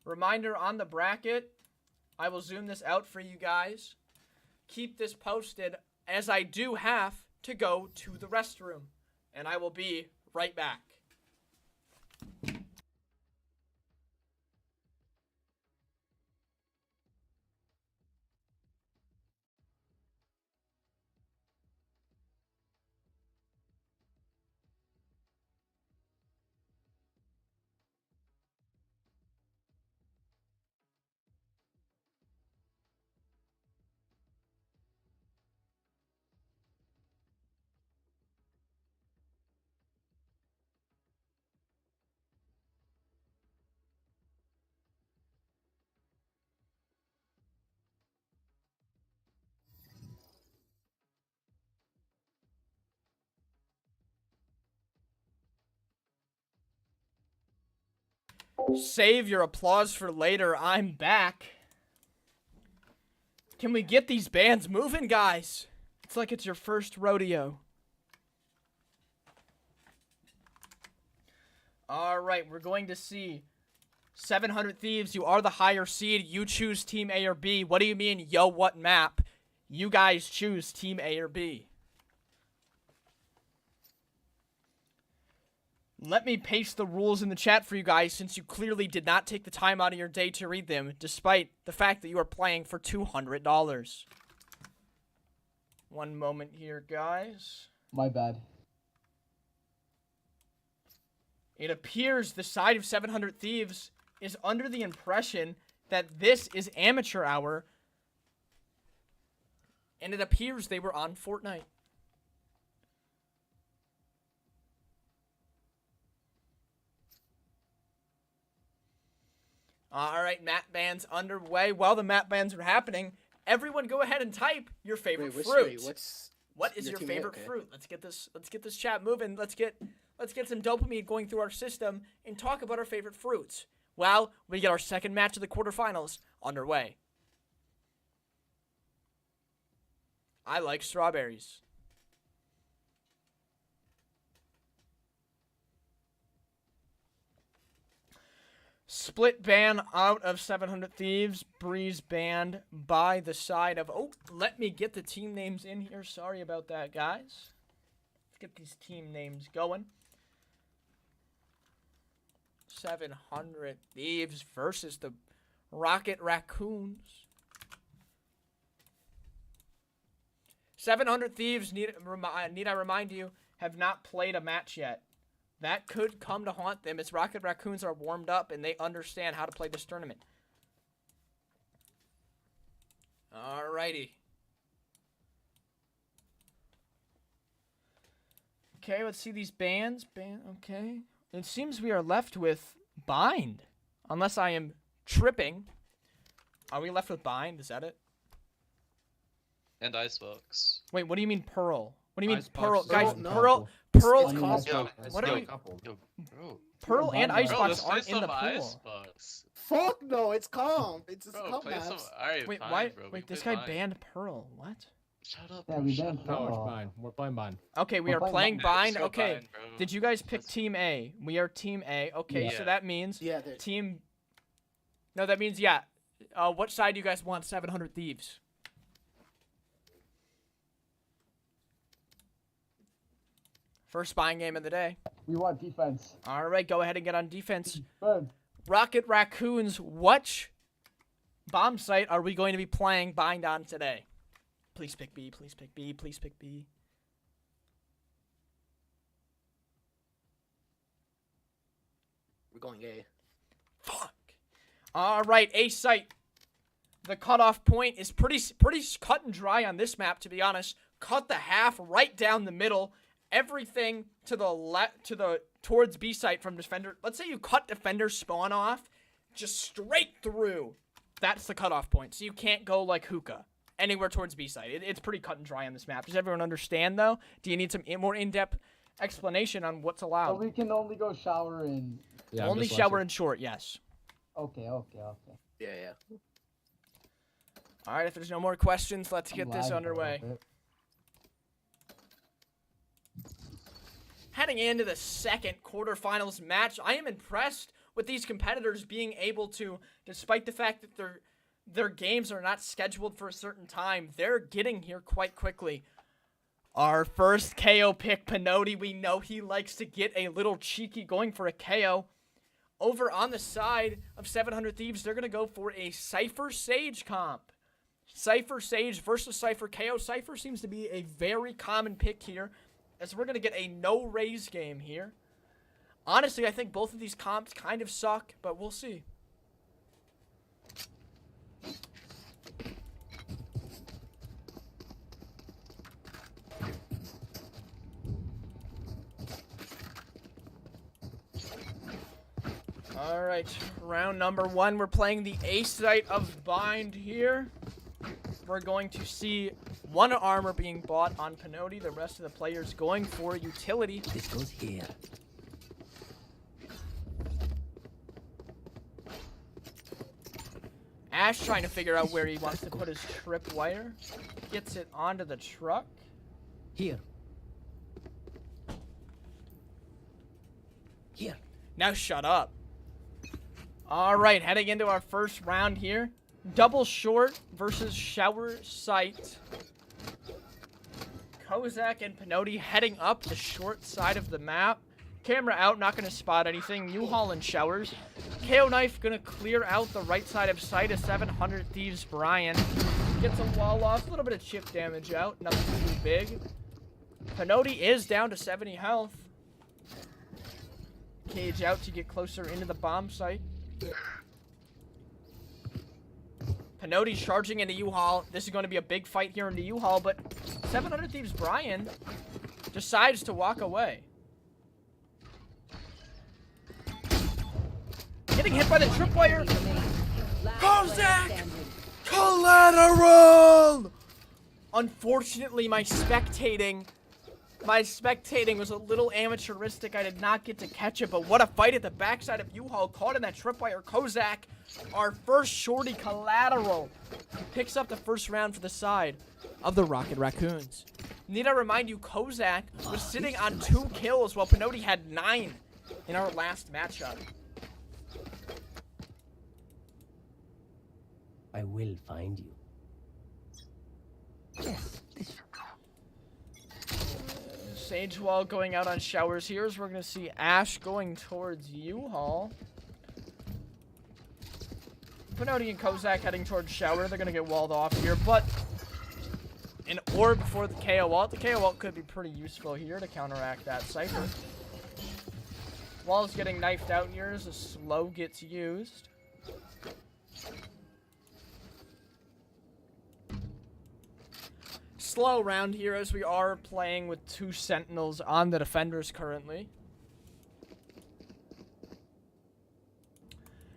Reminder on the bracket, I will zoom this out for you guys. Keep this posted as I do have to go to the restroom. And I will be right back. Save your applause for later. I'm back. Can we get these bands moving, guys? It's like it's your first rodeo. All right, we're going to see 700 Thieves. You are the higher seed. You choose Team A or B. What do you mean, yo, what map? You guys choose Team A or B. Let me paste the rules in the chat for you guys since you clearly did not take the time out of your day to read them, despite the fact that you are playing for $200. One moment here, guys. My bad. It appears the side of 700 Thieves is under the impression that this is amateur hour, and it appears they were on Fortnite. All right, map bans underway. While the map bans are happening, everyone go ahead and type your favorite fruit. What is your favorite fruit? Let's get this chat moving. Let's get some dopamine going through our system and talk about our favorite fruits. Well, we get our second match of the quarterfinals underway. I like strawberries. Split ban out of 700 Thieves. Breeze banned by the side of... Oh, let me get the team names in here. Sorry about that, guys. Let's get these team names going. 700 Thieves versus the Rocket Raccoons. 700 Thieves, need I remind you, have not played a match yet. That could come to haunt them as Rocket Raccoons are warmed up and they understand how to play this tournament. Alrighty. Okay, let's see these bans. Okay. It seems we are left with Bind. Unless I am tripping. Are we left with Bind? Is that it? And Icebox. Wait, what do you mean Pearl? What do you mean Icebox. Pearl? Guys, No. Pearl what are we? Pearl and Icebox aren't in the pool. Fuck no, it's comp. It's just Bro, comp play some. maps. Alright, Wait, fine, why? bro. Wait, this guy banned Pearl. What? Shut up, Yeah, bro. we Shut banned up. Pearl. No, it's fine. We're playing mine. Okay, we We're are playing playing Bind. Bind. Let's go Okay. Bind, bro. Did you guys pick Team A? We are Team A. Okay, Yeah. so that means Yeah, Team... No, that means, yeah. What side do you guys want? 700 Thieves. First buying game of the day. We want defense. All right, go ahead and get on defense. Burn. Rocket Raccoons, what bomb site are we going to be playing Bind on today? Please pick B, please pick B, please pick B. We're going A. Fuck. All right, A site. The cutoff point is pretty cut and dry on this map, to be honest. Cut the half right down the middle. Everything to the towards B site from defender. Let's say you cut defender spawn off, just straight through. That's the cutoff point. So you can't go like hookah. anywhere towards B side. It's pretty cut and dry on this map. Does everyone understand, though? Do you need some more in-depth explanation on what's allowed? So we can only go shower and... Yeah, only shower and short, yes. Okay. Yeah. All right, if there's no more questions, let's get this underway. Heading into the second quarterfinals match, I am impressed with these competitors being able to, despite the fact that their games are not scheduled for a certain time, they're getting here quite quickly. Our first KO pick, Pinotti. We know he likes to get a little cheeky going for a KO. Over on the side of 700 Thieves, they're going to go for a Cypher Sage comp. Cypher Sage versus Cypher KO. Cypher seems to be a very common pick here, as we're going to get a no-raise game here. Honestly, I think both of these comps kind of suck, but we'll see. All right, round number 1. We're playing the A site of Bind here. We're going to see 1 armor being bought on Pinotti. The rest of the players going for utility. This goes here. Ash trying to figure out where he wants to put his tripwire. Gets it onto the truck. Here. Here. Now shut up. All right, heading into our first round here. Double short versus shower sight. Kozak and Pinotti heading up the short side of the map. Camera out, not going to spot anything. U-Haul and showers. KO Knife going to clear out the right side of sight. A 700 Thieves Brian. Gets a wall off, a little bit of chip damage out. Nothing too big. Pinotti is down to 70 health. Cage out to get closer into the bomb site. Pinotti's charging into U-Haul. This is going to be a big fight here into U-Haul, but 700 Thieves Brian decides to walk away. Getting hit by the tripwire. Kozak! Collateral! Unfortunately, my spectating was a little amateuristic. I did not get to catch it, but what a fight at the backside of U-Haul. Caught in that tripwire. Kozak, our first shorty collateral, picks up the first round for the side of the Rocket Raccoons. Need I remind you, Kozak was sitting on 2 kills while Pinotti had 9 in our last matchup. I will find you. Yes, this. Sage Wall going out on showers here, as we're going to see Ash going towards U-Haul. Pinotti and Kozak heading towards shower. They're going to get walled off here, but an orb for the KO ult. The KO ult could be pretty useful here to counteract that Cypher. Wall's getting knifed out here as a slow gets used. Slow round here, as we are playing with 2 sentinels on the defenders currently.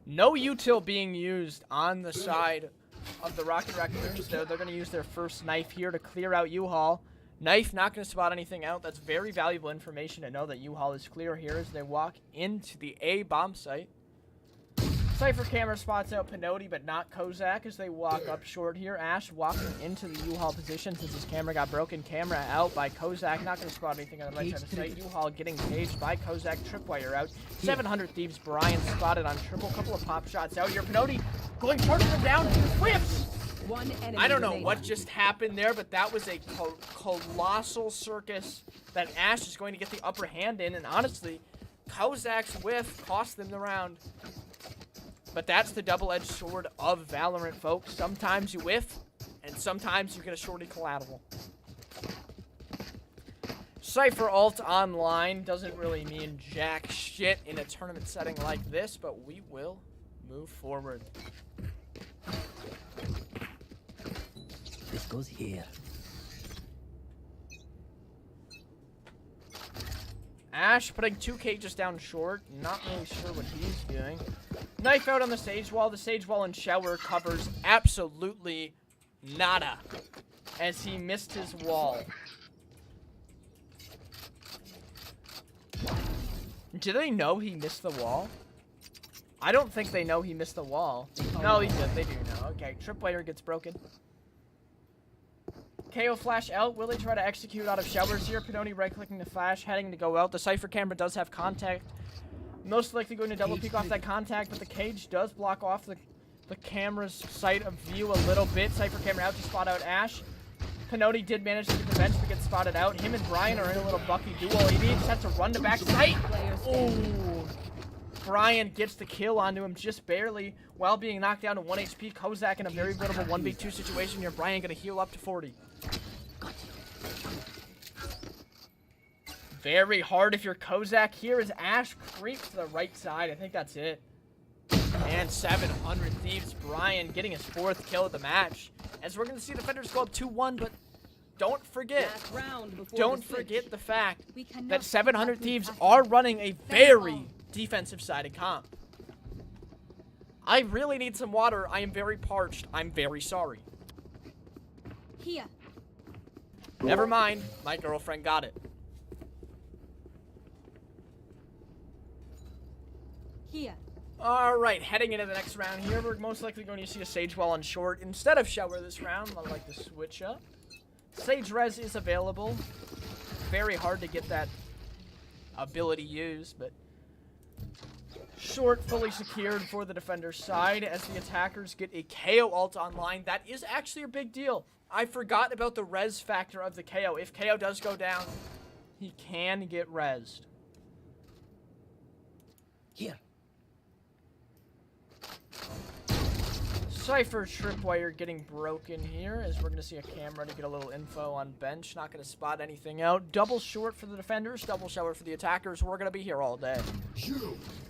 No util being used on the side of the Rocket Raccoons, though. They're going to use their first knife here to clear out U-Haul. Knife not going to spot anything out. That's very valuable information to know that U-Haul is clear here as they walk into the A bomb site. Cypher camera spots out Pinotti, but not Kozak as they walk up short here. Ash walking into the U-Haul position since his camera got broken. Camera out by Kozak. Not going to spot anything on the right side of the site. U-Haul getting caged by Kozak. Tripwire out. 700 Thieves Brian spotted on triple. Couple of pop shots out here. Pinotti going charging him down. Whips! I don't know what just happened there, but that was a colossal circus that Ash is going to get the upper hand in. And honestly, Kozak's whiff cost them the round. But that's the double-edged sword of Valorant, folks. Sometimes you whiff, and sometimes you get a shorty collateral. Cypher ult online doesn't really mean jack shit in a tournament setting like this, but we will move forward. This goes here. Ash putting 2 cages down short. Not really sure what he's doing. Knife out on the Sage Wall. The Sage Wall and shower covers absolutely Nada. As he missed his wall. Do they know he missed the wall? I don't think they know he missed the wall. No, he did. They do know. Okay, tripwire gets broken. KO flash out. Will they try to execute out of showers here? Pinoni right-clicking the flash, heading to go out. The Cypher camera does have contact. Most likely going to double peek off that contact, but the cage does block off the camera's sight of view a little bit. Cypher camera out to spot out Ash. Pinoni did manage to get the bench to get spotted out. Him and Brian are in a little Bucky duel. He needs to run to back sight. Ooh. Brian gets the kill onto him just barely while being knocked down to 1 HP. Kozak in a very winnable 1v2 situation here. Brian gonna heal up to 40. Very hard if you're Kozak here as Ash creeps to the right side. I think that's it. And 700 Thieves. Brian getting his 4th kill of the match. As we're gonna see defenders go up 2-1, but don't forget the fact that 700 Thieves are running a very defensive sided comp. I really need some water. I am very parched. I'm very sorry. Here. Never mind. My girlfriend got it. Here. Alright, heading into the next round here, we're most likely going to see a Sage Wall on short instead of Shower this round. I like to switch up. Sage Res is available. Very hard to get that ability used, but short fully secured for the defender's side as the attackers get a KO ult online. That is actually a big deal. I forgot about the res factor of the KO. If KO does go down, he can get resed. Here. Cypher tripwire getting broken here as we're going to see a camera to get a little info on bench. Not going to spot anything out. Double short for the defenders, double shower for the attackers. We're going to be here all day.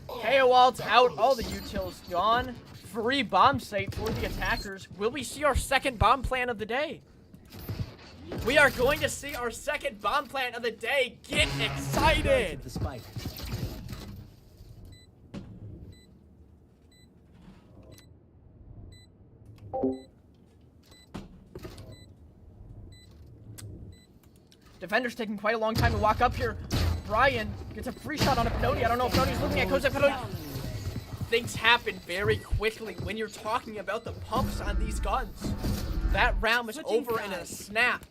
KO ult out, all the utils gone. Free bomb site for the attackers. Will we see our second bomb plan of the day? We are going to see our second bomb plan of the day. Get excited! The spike. Defender's taking quite a long time to walk up here. Brian gets a free shot on a Pinoni. I don't know if Pinoni's looking at Kozak. Pinoni. Things happen very quickly when you're talking about the pumps on these guns. That round was over in a snap.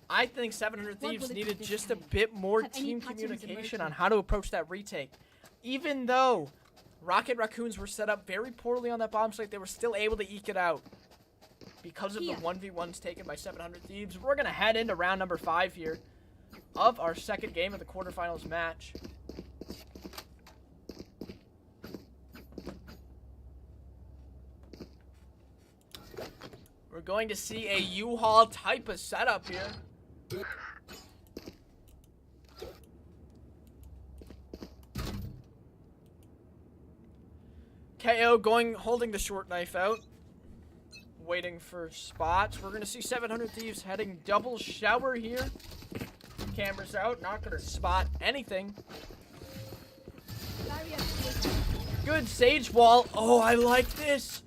I think 700 Thieves needed just a bit more team communication on how to approach that retake. Even though Rocket Raccoons were set up very poorly on that bomb site, they were still able to eke it out. Because of the 1v1s taken by 700 Thieves, we're going to head into round number 5 here of our second game of the quarterfinals match. We're going to see a U-Haul type of setup here. KO holding the short knife out. Waiting for spots. We're going to see 700 Thieves heading double shower here. Cameras out. Not going to spot anything. Good Sage Wall. Oh, I like this.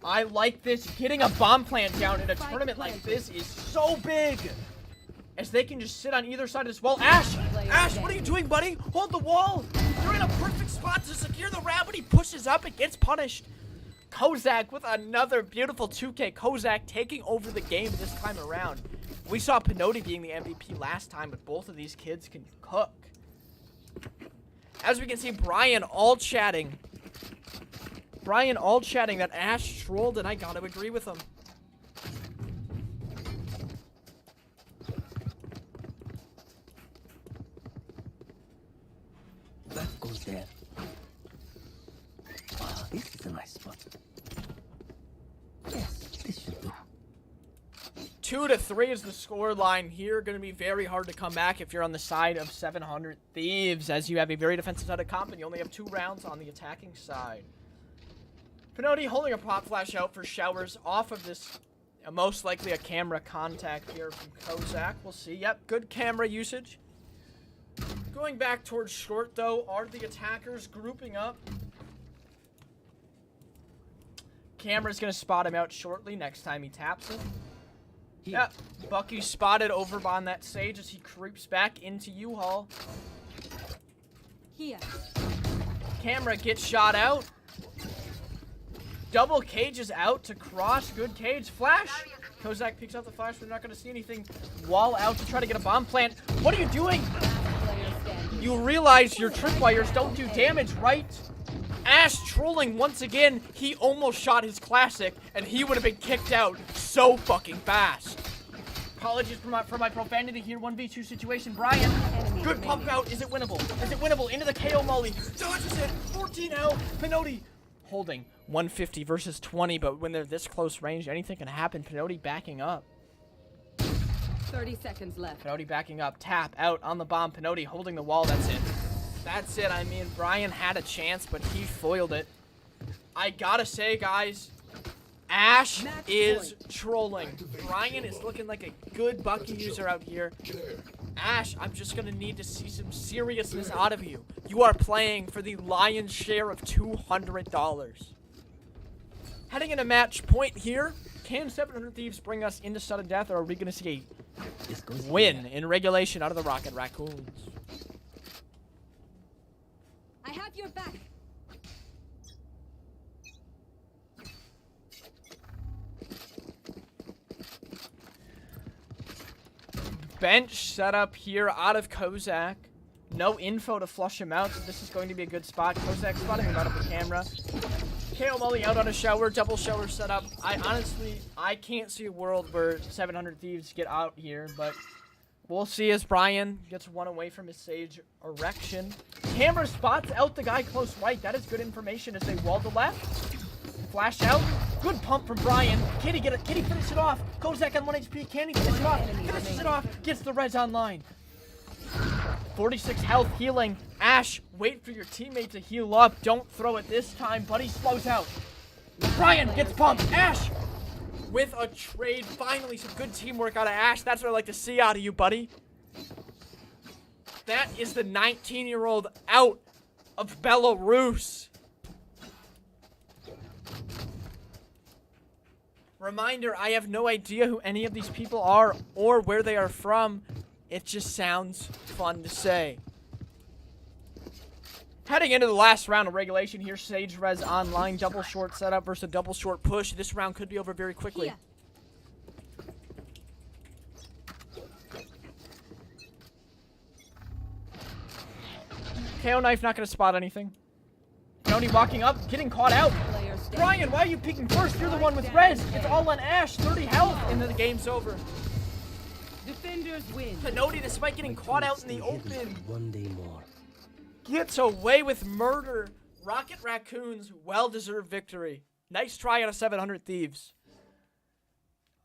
I like this. Getting a bomb plant down in a tournament like this is so big. As they can just sit on either side of this wall. Ash! Ash, what are you doing, buddy? Hold the wall. You're in a perfect spot to secure the round. When he pushes up, it gets punished. Kozak with another beautiful 2K. Kozak taking over the game this time around. We saw Pinoni being the MVP last time, but both of these kids can cook. As we can see, Brian all chatting that Ash trolled, and I gotta agree with him. That goes there. Oh, this is a nice spot. Yes, this should do. 2-3 is the score line here. Going to be very hard to come back if you're on the side of 700 Thieves, as you have a very defensive side of comp and you only have 2 rounds on the attacking side. Pinoni holding a pop flash out for showers off of this, most likely a camera contact here from Kozak. We'll see. Yep, good camera usage. Going back towards short, though, are the attackers grouping up. Camera's gonna spot him out shortly next time he taps it. Yeah, Bucky spotted over on that sage as he creeps back into U-Haul. Here. Camera gets shot out. Double cage is out to cross. Good cage. Flash. Kozak picks out the flash. We're not going to see anything. Wall out to try to get a bomb plant. What are you doing? You realize your tripwires don't do damage, right? Ash trolling once again. He almost shot his classic, and he would have been kicked out so fucking fast. Apologies for my profanity here. 1v2 situation. Brian, good pump out. Is it winnable? Is it winnable? Into the KO molly. Dodges it. 14 out. Pinotti holding 150 versus 20, but when they're this close range, anything can happen. Pinotti backing up. 30 seconds left. Pinotti backing up. Tap out on the bomb. Pinotti holding the wall. That's it. That's it. I mean, Brian had a chance, but he foiled it. I gotta say, guys, Ash is trolling. Brian is looking like a good Bucky user out here. Ash, I'm just gonna need to see some seriousness out of you. You are playing for the lion's share of $200. Heading into match point here. Can 700 Thieves bring us into sudden death, or are we gonna see a win in regulation out of the Rocket Raccoons? I have your back. Bench set up here out of Kozak. No info to flush him out, so this is going to be a good spot. Kozak spotting him out of the camera. KO Molly out on a shower, double shower set up. I can't see a world where 700 Thieves get out here, but we'll see as Brian gets one away from his Sage erection. Camera spots out the guy close right. That is good information as they wall the left. Flash out. Good pump from Brian. Can he finish it off? Kozak on 1 HP. Can he finish it off? Finishes it off. Gets the res online. 46 health healing. Ash, wait for your teammate to heal up. Don't throw it this time. Buddy slows out. Brian gets pumped. Ash with a trade. Finally, some good teamwork out of Ash. That's what I like to see out of you, buddy. That is the 19-year-old out of Belarus. Reminder, I have no idea who any of these people are or where they are from. It just sounds fun to say. Heading into the last round of regulation here, Sage Res online, double short setup versus a double short push. This round could be over very quickly. KO knife not going to spot anything. Tony walking up, getting caught out. Brian, why are you peeking first? You're the one with res. It's all on Ash. 30 health, and then the game's over. Defenders win. Pinotti, despite getting caught out in the open, One day more. gets away with murder. Rocket Raccoons, well-deserved victory. Nice try out of 700 Thieves.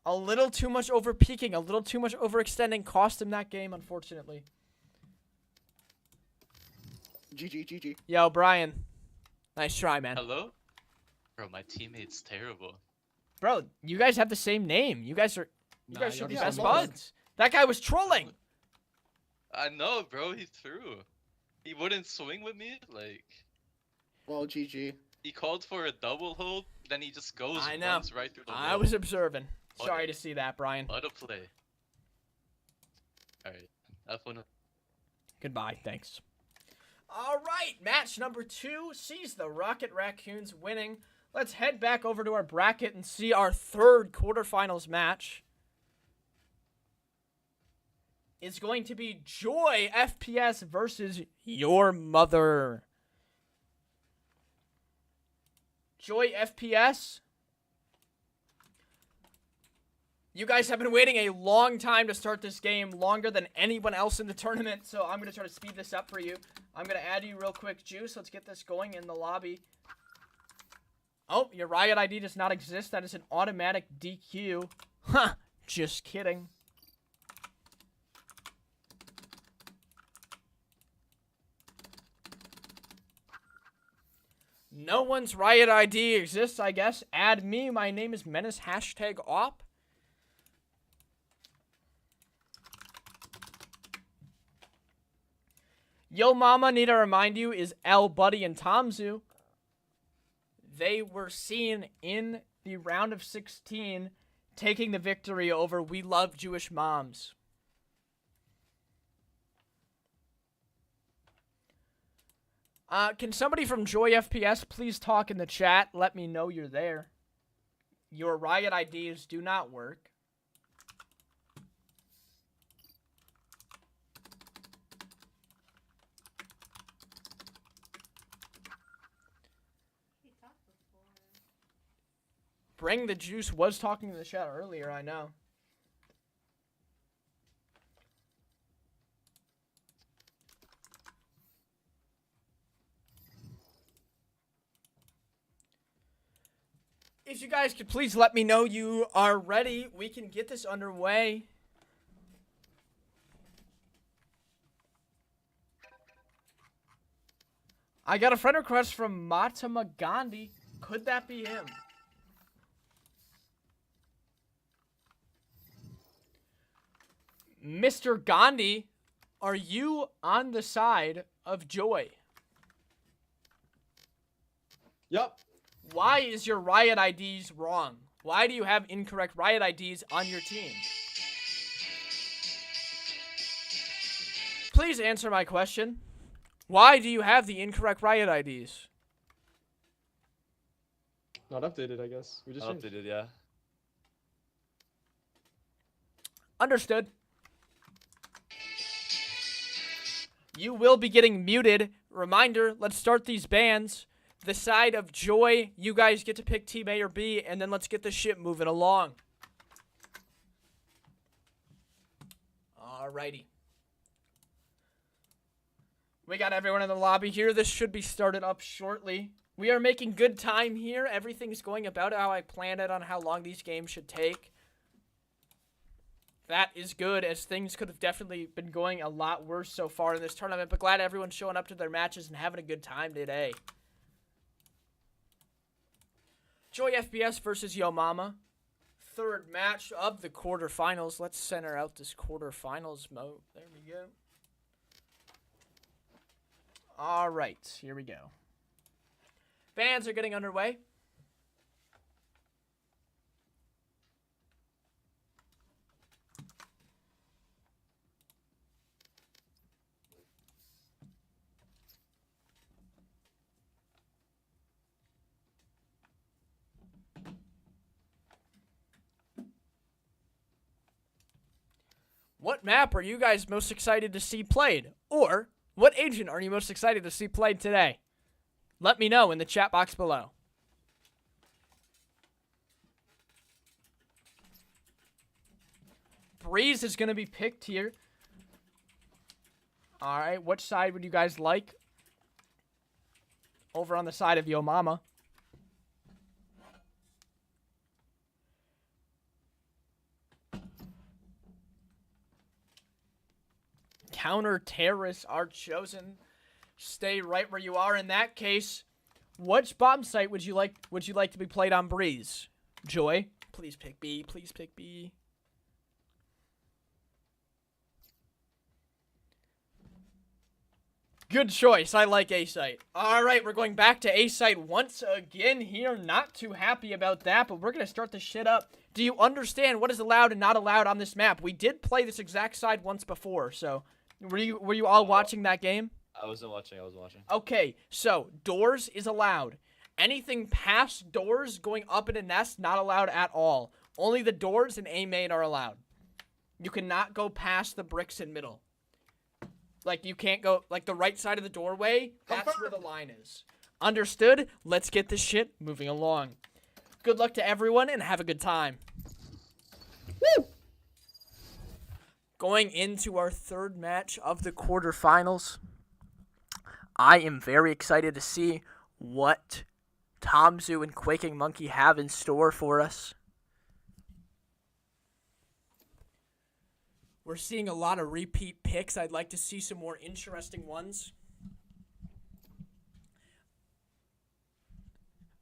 A little too much over-peaking, a little too much overextending cost him that game, unfortunately. GG. Yo, Brian. Nice try, man. Hello? Bro, my teammate's terrible. Bro, you guys have the same name. You guys should be best buds. That guy was trolling. I know, bro. He threw. He wouldn't swing with me. Like, well, GG. He called for a double hold, then he just goes once right through the wall. I was observing. Sorry to see that, Brian. What a play. Alright. Have fun. Goodbye. Thanks. All right. Match number 2 sees the Rocket Raccoons winning. Let's head back over to our bracket and see our third quarterfinals match. It's going to be Joy FPS versus your mother. Joy FPS. You guys have been waiting a long time to start this game, longer than anyone else in the tournament, so I'm going to try to speed this up for you. I'm going to add you real quick, Juice. Let's get this going in the lobby. Oh, your Riot ID does not exist. That is an automatic DQ. Huh, just kidding. No one's Riot ID exists, I guess. Add me. My name is Menace #op. Yo Mama, need to remind you, is L, Buddy, and Tomzu. they were seen in the round of 16 taking the victory over We Love Jewish Moms. Can somebody from Joy FPS please talk in the chat? Let me know you're there. Your Riot IDs do not work. Bring the Juice was talking in the chat earlier, I know. If you guys could please let me know you are ready, we can get this underway. I got a friend request from Mahatma Gandhi. Could that be him? Mr. Gandhi, are you on the side of Joy? Yup. Why is your Riot IDs wrong? Why do you have incorrect Riot IDs on your team? Please answer my question. Why do you have the incorrect Riot IDs? Not updated, I guess. We just Not changed. updated, yeah. Understood. You will be getting muted. Reminder, let's start these bans. The side of Joy, you guys get to pick team A or B, and then let's get this shit moving along. Alrighty. We got everyone in the lobby here. This should be started up shortly. We are making good time here. Everything's going about how I planned it on how long these games should take. That is good, as things could have definitely been going a lot worse so far in this tournament, but glad everyone's showing up to their matches and having a good time today. Joy FPS versus Yo Mama. Third match of the quarterfinals. Let's center out this quarterfinals mode. There we go. All right, here we go. Bans are getting underway. What map are you guys most excited to see played? Or what agent are you most excited to see played today? Let me know in the chat box below. Breeze is going to be picked here. All right, which side would you guys like? Over on the side of Yo Mama. Counter-terrorists are chosen. Stay right where you are in that case. Which bomb site would you like to be played on Breeze? Joy, please pick B. Please pick B. Good choice. I like A site. All right, we're going back to A site once again here. Not too happy about that, but we're going to start this shit up. Do you understand what is allowed and not allowed on this map? We did play this exact side once before, so were you all watching that game? I wasn't watching. Okay, so doors is allowed. Anything past doors going up in a nest, not allowed at all. Only the doors and A main are allowed. You cannot go past the bricks in middle. Like, you can't go, like, the right side of the doorway, that's where the line is. Understood? Let's get this shit moving along. Good luck to everyone, and have a good time. Woo! Going into our third match of the quarterfinals, I am very excited to see what Tomzu and Quaking Monkey have in store for us. We're seeing a lot of repeat picks. I'd like to see some more interesting ones.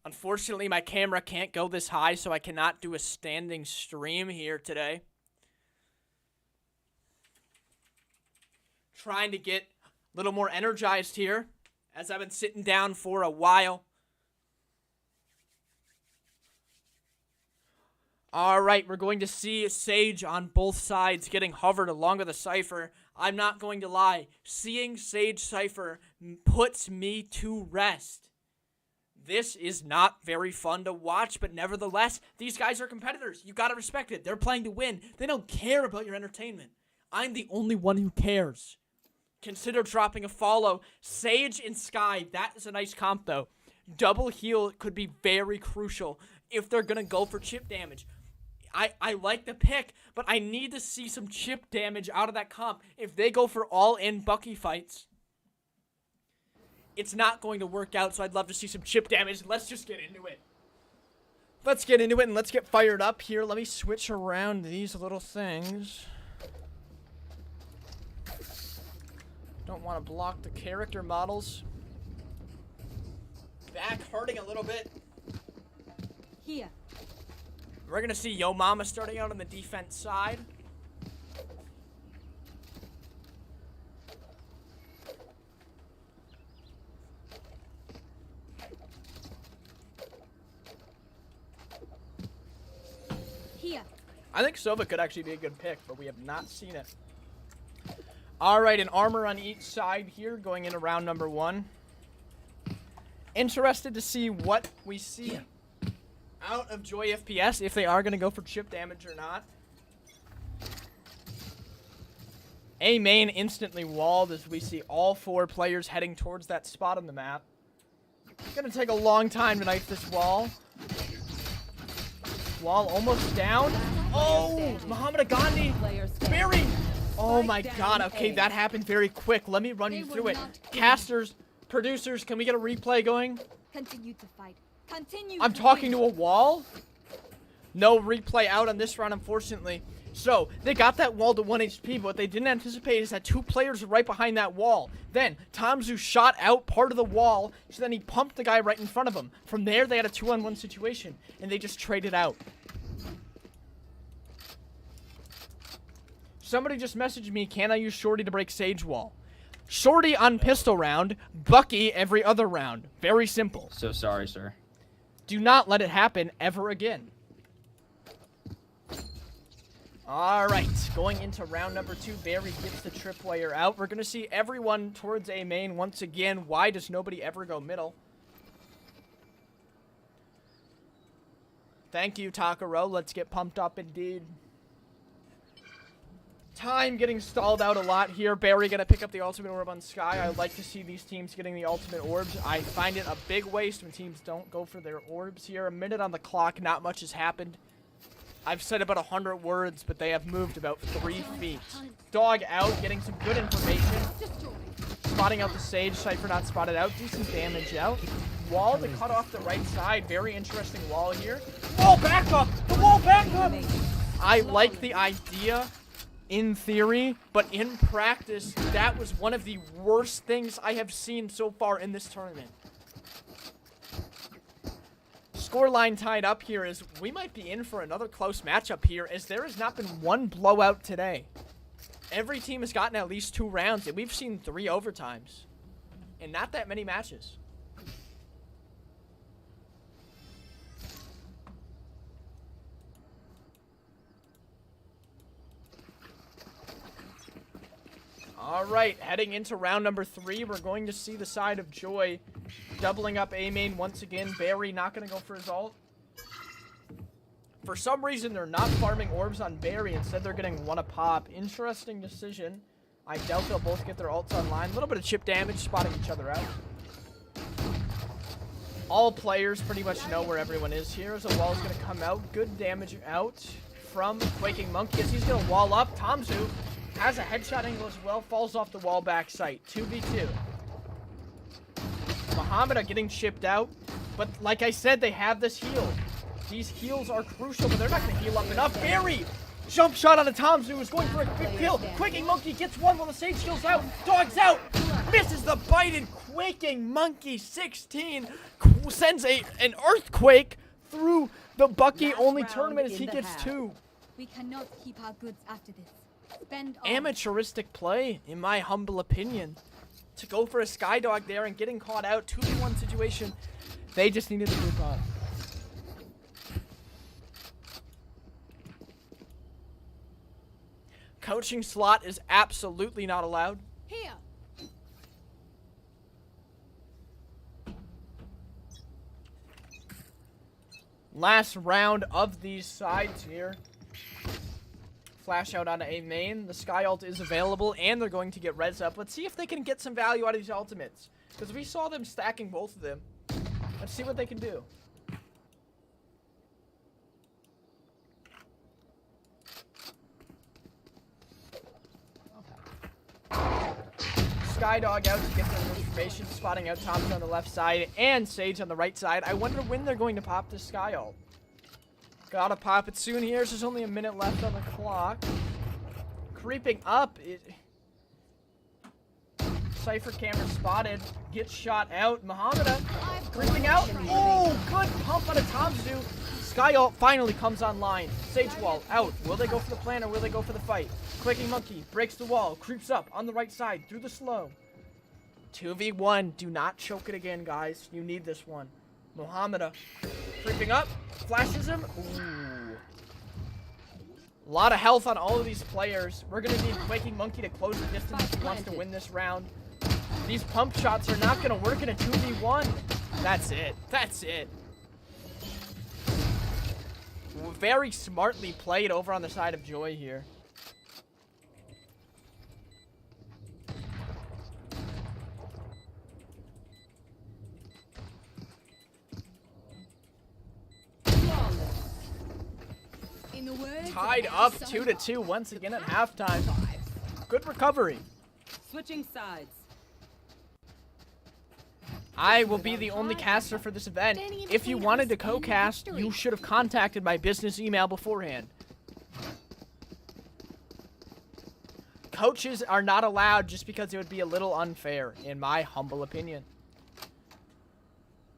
Unfortunately, my camera can't go this high, so I cannot do a standing stream here today. Trying to get a little more energized here, as I've been sitting down for a while. All right, we're going to see Sage on both sides getting hovered along with a Cypher. I'm not going to lie. Seeing Sage Cypher puts me to rest. This is not very fun to watch, but nevertheless, these guys are competitors. You got to respect it. They're playing to win. They don't care about your entertainment. I'm the only one who cares. Consider dropping a follow. Sage and Sky, that is a nice comp, though. Double heal could be very crucial if they're going to go for chip damage. I like the pick, but I need to see some chip damage out of that comp. If they go for all-in Bucky fights, it's not going to work out, so I'd love to see some chip damage. Let's just get into it. Let's get into it, and let's get fired up here. Let me switch around these little things. Don't want to block the character models. Back hurting a little bit. Here. We're going to see Yo Mama starting out on the defense side. Here. I think Sova could actually be a good pick, but we have not seen it. All right, an armor on each side here going into round number 1. Interested to see what we see out of Joy FPS, if they are going to go for chip damage or not. A main instantly walled as we see all 4 players heading towards that spot on the map. It's going to take a long time to knife this wall. Wall almost down. Oh, Muhammad Gandhi. Barry. Oh my god. Okay, that happened very quick. Let me run you through it. Casters, producers, can we get a replay going? Continue to fight. Continue. I'm talking to a wall? No replay out on this round, unfortunately. So, they got that wall to 1 HP, but what they didn't anticipate is that 2 players were right behind that wall. Then, Tomzu shot out part of the wall, so then he pumped the guy right in front of him. From there, they had a 2-on-1 situation, and they just traded out. Somebody just messaged me, can I use Shorty to break Sage wall? Shorty on pistol round, Bucky every other round. Very simple. So sorry, sir. Do not let it happen ever again. All right, going into round number 2, Barry gets the tripwire out. We're going to see everyone towards A main once again. Why does nobody ever go middle? Thank you, Takaro. Let's get pumped up indeed. Time getting stalled out a lot here. Barry gonna pick up the ultimate orb on Sky. I like to see these teams getting the ultimate orbs. I find it a big waste when teams don't go for their orbs here. A minute on the clock, not much has happened. I've said about 100 words, but they have moved about 3 feet. Dog out, getting some good information. Spotting out the Sage. Cypher not spotted out. Decent damage out. Wall to cut off the right side. Very interesting wall here. Wall back up! The wall back up! I like the idea in theory, but in practice, that was one of the worst things I have seen so far in this tournament. Scoreline tied up here is we might be in for another close matchup here, as there has not been one blowout today. Every team has gotten at least 2 rounds, and we've seen 3 overtimes. And not that many matches. All right, heading into round number 3, we're going to see the side of Joy doubling up A main once again. Barry not going to go for his ult. For some reason, they're not farming orbs on Barry. Instead, they're getting 1 a pop. Interesting decision. I doubt they'll both get their ults online. A little bit of chip damage, spotting each other out. All players pretty much know where everyone is here. So the wall is going to come out. Good damage out from Quaking Monkey as he's going to wall up. Tomzu has a headshot angle as well, falls off the wall back site. 2v2. Muhammad are getting chipped out, but like I said, they have this heal. These heals are crucial, but they're not going to heal up enough. Barry! Jump shot on the Tomzu is going for a quick kill. Quaking Monkey gets 1 while the Sage heals out. Dog's out! Misses the bited Quaking Monkey 16. Sends an earthquake through the Bucky Only tournament as he gets 2. We cannot keep our goods after this. Amateuristic play, in my humble opinion. To go for a Skydog there and getting caught out, 2v1 situation. They just needed to move on. Coaching slot is absolutely not allowed. Here. Last round of these sides here. Flash out onto A main. The Sky ult is available, and they're going to get res up. Let's see if they can get some value out of these ultimates, because we saw them stacking both of them. Let's see what they can do. Skydog out to get some information, spotting out Thompson on the left side and Sage on the right side. I wonder when they're going to pop this Sky ult. Gotta pop it soon here. There's only a minute left on the clock. Creeping up. Cypher camera spotted. Gets shot out. Mohameda creeping out. Oh, good pump on a Tomzu. Sky ult finally comes online. Sage wall out. Will they go for the plan or will they go for the fight? Quaking Monkey breaks the wall. Creeps up on the right side through the slow. 2v1. Do not choke it again, guys. You need this one. Mohameda creeping up. Flashes him. Ooh. A lot of health on all of these players. We're going to need Quaking Monkey to close the distance if he wants to win this round. These pump shots are not going to work in a 2v1. That's it. That's it. Very smartly played over on the side of Joy here. Tied up 2-2 once again at halftime. Good recovery. Switching sides. I will be the only caster for this event. If you wanted to co-cast, you should have contacted my business email beforehand. Coaches are not allowed just because it would be a little unfair, in my humble opinion.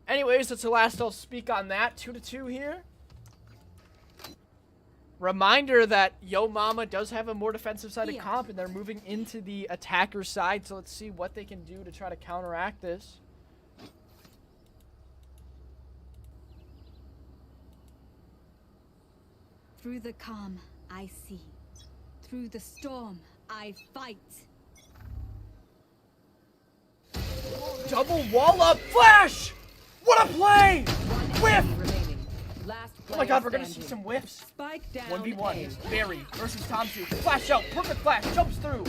Anyways, that's the last I'll speak on that. 2-2 here. Reminder that Yo Mama does have a more defensive sided comp, and they're moving into the attacker side, so let's see what they can do to try to counteract this. Through the calm, I see. Through the storm, I fight. Double wall up flash! What a play! Whiff! Oh my god, we're gonna see some whiffs. 1v1. Barry versus Tomzu. Flash out. Perfect flash. Jumps through.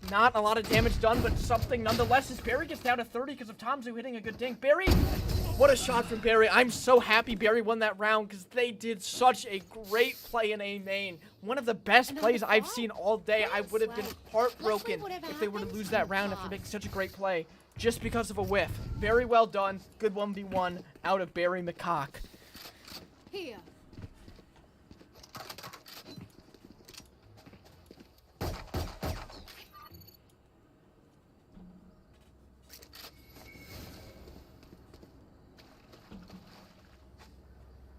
Not a lot of damage done, but something nonetheless as Barry gets down to 30 because of Tomzu hitting a good dink. Barry, what a shot from Barry. I'm so happy Barry won that round because they did such a great play in A main. One of the best plays I've seen all day. I would have been heartbroken if they were to lose that round after making such a great play just because of a whiff. Very well done. Good 1v1 out of Barry McCock. Here.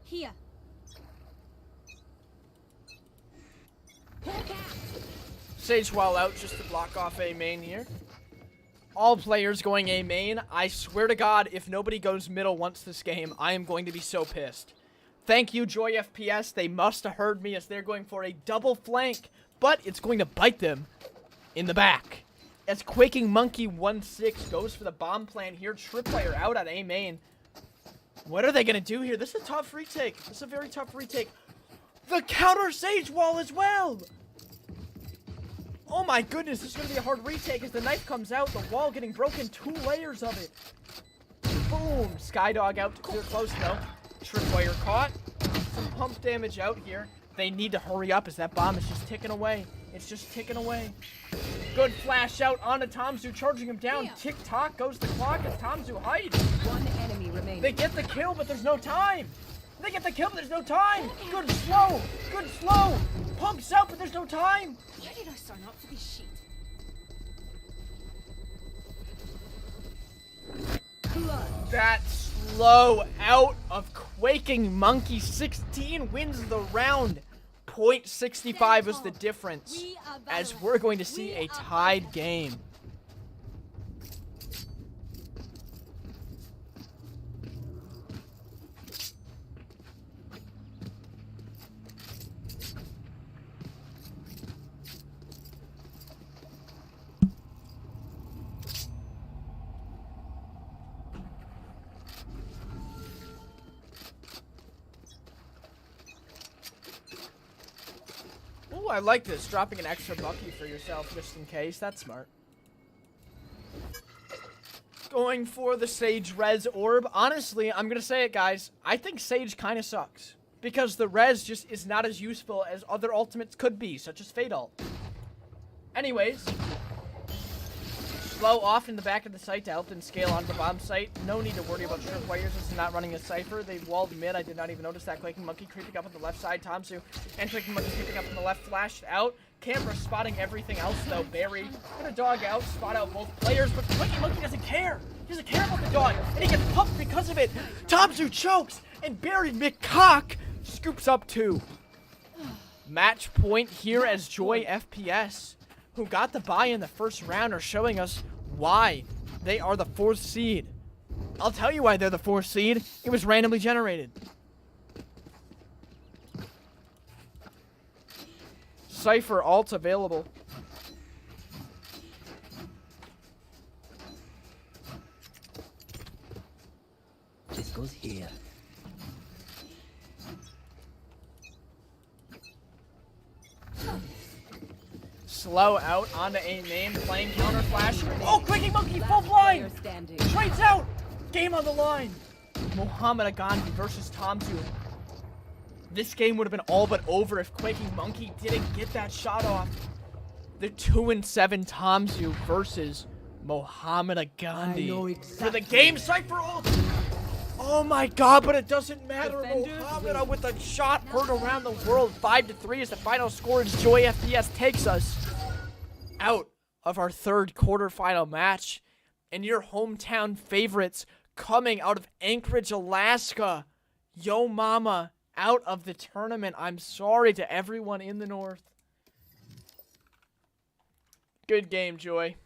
Here. Sage wall out just to block off A main here. All players going A main. I swear to God, if nobody goes middle once this game, I am going to be so pissed. Thank you, Joy FPS. They must have heard me as they're going for a double flank, but it's going to bite them in the back. As Quaking Monkey 1-6 goes for the bomb plan here, Tripwire out on A main. What are they going to do here? This is a tough retake. This is a very tough retake. The counter Sage wall as well. Oh my goodness, this is going to be a hard retake as the knife comes out. The wall getting broken, 2 layers of it. Boom. Skydog out to clear close though. Tripwire caught. Some pump damage out here. They need to hurry up as that bomb is just ticking away. It's just ticking away. Good flash out onto Tomzu, charging him down. Tick-tock goes the clock as Tomzu hides. One enemy remaining. They get the kill, but there's no time. They get the kill, but there's no time. Good slow. Good slow. Pumps out, but there's no time. Where did I sign up for this shit? That slow out of Quaking Monkey 16 wins the round. 0.65 is the difference as we're going to see a tied game. Ooh, I like this. Dropping an extra Bucky for yourself just in case. That's smart. Going for the Sage Res Orb. Honestly, I'm going to say it, guys. I think Sage kind of sucks. Because the Res just is not as useful as other ultimates could be, such as Fade Ult. Anyways. Slow off in the back of the site to help them scale onto the bomb site. No need to worry about Tripwires. This is not running a Cypher. They've walled mid. I did not even notice that. Quaking Monkey creeping up on the left side. Tomzu and Quaking Monkey creeping up on the left. Flashed out. Camera spotting everything else, though. Barry gonna dog out. Spot out both players, but Quaking Monkey doesn't care. He doesn't care about the dog, and he gets pumped because of it. Tomzu chokes, and Barry McCock scoops up 2. Match point here as Joy FPS, who got the bye in the first round, are showing us why they are the 4th seed. I'll tell you why they're the 4th seed. It was randomly generated. Cypher ult available. This goes here. Slow out onto a name, playing counter flash. Oh, Quaking Monkey, full blind! Trades out! Game on the line! Mohamed Agandi versus Tomzu. This game would have been all but over if Quaking Monkey didn't get that shot off. The 2-7 Tomzu versus Mohamed Agandi. For the game, Cypher ult! Oh my god, but it doesn't matter. Mohamed with a shot heard around the world. 5-3 is the final score as Joy FPS takes us out of our 3rd quarterfinal match. And your hometown favorites coming out of Anchorage, Alaska. Yo mama, out of the tournament. I'm sorry to everyone in the north. Good game, Joy.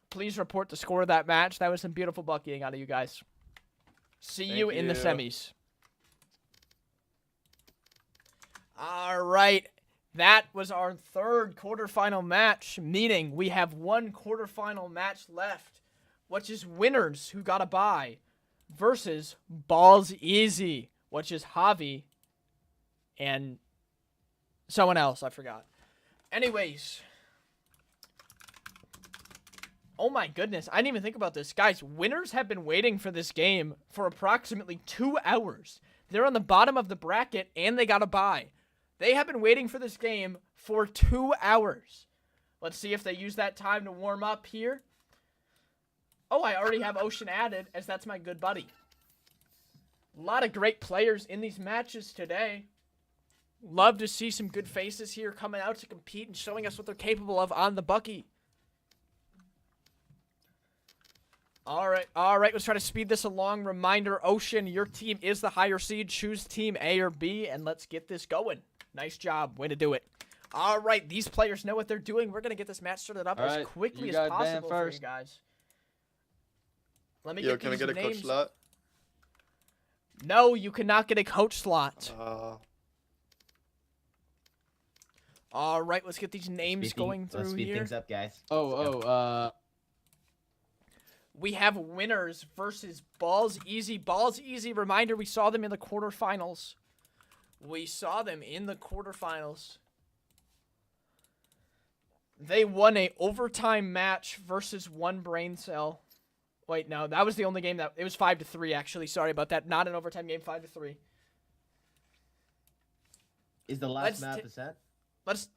Please report the score of that match. That was some beautiful buckying out of you guys. See you in the semis. All right. That was our 3rd quarterfinal match, meaning we have 1 quarterfinal match left, which is winners who got a bye versus Balls Easy, which is Javi and someone else. I forgot. Anyways. Oh my goodness, I didn't even think about this. Guys, winners have been waiting for this game for approximately 2 hours. They're on the bottom of the bracket, and they got a bye. They have been waiting for this game for 2 hours. Let's see if they use that time to warm up here. Oh, I already have Ocean added, as that's my good buddy. A lot of great players in these matches today. Love to see some good faces here coming out to compete and showing us what they're capable of on the Bucky. All right, let's try to speed this along. Reminder, Ocean, your team is the higher seed. Choose team A or B, and let's get this going. Nice job. Way to do it. All right, these players know what they're doing. We're going to get this match started up as quickly as possible for you guys. Let me get can I these get a names. coach slot? No, you cannot get a coach slot. All right, let's get these names going through let's speed here. things up, guys. We have winners versus Balls Easy. Balls Easy, reminder, we saw them in the quarterfinals. They won a overtime match versus 1 brain cell. Wait, no, that was the only game that... It was 5-3, actually. Sorry about that. Not an overtime game, 5-3. Is the last map a set? Let's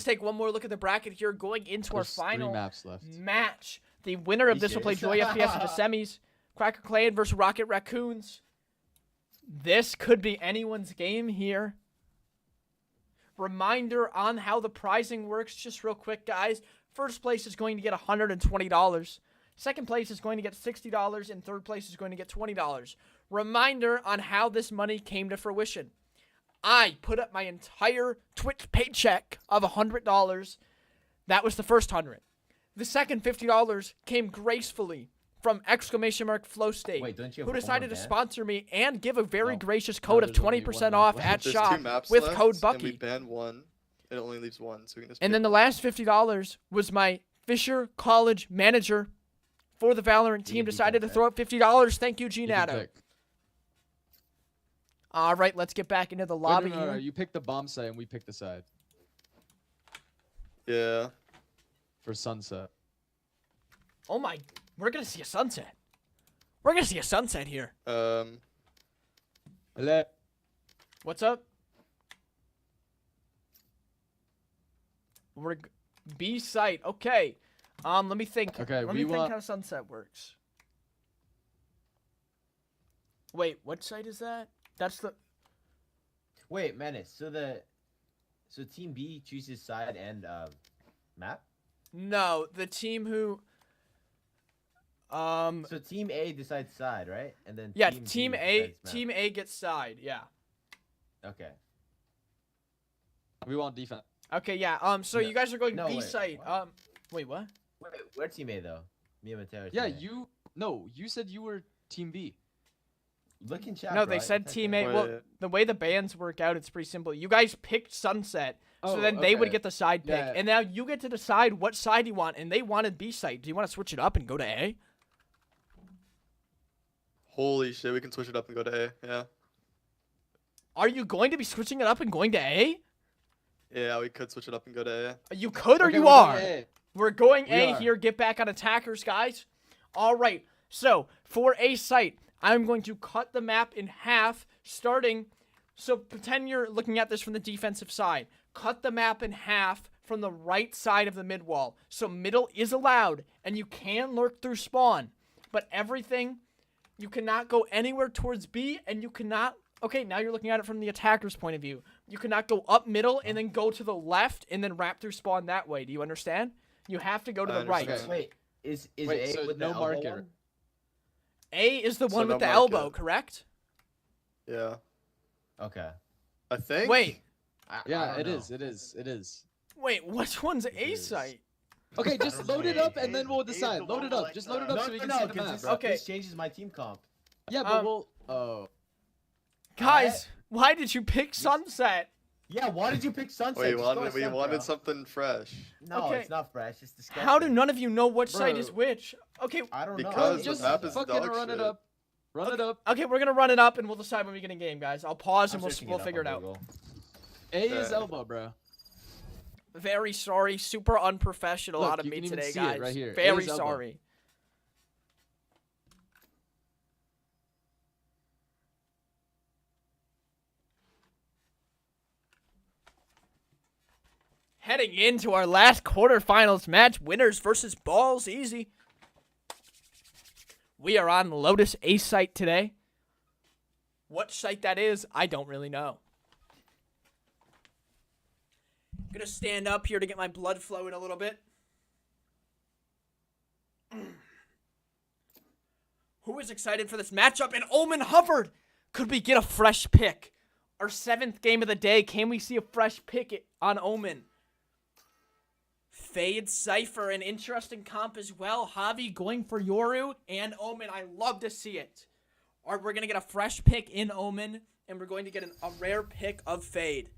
take one more look at the bracket here. Going into our final 3 maps left. match. The winner of this will play Joy FPS in the semis. Cracker Clan versus Rocket Raccoons. This could be anyone's game here. Reminder on how the pricing works, just real quick, guys. First place is going to get $120. Second place is going to get $60, and third place is going to get $20. Reminder on how this money came to fruition. I put up my entire Twitch paycheck of $100. That was the first 100. The second $50 came gracefully from !FLOWSTATE, Wait, don't you have who one decided more to ban? sponsor me and give a very gracious code of 20% off at There's shop 2 maps with left, code and Bucky. we ban 1. It only leaves 1, so we can just. And pick then the one. last $50 was my Fisher College manager for the Valorant team decided to throw up $50. Thank you, Ginato. All right, let's get back into the lobby No, here. you pick the bomb site and we pick the side. Yeah. For sunset. Oh my, we're gonna see a sunset. We're gonna see a sunset here. Hello. What's up? We're B site. Okay. Let me think. Okay, Let me think how sunset works. Wait, what site is that? That's the. Wait, Menace. So Team B chooses side and map. No, the team who. So Team A decides side, right? And then Yeah, Team Team B A. decides map. Team A gets side. Yeah. Okay. We want defense. Okay. Yeah. So No- you guys are going no, B wait, site. what? Wait. What? Wait, we're Team A though. Me and Mateo. are Yeah, Team A. you. No, you said you were Team B. Look in chat. No, bro. they said It's Team okay. A. Well, the way the bands work out, it's pretty simple. You guys picked Sunset, so Oh, then they would okay. get the side pick, Yeah. and now you get to decide what side you want. And they wanted B side. Do you want to switch it up and go to A? Holy shit, we can switch it up and go to A. Yeah. Are you going to be switching it up and going to A? Yeah, we could switch it up and go to A. You could or Okay, you we're going are. A. We're going We A are. here. Get back on attackers, guys. All right. So for A site, I'm going to cut the map in half, starting. So pretend you're looking at this from the defensive side. Cut the map in half from the right side of the mid wall. So middle is allowed, and you can lurk through spawn, but everything, you cannot go anywhere towards B, and you cannot. Okay, now you're looking at it from the attacker's point of view. You cannot go up middle and then go to the left and then wrap through spawn that way. Do you understand? You have to go to I the right. understand. Wait, is Wait, A so with no the elbow marker. one? A is the So one no with the mark elbow, it. correct? Yeah. Okay. I think. Wait, I Yeah, don't it know. is. It is. It is. wait, which one's A is. site? Okay, just load it up and then we'll A is decide. the Load one it with, up. like, Just load it the- up so we no, can no, see the 'cause map. this- Okay. This changes my team comp. Yeah, but we'll. Oh. Guys, why did you pick Sunset? Yeah, why did you pick Sunset? We Just go wanted with we Sun, wanted bro. something fresh. No, Okay. it's not fresh. It's disgusting. How do none of you know which site is Bro. which? Okay, I don't know. Because Just the map is fucking dog run shit. it up. Run it up. okay, we're gonna run it up and we'll decide when we get in game, guys. I'll pause and I'm searching we'll up figure it on out. Google. A is Yeah. elbow, bro. Very sorry, super unprofessional Look, out of you me can even today, see it guys. right here. A Very is elbow. sorry. Heading into our last quarterfinals match, winners versus balls, easy. We are on Lotus A site today. What site that is, I don't really know. Gonna stand up here to get my blood flowing a little bit. Who is excited for this matchup? And Omen hovered. Could we get a fresh pick? Our 7th game of the day. Can we see a fresh pick on Omen? Fade, Cypher, an interesting comp as well. Javi going for Yoru and Omen. I love to see it. We're going to get a fresh pick in Omen, and we're going to get a rare pick of Fade.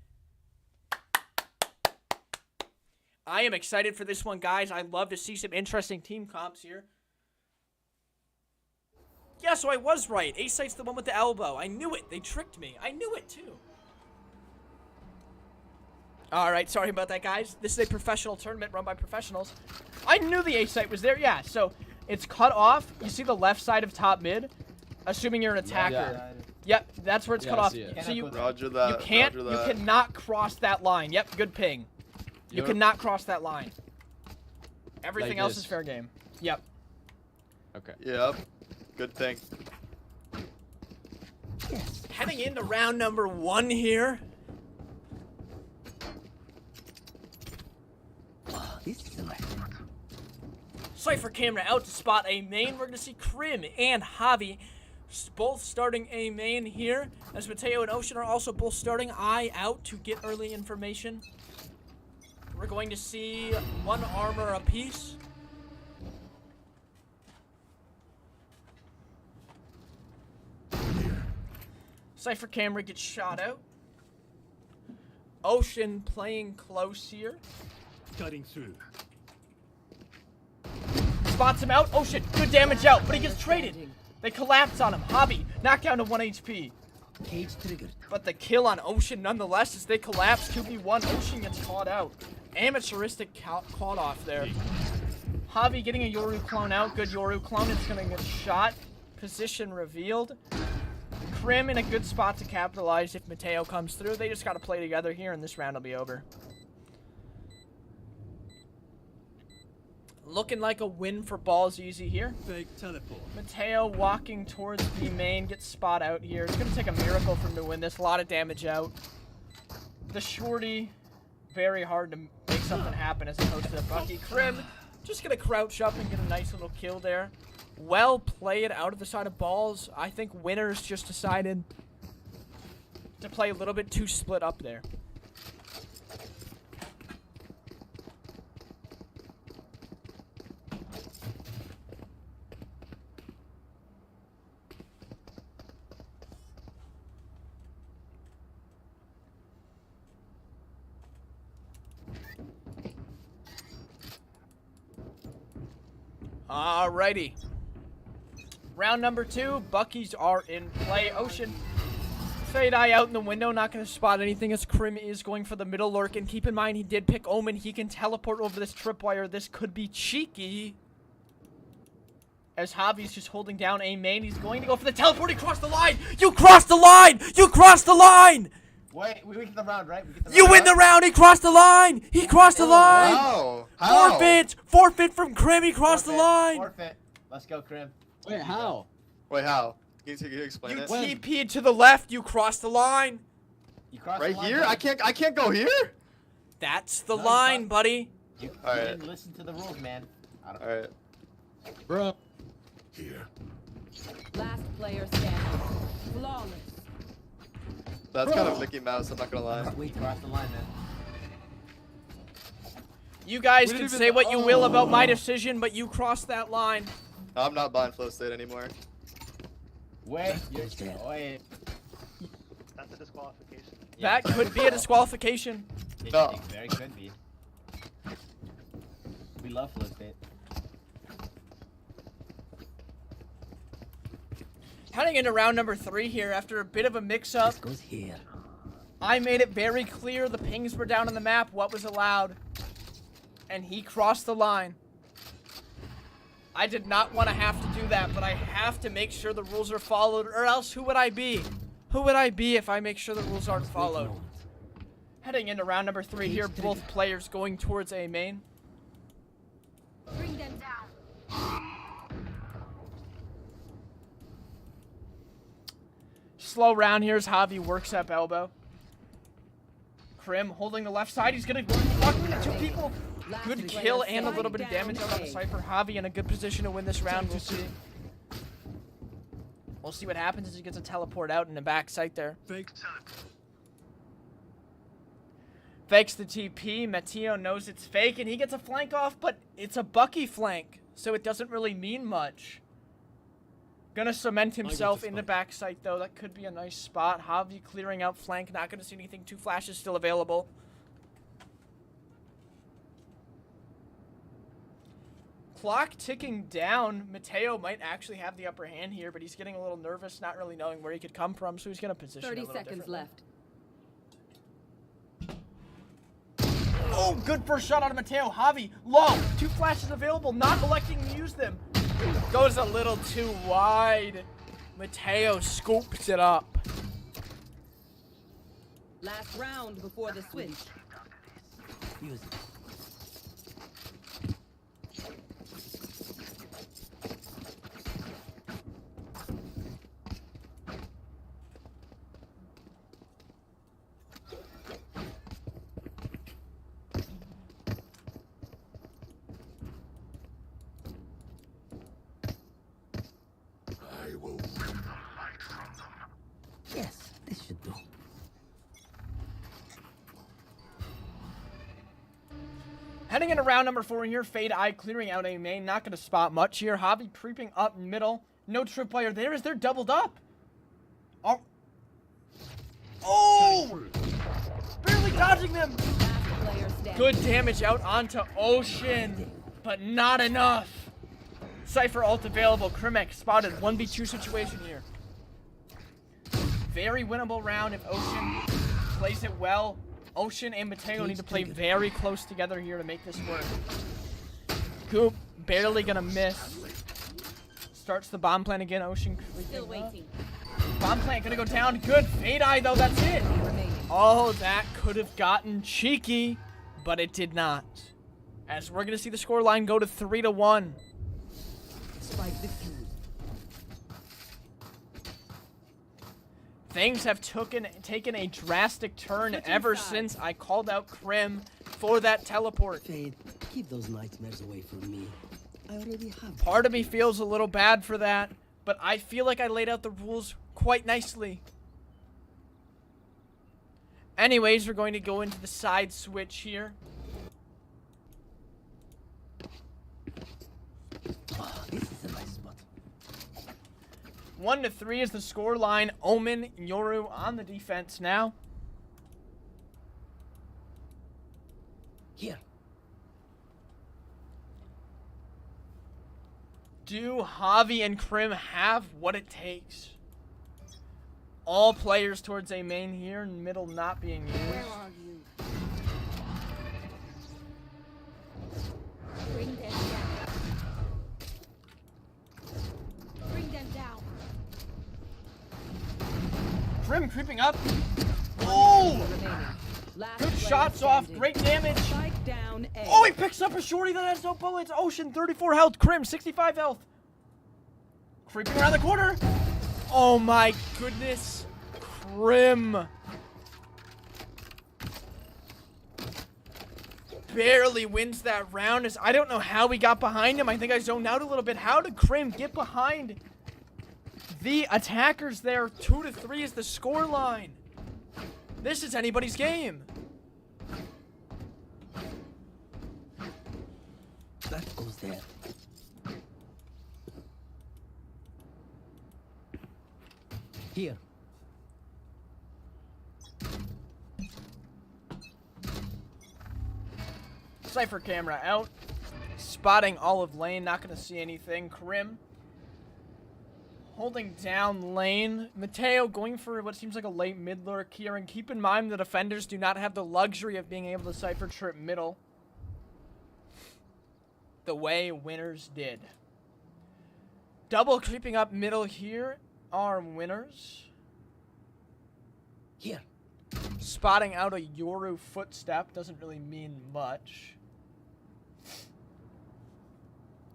I am excited for this one, guys. I love to see some interesting team comps here. Yeah, so I was right. A-Site's the one with the elbow. I knew it. They tricked me. I knew it, too. All right, sorry about that, guys. This is a professional tournament run by professionals. I knew the A-Site was there. Yeah, so it's cut off. You see the left side of top mid, assuming you're an attacker. Yep, that's where it's cut I off. see it. So you Roger that. you can't, Roger you that. cannot cross that line. Yep, good ping. You Yep. cannot cross that line. Everything Like else this. is fair game. Yep. Okay. Yep. Good thing. Heading into round number 1 here. This is the Cypher camera out to spot a main. We're going to see Krim and Javi both starting a main here. As Mateo and Ocean are also both starting eye out to get early information. We're going to see 1 armor apiece. Cypher camera gets shot out. Ocean playing close here. Cutting through. Spots him out. Ocean, good damage out, but he gets traded. They collapse on him. Hobby, knocked down to 1 HP. Cage triggered. But the kill on Ocean nonetheless as they collapse. 2v1, Ocean gets caught out. amateuristic caught off there. Javi getting a Yoru clone out. Good Yoru clone. It's going to get shot. Position revealed. Krim in a good spot to capitalize if Mateo comes through. They just got to play together here, and this round will be over. Looking like a win for Balls Easy here. Fake teleport. Mateo walking towards the main, gets spot out here. It's going to take a miracle for him to win this. A lot of damage out. The shorty, very hard to make something happen as opposed to the Bucky. Krim just going to crouch up and get a nice little kill there. Well played out of the side of Balls. I think Winners just decided to play a little bit too split up there. Alrighty. Round number 2, Buckies are in play. Ocean, Fade Eye out in the window, not going to spot anything as Krim is going for the middle lurk. And keep in mind, he did pick Omen. He can teleport over this tripwire. This could be cheeky. As Javi's just holding down a main, he's going to go for the teleport. He crossed the line. You crossed the line. You crossed the line. Wait, we get the round, right? We get the You round, win the round. He crossed the line. He crossed the line. How? How? Forfeit. Forfeit from Krim. He crossed the line. Forfeit. Let's go, Krim. Wait, how? Wait, how? Can you explain You it? TP'd to the left. You crossed the line. You crossed Right the line, here? buddy. I can't go here? That's the No, line, buddy. You Alright. didn't listen to the rules, man. Alright. Bro. Here. Last player standing. Flawless. That's kind of Mickey Mouse, I'm not gonna lie. We crossed the line, man. You guys We can didn't say even- what you will about my decision, but you crossed that line. I'm not buying FLOWSTATE anymore. Wait, wait. That's a disqualification. That could be a disqualification. No. It very could be. We love FLOWSTATE. Heading into round number 3 here after a bit of a mix-up. Goes here. I made it very clear the pings were down on the map, what was allowed. And he crossed the line. I did not want to have to do that, but I have to make sure the rules are followed, or else who would I be? Who would I be if I make sure the rules aren't followed? Heading into round number 3 here, both players going towards A main. Bring them down. Slow round here as Javi works up elbow. Krim holding the left side. He's going to block the 2 people. Good kill and a little bit of damage out on the Cypher. Javi in a good position to win this round. We'll see. We'll see what happens as he gets a teleport out in the back site there. Fake teleport. Fakes the TP. Mateo knows it's fake and he gets a flank off, but it's a Bucky flank, so it doesn't really mean much. Gonna cement himself in the back site though. That could be a nice spot. Javi clearing out flank. Not gonna see anything. 2 flashes still available. Clock ticking down. Mateo might actually have the upper hand here, but he's getting a little nervous, not really knowing where he could come from, so he's gonna position 30 a little seconds differently. left. Oh, good first shot out of Mateo. Javi, low. 2 flashes available, not electing to use them. Goes a little too wide. Mateo scoops it up. Last round before the switch. Use it. I will rip the light from them. Yes, this should do. Heading into round number 4 here, Fade Eye clearing out A main. Not going to spot much here. Javi creeping up middle. No tripwire there as they're doubled up. Oh! Oh! Barely dodging them. Good damage out onto Ocean, but not enough. Cypher ult available. Krimek spotted. 1v2 situation here. Very winnable round if Ocean plays it well. Ocean and Mateo need to play very close together here to make this work. Coop barely gonna miss. Starts the bomb plant again. Ocean Still waiting. Bomb plant gonna go down. Good. Fade Eye though. That's it. Oh, that could have gotten cheeky, but it did not. As we're gonna see the score line go to 3-1. Spike defused. Things have taken a drastic turn ever since I called out Krim for that teleport. Fade, keep those nightmares away from me. I already have. Part of me feels a little bad for that, but I feel like I laid out the rules quite nicely. Anyways, we're going to go into the side switch here. This is a nice spot. 1-3 is the score line. Omen, Yoru on the defense now. Here. Do Javi and Krim have what it takes? All players towards a main here, middle not being used. Where are you? Bring them down. Bring them down. Krim creeping up. Oh! Last Good player shots off. standing. Great damage. Spike down A. Oh, he picks up a shorty that has no bullets. Ocean, 34 health. Krim, 65 health. Creeping around the corner. Oh my goodness. Krim. Barely wins that round. I don't know how we got behind him. I think I zoned out a little bit. How did Krim get behind the attackers there? 2-3 is the score line. This is anybody's game. That goes there. Here. Cypher camera out. Spotting olive lane. Not going to see anything. Krim holding down lane. Mateo going for what seems like a late mid lurk here. And keep in mind the defenders do not have the luxury of being able to Cypher trip middle the way winners did. Double creeping up middle here are winners. Here. Spotting out a Yoru footstep doesn't really mean much.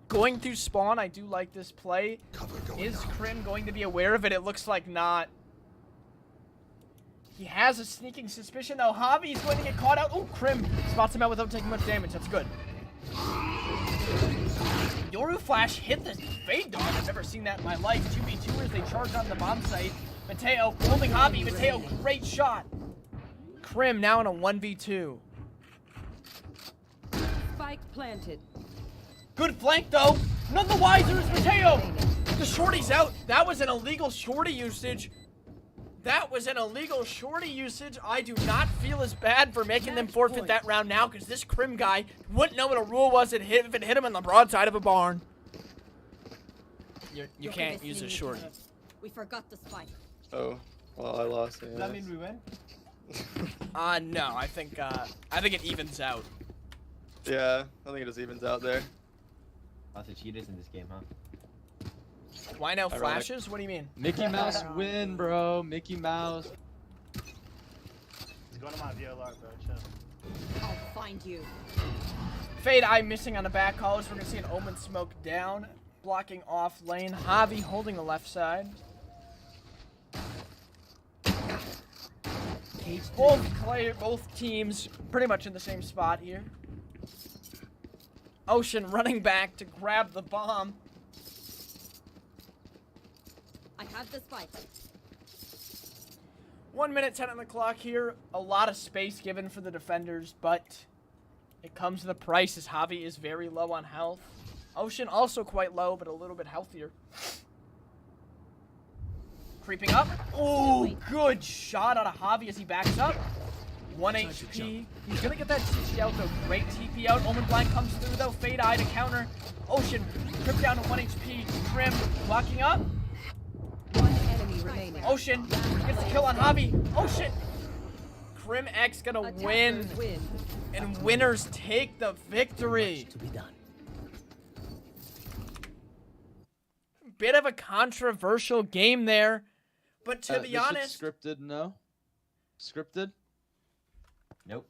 Going through spawn, I do like this play. Is Krim going to be aware of it? It looks like not. He has a sneaking suspicion though. Javi's going to get caught out. Oh, Krim spots him out without taking much damage. That's good. Yoru flash hit the fade dog. I've never seen that in my life. 2v2ers, they charge on the bomb site. Mateo holding Javi. Mateo, great shot. Krim now in a 1v2. Spike planted. Good flank though. None the wiser is Mateo. The shorty's out. That was an illegal shorty usage. That was an illegal shorty usage. I do not feel as bad for making them forfeit that round now because this Krim guy wouldn't know what a rule was if it hit him on the broadside of a barn. You can't use a shorty. We forgot the spike. Oh, well, I lost. Does that mean we win? No. I think it evens out. Yeah, I think it just evens out there. Lots of cheaters in this game, huh? Why no flashes? What do you mean? Mickey Mouse win, bro. Mickey Mouse. He's going to my VLR, bro. Chill. I'll find you. Fade Eye missing on the back collars. We're going to see an Omen smoke down. Blocking off lane. Javi holding the left side. Both teams pretty much in the same spot here. Ocean running back to grab the bomb. I have the spike. 1 minute 10 on the clock here. A lot of space given for the defenders, but it comes with a price as Javi is very low on health. Ocean also quite low, but a little bit healthier. Creeping up. Oh, good shot out of Javi as he backs up. 1 HP. He's going to get that TP out, though. Great TP out. Omen Blind comes through, though. Fade Eye to counter. Ocean, trip down to 1 HP. Krim blocking up. One enemy remaining. Ocean gets the kill on Javi. Oh, shit. Prim X gonna Attackers win, and winners take the victory. To be done. Bit of a controversial game there, but to be this shit's honest, scripted, no? Scripted? Nope.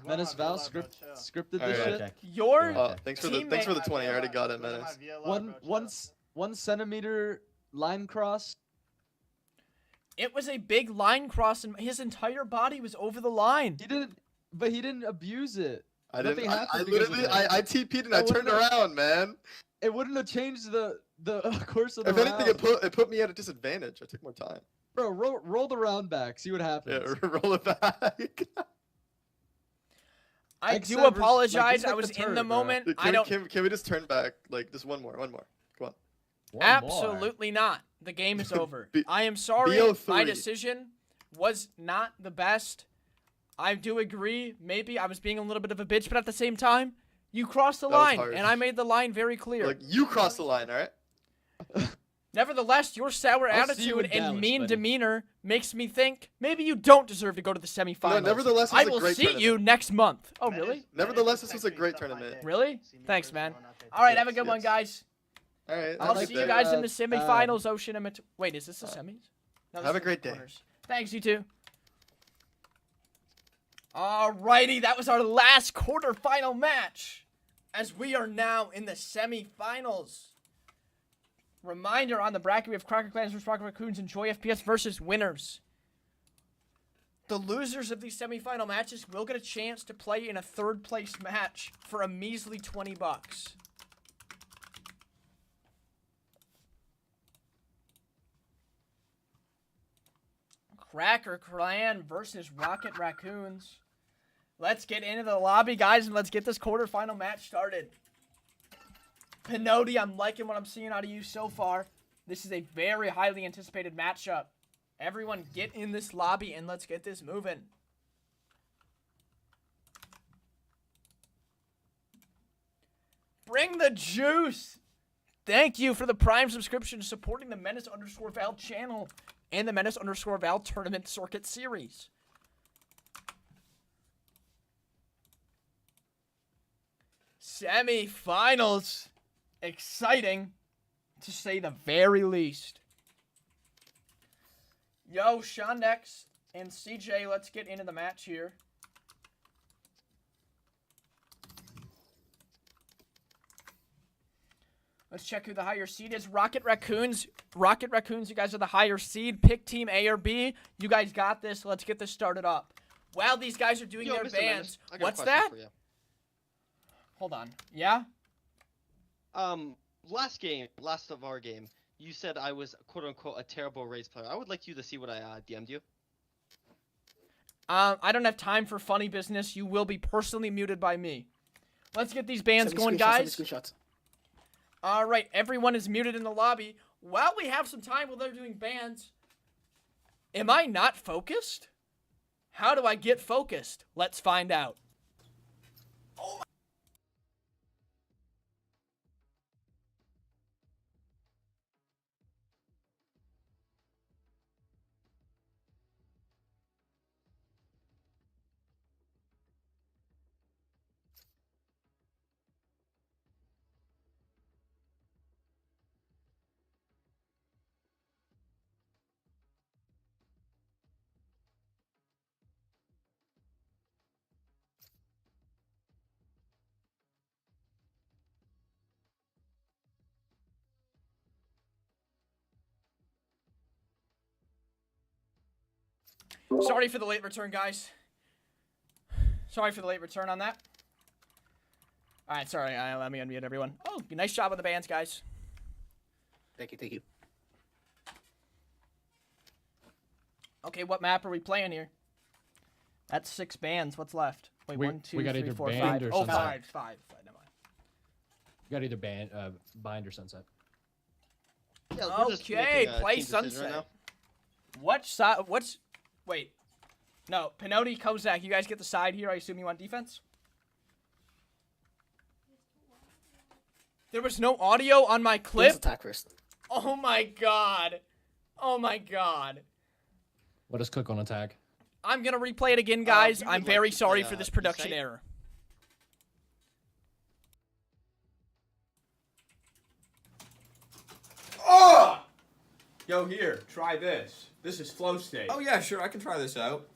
Menace Val scripted this Alright. shit. your thanks for the 20. I already got it, Menace. 1 centimeter line cross. it was a big line cross, and his entire body was over the line. But he didn't abuse it. I Nothing didn't. I happened because of literally, that. I TP'd and I turned around, man. It wouldn't have changed the course of the If round. anything, it put me at a disadvantage. I took more time. Bro, roll the round back. See what happens. Yeah, roll it back. I Like do Severus, apologize. like, I was the in turd, the bro. moment. Can, I don't. can we just turn back? Like, just one more. Come on. Absolutely not. The game is over. I am sorry. BO3. My decision was not the best. I do agree. Maybe I was being a little bit of a bitch, but at the same time, you crossed the That was line, harsh. and I made the line very clear. Like, you crossed the line, all right? Nevertheless, your sour I'll see you attitude in and Dallas, mean buddy. demeanor makes me think maybe you don't deserve to go to the semifinals. No, nevertheless, it I was a will great see you tournament. next month. Oh, really? Nevertheless, this was a great tournament. Really? Thanks, man. All right, have a good one, guys. All right. I'll have a see good you day. guys in the semifinals, Ocean. Wait, is this the semis? No, this Have a is great the day. quarters. Thanks, you too. Alrighty, that was our last quarterfinal match, as we are now in the semifinals. Reminder on the bracket, we have Cracker Clans versus Rocket Raccoons and Joy FPS versus winners. The losers of these semifinal matches will get a chance to play in a third place match for a measly $20. Cracker Clan versus Rocket Raccoons. Let's get into the lobby, guys, and let's get this quarterfinal match started. Pinoti, I'm liking what I'm seeing out of you so far. This is a very highly anticipated matchup. Everyone get in this lobby and let's get this moving. Bring the juice. Thank you for the Prime subscription supporting the Menace_Val channel and the Menace_Val Tournament Circuit Series. Semi-finals. Exciting, to say the very least. Yo, Shondex and CJ, let's get into the match here. Let's check who the higher seed is. Rocket Raccoons. Rocket Raccoons, you guys are the higher seed. Pick team A or B. You guys got this. Let's get this started up. While these guys are doing their Mr. bands. Menace, I got a What's question that? for you. Hold on. Yeah? Last of our game, you said I was quote unquote a terrible race player. I would like you to see what I DM'd you. I don't have time for funny business. You will be personally muted by me. Let's get these bands going, guys. All right, everyone is muted in the lobby. While we have some time while they're doing bands, am I not focused? How do I get focused? Let's find out. Sorry for the late return, guys. Sorry for the late return on that. All right, sorry. Let me unmute everyone. Oh, nice job on the bands, guys. Thank you. Okay, what map are we playing here? That's 6 bands. What's left? Wait, We- 1, 2, we got 3, either 4, band 5. or Oh, sunset. 5. 5. Never mind. You got either bind or sunset. Yeah, we're just Okay, making a play team decision sunset. right What side? What's? Wait. No, Pinoti, Kozak, you guys get the side here. I assume you want defense? There was no audio on my clip? Let's attack first. Oh my god. Oh my god. Let us click on attack. I'm gonna replay it again, guys. we I'm would very like to sorry play, for this B-side. production error. Oh! Yo, here, try this. This is flow state. Oh yeah, sure, I can try this out.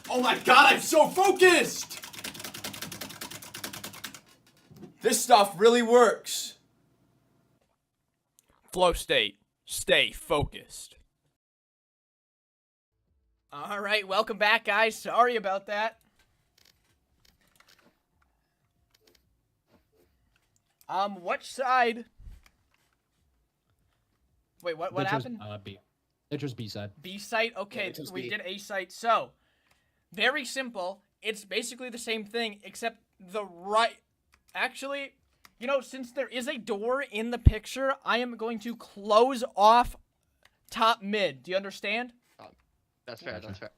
Oh my god, I'm so focused! This stuff really works. Flow state. Stay focused. All right, welcome back, guys. Sorry about that. Which side? Wait, what happened? B. It was B side. B site? Okay, it was we B. did A site. So, very simple. It's basically the same thing, except the right... Actually, you know, since there is a door in the picture, I am going to close off top mid. Do you understand? That's fair. That's fair.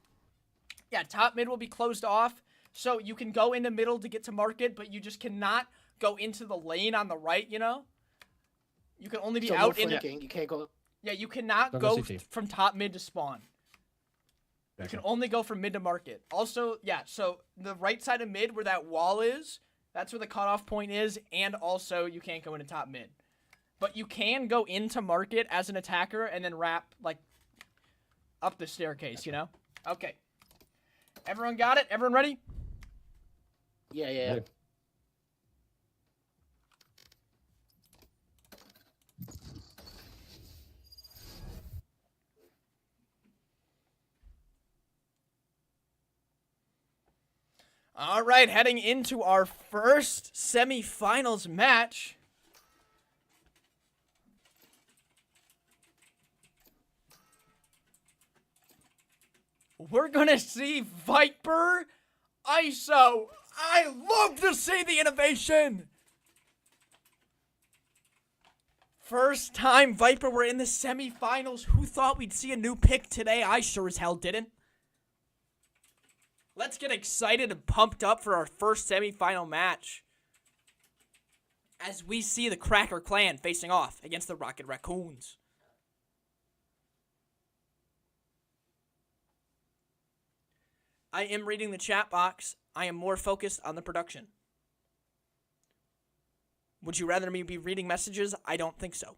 Yeah, top mid will be closed off, so you can go into middle to get to market, but you just cannot go into the lane on the right, you know? You can only be So out no in... flanking. You can't go. Yeah, you cannot Don't go go CT. from top mid to spawn. You can only go from mid to market. Also, yeah, so the right side of mid where that wall is, that's where the cutoff point is, and also you can't go into top mid. But you can go into market as an attacker and then wrap, like, up the staircase, you know? Okay. Everyone got it? Everyone ready? Yeah, yeah. All right, heading into our first semifinals match. We're gonna see Viper ISO. I love to see the innovation. First time Viper were in the semifinals. Who thought we'd see a new pick today? I sure as hell didn't. Let's get excited and pumped up for our first semifinal match. As we see the Cracker Clan facing off against the Rocket Raccoons. I am reading the chat box. I am more focused on the production. Would you rather me be reading messages? I don't think so.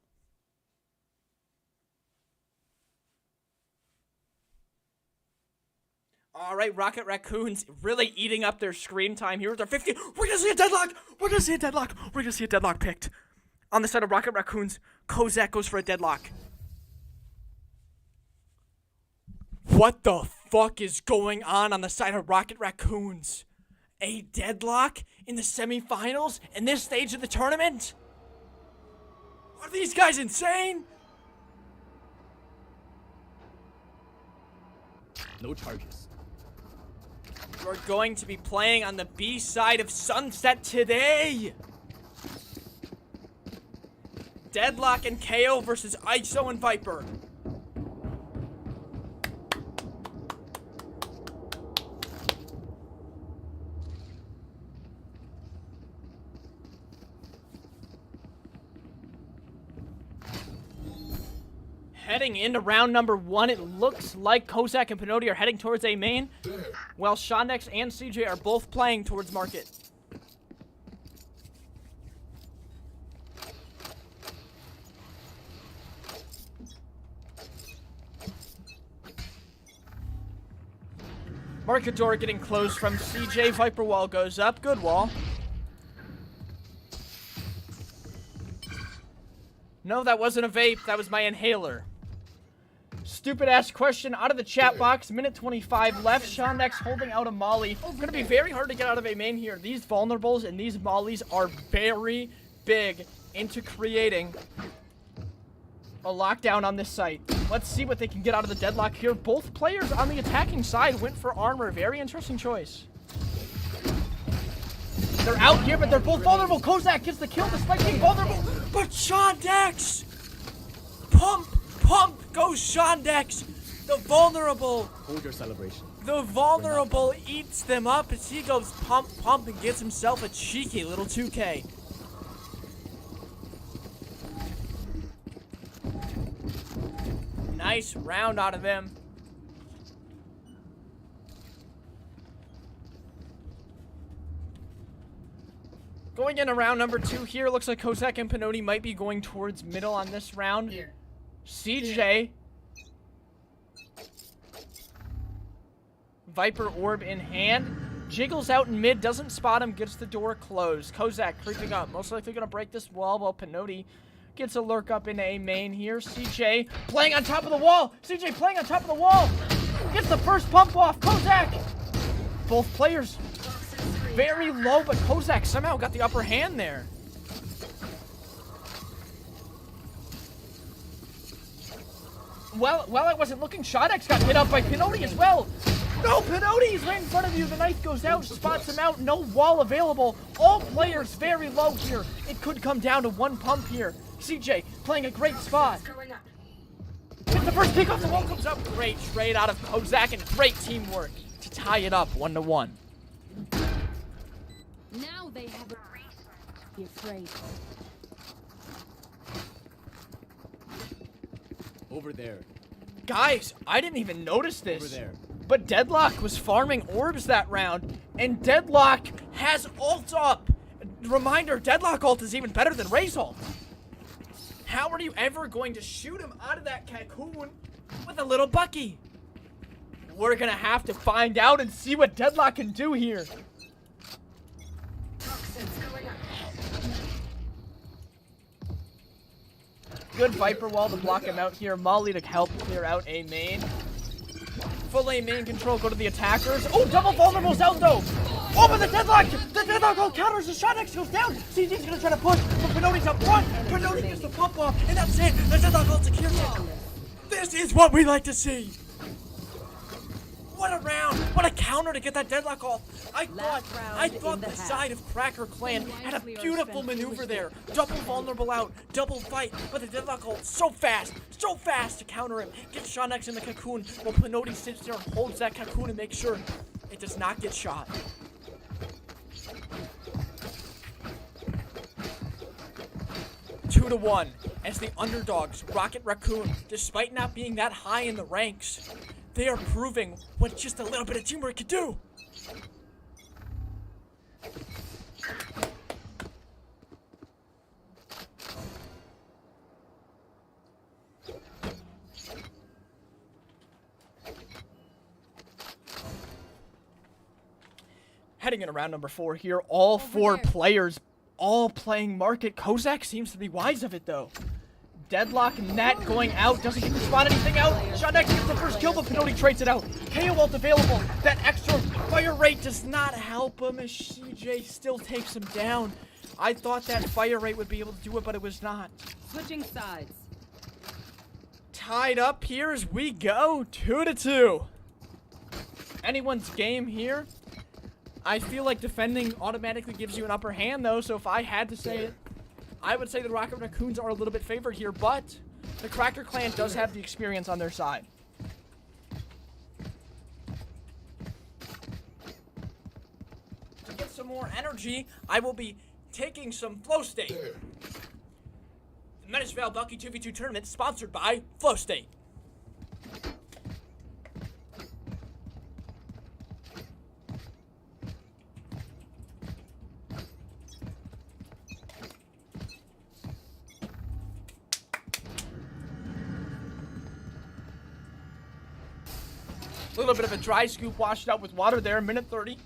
All right, Rocket Raccoons really eating up their screen time here with their 50. We're going to see a deadlock. We're going to see a deadlock. We're going to see a deadlock picked. On the side of Rocket Raccoons, Kozak goes for a deadlock. What the fuck is going on the side of Rocket Raccoons? A deadlock in the semifinals in this stage of the tournament? Are these guys insane? No charges. We're going to be playing on the B side of Sunset today. Deadlock and KO versus ISO and Viper. Heading into round number 1, it looks like Kozak and Pinoti are heading towards A main, while Shondex and CJ are both playing towards market. Market door getting closed from CJ. Viper wall goes up. Good wall. No, that wasn't a vape. That was my inhaler. Stupid ass question out of the chat box. Minute 25 left. Shondex holding out a molly. Gonna be very hard to get out of a main here. These vulnerables and these mollies are very big into creating a lockdown on this site. Let's see what they can get out of the deadlock here. Both players on the attacking side went for armor. Very interesting choice. They're out here, but they're both vulnerable. Kozak gets the kill despite being vulnerable. But Shondex! Pump goes Shondex! The vulnerable. Hold your celebration. The vulnerable eats them up as he goes pump, and gets himself a cheeky little 2K. Nice round out of them. Going into round number 2 here, looks like Kozak and Pinotti might be going towards middle on this round. Here. CJ. Viper orb in hand. Jiggles out in mid, doesn't spot him, gets the door closed. Kozak creeping up, most likely going to break this wall while Pinotti gets a lurk up in A main here. CJ playing on top of the wall. CJ playing on top of the wall. Gets the first pump off. Kozak. Both players very low, but Kozak somehow got the upper hand there. Well, while I wasn't looking, Shodex got hit up by Pinotti as well. No, Pinotti's right in front of you. The knife goes out, spots him out. No wall available. All players very low here. It could come down to one pump here. CJ playing a great spot. Gets the first pick off, the wall comes up. Great trade out of Kozak and great teamwork to tie it up 1-1. Now they have a reason to be afraid. Over there. Guys, I didn't even notice this. Over there. But Deadlock was farming orbs that round, and Deadlock has ult up. Reminder, Deadlock ult is even better than Ray's ult. How are you ever going to shoot him out of that cocoon with a little Bucky? We're gonna have to find out and see what Deadlock can do here. Good Viper wall to block him out here. Molly to help clear out A main. Full A main control, go to the attackers. Oh, double vulnerables out though. Oh, but the Deadlock ult counters. The Shodex goes down. CJ's gonna try to push, but Pinotti's up front. Pinotti gets the pump off, and that's it. The Deadlock ult secures it. This is what we like to see. What a round! What a counter to get that Deadlock ult. I thought the side of Cracker Clan had a beautiful maneuver there. Double vulnerable out, double fight, but the Deadlock ult so fast to counter him. Gets Shodex in the cocoon while Pinotti sits there and holds that cocoon and makes sure it does not get shot. Two to 1 as the underdogs, Rocket Raccoon, despite not being that high in the ranks, they are proving what just a little bit of teamwork can do. Heading in around number 4 here, all 4 players, all playing market. Kozak seems to be wise of it though. Deadlock net going out, doesn't get to spot anything out. Shodex gets the first kill, but Pinotti trades it out. KO ult available. That extra fire rate does not help him as CJ still takes him down. I thought that fire rate would be able to do it, but it was not. Switching sides. Tied up here as we go, 2-2. Anyone's game here. I feel like defending automatically gives you an upper hand though, so if I had to say it, I would say the Rocket Raccoons are a little bit favored here, but the Cracker Clan does have the experience on their side. To get some more energy, I will be taking some FLOWSTATE. The Menace Vale Bucky 2v2 tournament sponsored by FLOWSTATE. A little bit of a dry scoop washed out with water there, minute 30.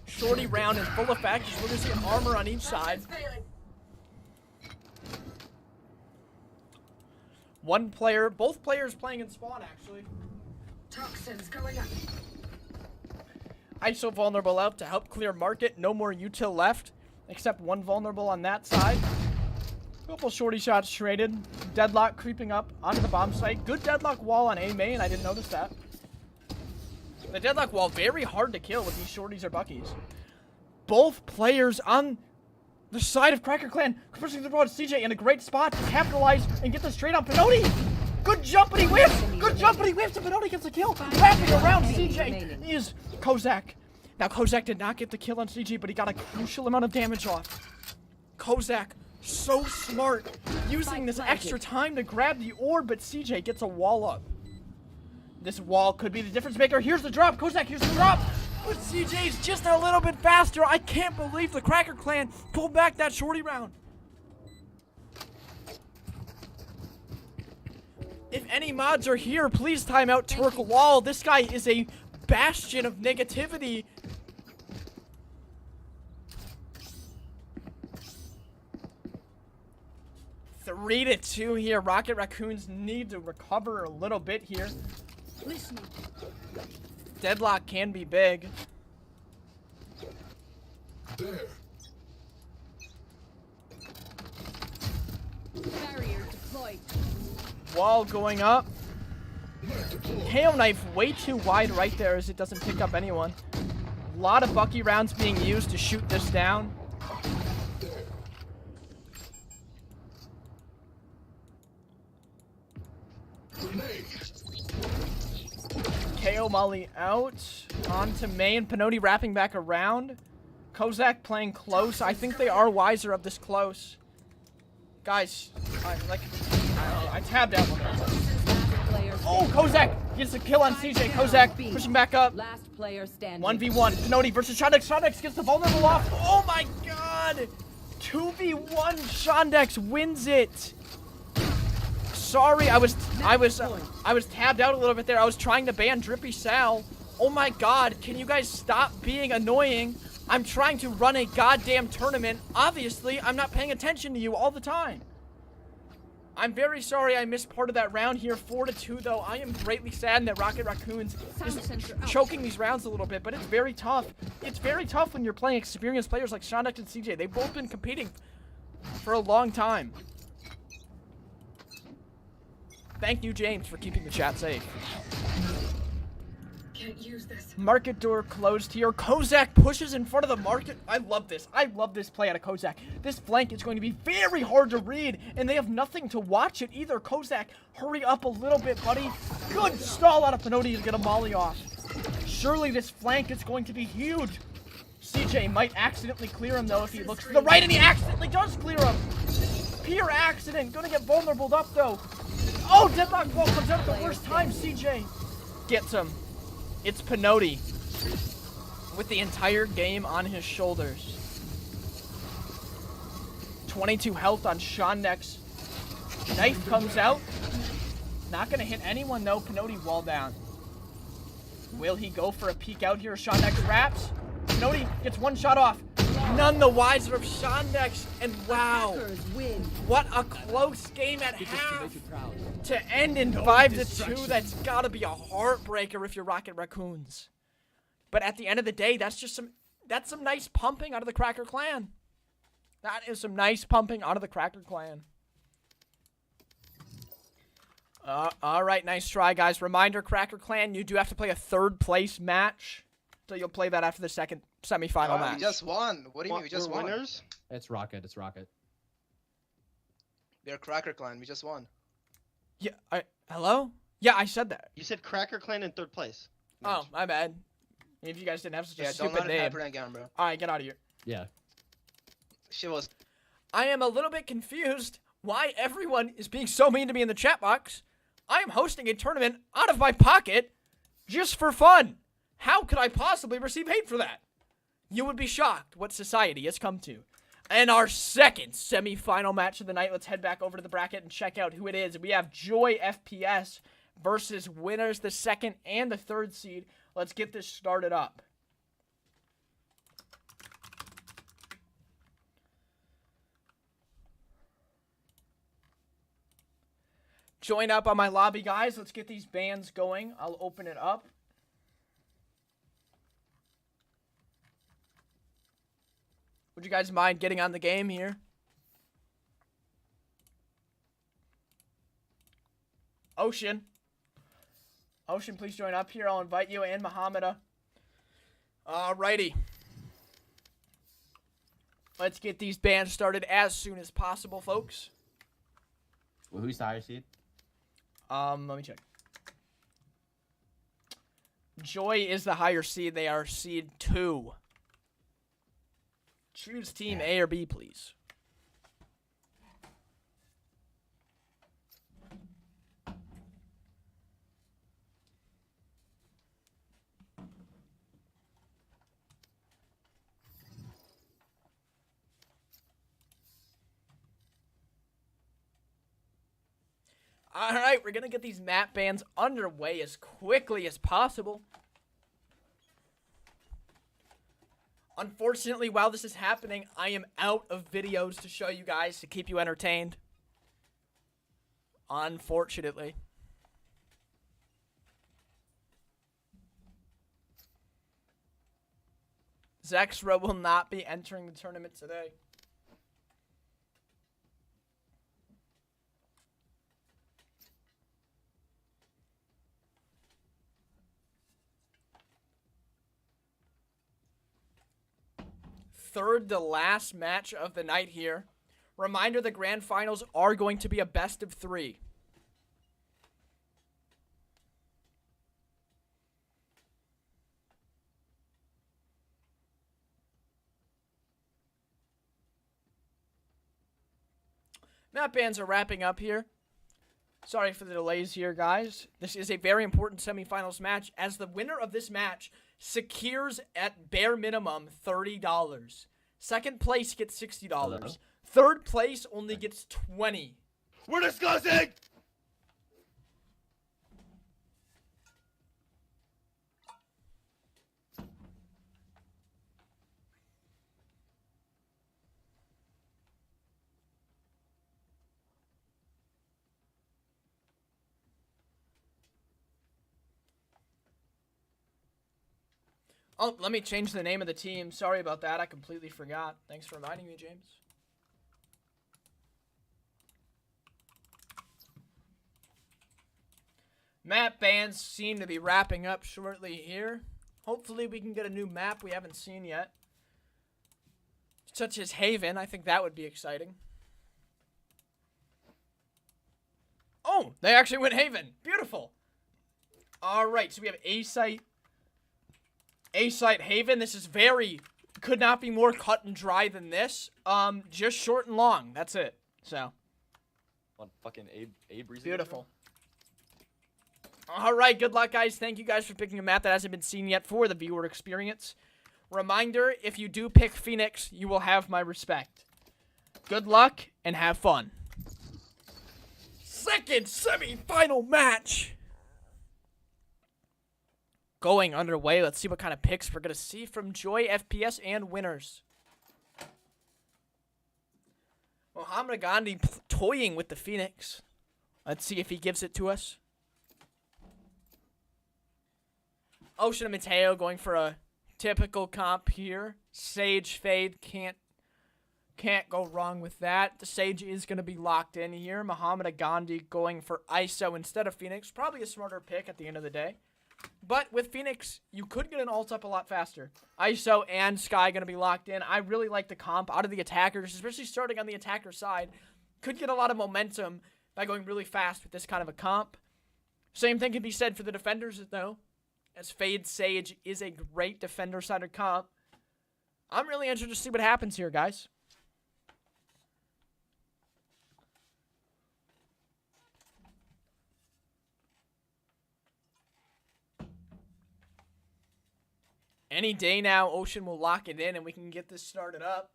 Shorty round in full effect. As we're going to see armor on each side. One player, both players playing in spawn actually. Toxins going up. ISO vulnerable out to help clear market. No more util left, except one vulnerable on that side. Couple shorty shots traded. Deadlock creeping up onto the bomb site. Good Deadlock wall on A main. I didn't notice that. The Deadlock wall very hard to kill with these shorties or Buckies. Both players on the side of Cracker Clan pushing the road. CJ in a great spot to capitalize and get this trade on Pinotti. Good jumpity whiffs. Good jumpity whiffs. And Pinotti gets the kill. Wrapping around CJ is Kozak. Now Kozak did not get the kill on CJ, but he got a crucial amount of damage off. Kozak So smart. Using this extra time to grab the orb, but CJ gets a wall up. This wall could be the difference maker. Here's the drop. Kozak, here's the drop. But CJ's just a little bit faster. I can't believe the Cracker Clan pulled back that shorty round. If any mods are here, please time out Turk Wall. This guy is a bastion of negativity. Three to 2 here. Rocket Raccoons need to recover a little bit here. Listening. Deadlock can be big. There. Barrier deployed. Wall going up. KO knife way too wide right there as it doesn't pick up anyone. A lot of Bucky rounds being used to shoot this down. KO Molly out. On to main. Pinotti wrapping back around. Kozak playing close. I think they are wiser of this close. Guys, I tabbed out one of them. Oh, Kozak gets a kill on CJ. Kozak pushing back up. Last player standing. 1v1. Pinotti versus Shondex. Shondex gets the vulnerable off. Oh my god! 2v1. Shondex wins it. Sorry, I was tabbed out a little bit there. I was trying to ban Drippy Sal. Oh my god, can you guys stop being annoying? I'm trying to run a goddamn tournament. Obviously, I'm not paying attention to you all the time. I'm very sorry I missed part of that round here. 4-2 though. I am greatly saddened that Rocket Raccoons is choking these rounds a little bit, but it's very tough. It's very tough when you're playing experienced players like Shondex and CJ. They've both been competing for a long time. Thank you, James, for keeping the chat safe. Can't use this. Market door closed here. Kozak pushes in front of the market. I love this. I love this play out of Kozak. This flank is going to be very hard to read, and they have nothing to watch it either. Kozak, hurry up a little bit, buddy. Good stall out of Pinotti to get a molly off. Surely this flank is going to be huge. CJ might accidentally clear him, though, if he looks to the right, and he accidentally does clear him. Pure accident. Gonna get vulnerable up, though. Oh, Deadlock Ball comes out at the worst time. CJ gets him. It's Pinotti with the entire game on his shoulders. 22 health on Shondex. Knife comes out. Not going to hit anyone, though. Pinotti wall down. Will he go for a peek out here? Shondex wraps. Pinotti gets one shot off. None the wiser of Shondex. And wow, what a close game at half. To end in 5-2, that's got to be a heartbreaker if you're Rocket Raccoons. But at the end of the day, that's some nice pumping out of the Cracker Clan. That is some nice pumping out of the Cracker Clan. All right, nice try, guys. Reminder, Cracker Clan, you do have to play a third place match. So you'll play that after the second semifinal match. We just won. What do you mean we just won? Winners? It's Rocket. It's Rocket. They're Cracker Clan. We just won. Yeah. Hello? Yeah, I said that. You said Cracker Clan in third place. Oh, my bad. If you guys didn't have such a stupid don't let it name. happen again, bro. All right, get out of here. Yeah. She was. I am a little bit confused why everyone is being so mean to me in the chat box. I am hosting a tournament out of my pocket just for fun. How could I possibly receive hate for that? You would be shocked what society has come to. And our second semifinal match of the night, let's head back over to the bracket and check out who it is. We have Joy FPS versus Winners, the second and the third seed. Let's get this started up. Join up on my lobby, guys. Let's get these bands going. I'll open it up. Would you guys mind getting on the game here? Ocean. Ocean, please join up here. I'll invite you and Mohammeda. Alrighty. Let's get these bands started as soon as possible, folks. Well, who's the higher seed? Let me check. Joy is the higher seed. They are seed 2. Choose team A or B, please. All right, we're going to get these map bans underway as quickly as possible. Unfortunately, while this is happening, I am out of videos to show you guys to keep you entertained. Unfortunately. Zexra will not be entering the tournament today. Third to last match of the night here. Reminder, the grand finals are going to be a best of 3. Map bans are wrapping up here. Sorry for the delays here, guys. This is a very important semifinals match, as the winner of this match secures at bare minimum $30. Second place gets $60. Hello? Third place only gets $20. We're discussing! Oh, let me change the name of the team. Sorry about that. I completely forgot. Thanks for reminding me, James. Map bans seem to be wrapping up shortly here. Hopefully we can get a new map we haven't seen yet, such as Haven. I think that would be exciting. Oh, they actually went Haven. Beautiful. All right, so we have A-Site. A-Site Haven. This is could not be more cut and dry than this. Just short and long. That's it. So. On fucking Abe reason. Beautiful. All right, good luck, guys. Thank you guys for picking a map that hasn't been seen yet for the viewer experience. Reminder, if you do pick Phoenix, you will have my respect. Good luck and have fun. Second semi-final match going underway. Let's see what kind of picks we're going to see from Joy FPS and winners. Mohamed Gandhi toying with the Phoenix. Let's see if he gives it to us. Ocean and Mateo going for a typical comp here. Sage Fade can't go wrong with that. The Sage is going to be locked in here. Mohamed Gandhi going for ISO instead of Phoenix. Probably a smarter pick at the end of the day. But with Phoenix, you could get an ult up a lot faster. ISO and Sky going to be locked in. I really like the comp out of the attackers, especially starting on the attacker side. Could get a lot of momentum by going really fast with this kind of a comp. Same thing can be said for the defenders, though, as Fade Sage is a great defender-sided comp. I'm really interested to see what happens here, guys. Any day now, Ocean will lock it in and we can get this started up.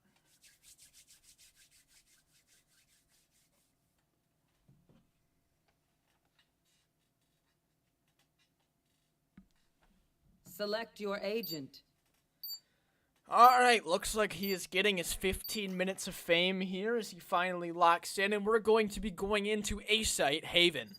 Select your agent. All right, looks like he is getting his 15 minutes of fame here as he finally locks in, and we're going to be going into A-Site Haven.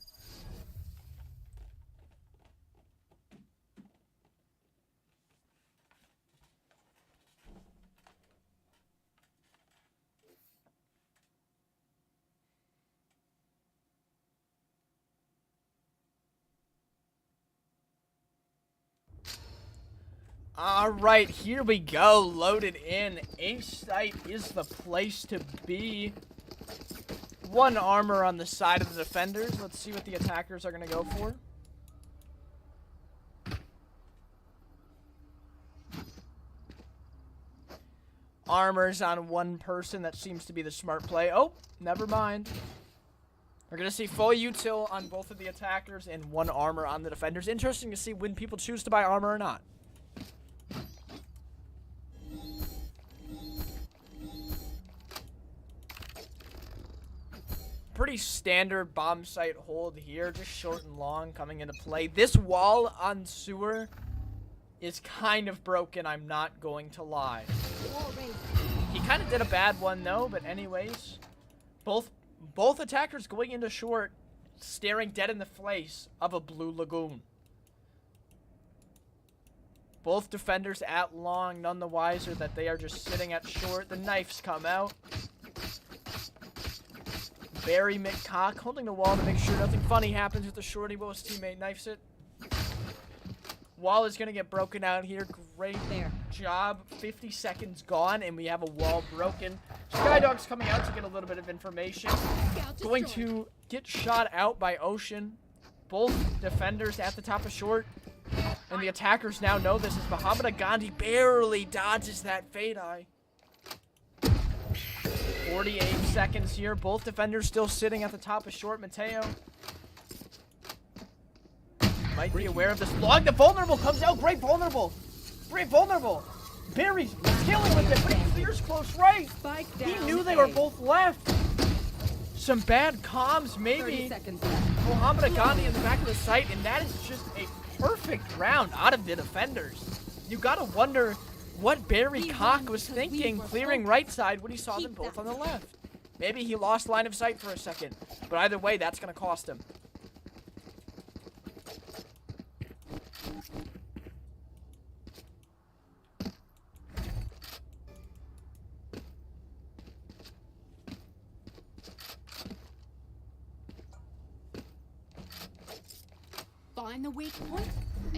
All right, here we go, loaded in. A-Site is the place to be. One armor on the side of the defenders. Let's see what the attackers are going to go for. Armor's on one person. That seems to be the smart play. Oh, never mind. We're going to see full util on both of the attackers and one armor on the defenders. Interesting to see when people choose to buy armor or not. pretty standard bomb site hold here, just short and long coming into play. This wall on sewer is kind of broken, I'm not going to lie. He kind of did a bad one though, but anyways, both attackers going into short, staring dead in the face of a blue lagoon. Both defenders at long, none the wiser that they are just sitting at short. The knives come out. Barry McCock holding the wall to make sure nothing funny happens with the shorty while his teammate knifes it. Wall is going to get broken out here. Great job. 50 seconds gone, and we have a wall broken. Skydog's coming out to get a little bit of information. Going to get shot out by Ocean. Both defenders at the top of short. And the attackers now know this is Muhammad Gandhi barely dodges that fade eye. 48 seconds here. Both defenders still sitting at the top of short. Mateo might be aware of this. Long, the vulnerable comes out. Great vulnerable. Great vulnerable. Barry's killing with it, but he clears close right. He knew they were both left. Some bad comms, maybe. Muhammad Gandhi in the back of the site, and that is just a perfect round out of the defenders. You gotta wonder what Barry Cock was thinking clearing right side when he saw them both on the left. Maybe he lost line of sight for a second, but either way, that's gonna cost him. Find the weak point.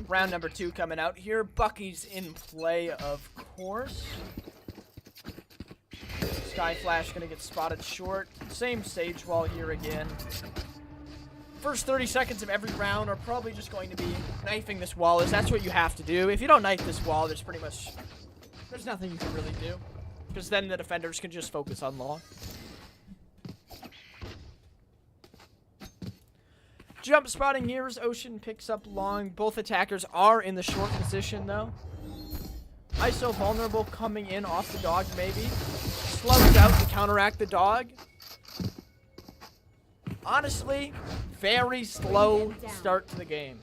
Round number 2 coming out here. Bucky's in play, of course. Sky Flash gonna get spotted short. Same stage wall here again. First 30 seconds of every round are probably just going to be knifing this wall, as that's what you have to do. If you don't knife this wall, there's nothing you can really do. Because then the defenders can just focus on long. Jump spotting here as Ocean picks up long. Both attackers are in the short position, though. ISO vulnerable coming in off the dog, maybe. Slows out to counteract the dog. Honestly, very slow start to the game.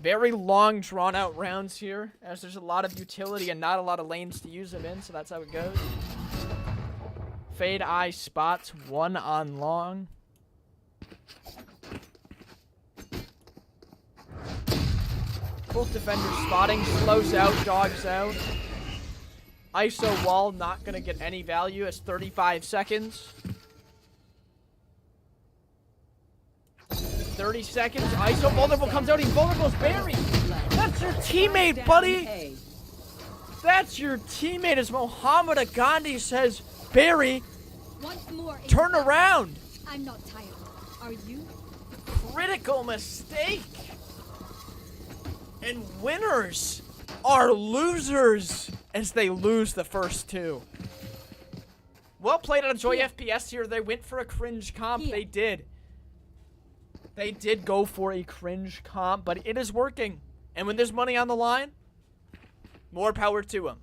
Very long, drawn-out rounds here, as there's a lot of utility and not a lot of lanes to use them in, so that's how it goes. Fade eye spots, 1 on long. Both defenders spotting, slows out, dogs out. ISO wall not gonna get any value as 35 seconds. 30 seconds, ISO vulnerable comes out, he vulnerable's Barry. That's your teammate, buddy. That's your teammate, as Muhammad Gandhi says, Barry, turn around. I'm not tired. Are you? Critical mistake. And winners are losers as they lose the first 2. Well played on Joy FPS here. They went for a cringe comp. They did. They did go for a cringe comp, but it is working. And when there's money on the line, more power to them.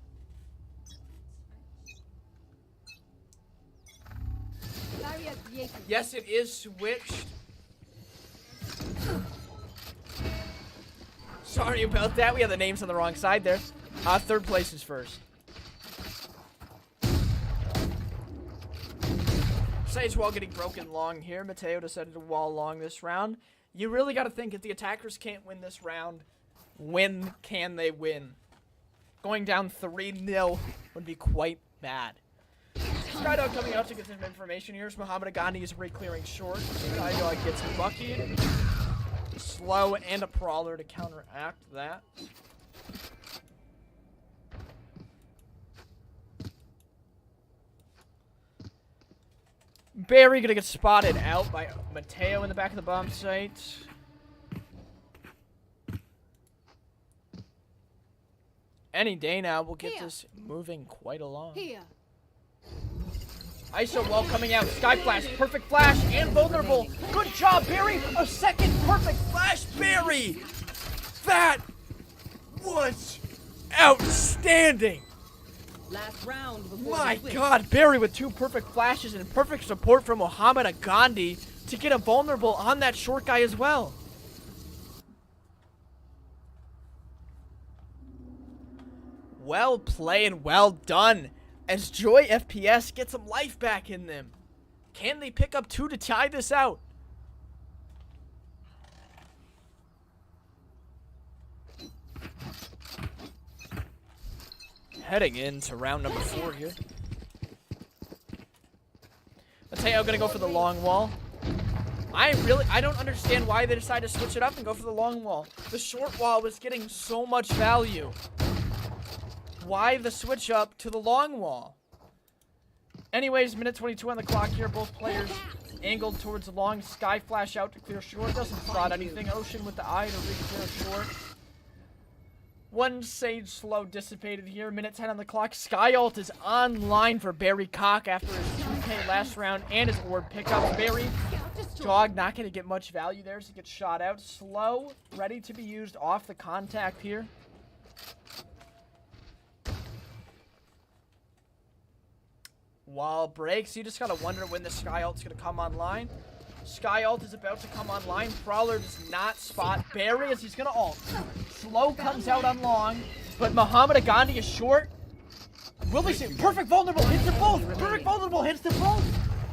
Yes, it is switched. Sorry about that. We have the names on the wrong side there. Third place is first. Sage wall getting broken long here. Mateo decided to wall long this round. You really got to think, if the attackers can't win this round, when can they win? Going down 3-0 would be quite bad. Skydog coming out to get some information. Here's Muhammad Gandhi is re-clearing short. Skydog gets Bucky. Slow and a Prowler to counteract that. Barry gonna get spotted out by Mateo in the back of the bomb site. Any day now, we'll get this moving quite along. ISO wall coming out. Sky Flash, perfect flash, and vulnerable. Good job, Barry. A second perfect flash, Barry. That was outstanding. Last round before My the switch. God, Barry with 2 perfect flashes and perfect support from Mohamed Gandhi to get a vulnerable on that short guy as well. Well played, well done, as Joy FPS gets some life back in them. Can they pick up 2 to tie this out? Heading into round number 4 here. Mateo gonna go for the long wall. I don't understand why they decided to switch it up and go for the long wall. The short wall was getting so much value. Why the switch up to the long wall? Anyways, minute 22 on the clock here. Both players angled towards the long. Sky flash out to clear short. Doesn't spot anything. Ocean with the eye to re-clear short. 1 Sage slow dissipated here. Minute 10 on the clock. Sky ult is online for Barry Cock after his 2K last round and his orb pickup. Barry Dog not going to get much value there as he gets shot out. Slow, ready to be used off the contact here. Wall breaks. You just got to wonder when the Sky ult's going to come online. Sky ult is about to come online. Prowler does not spot Barry as he's going to ult. Slow comes out on long, but Mohamed Gandhi is short. Will they see? Perfect vulnerable hits them both. Perfect vulnerable hits them both.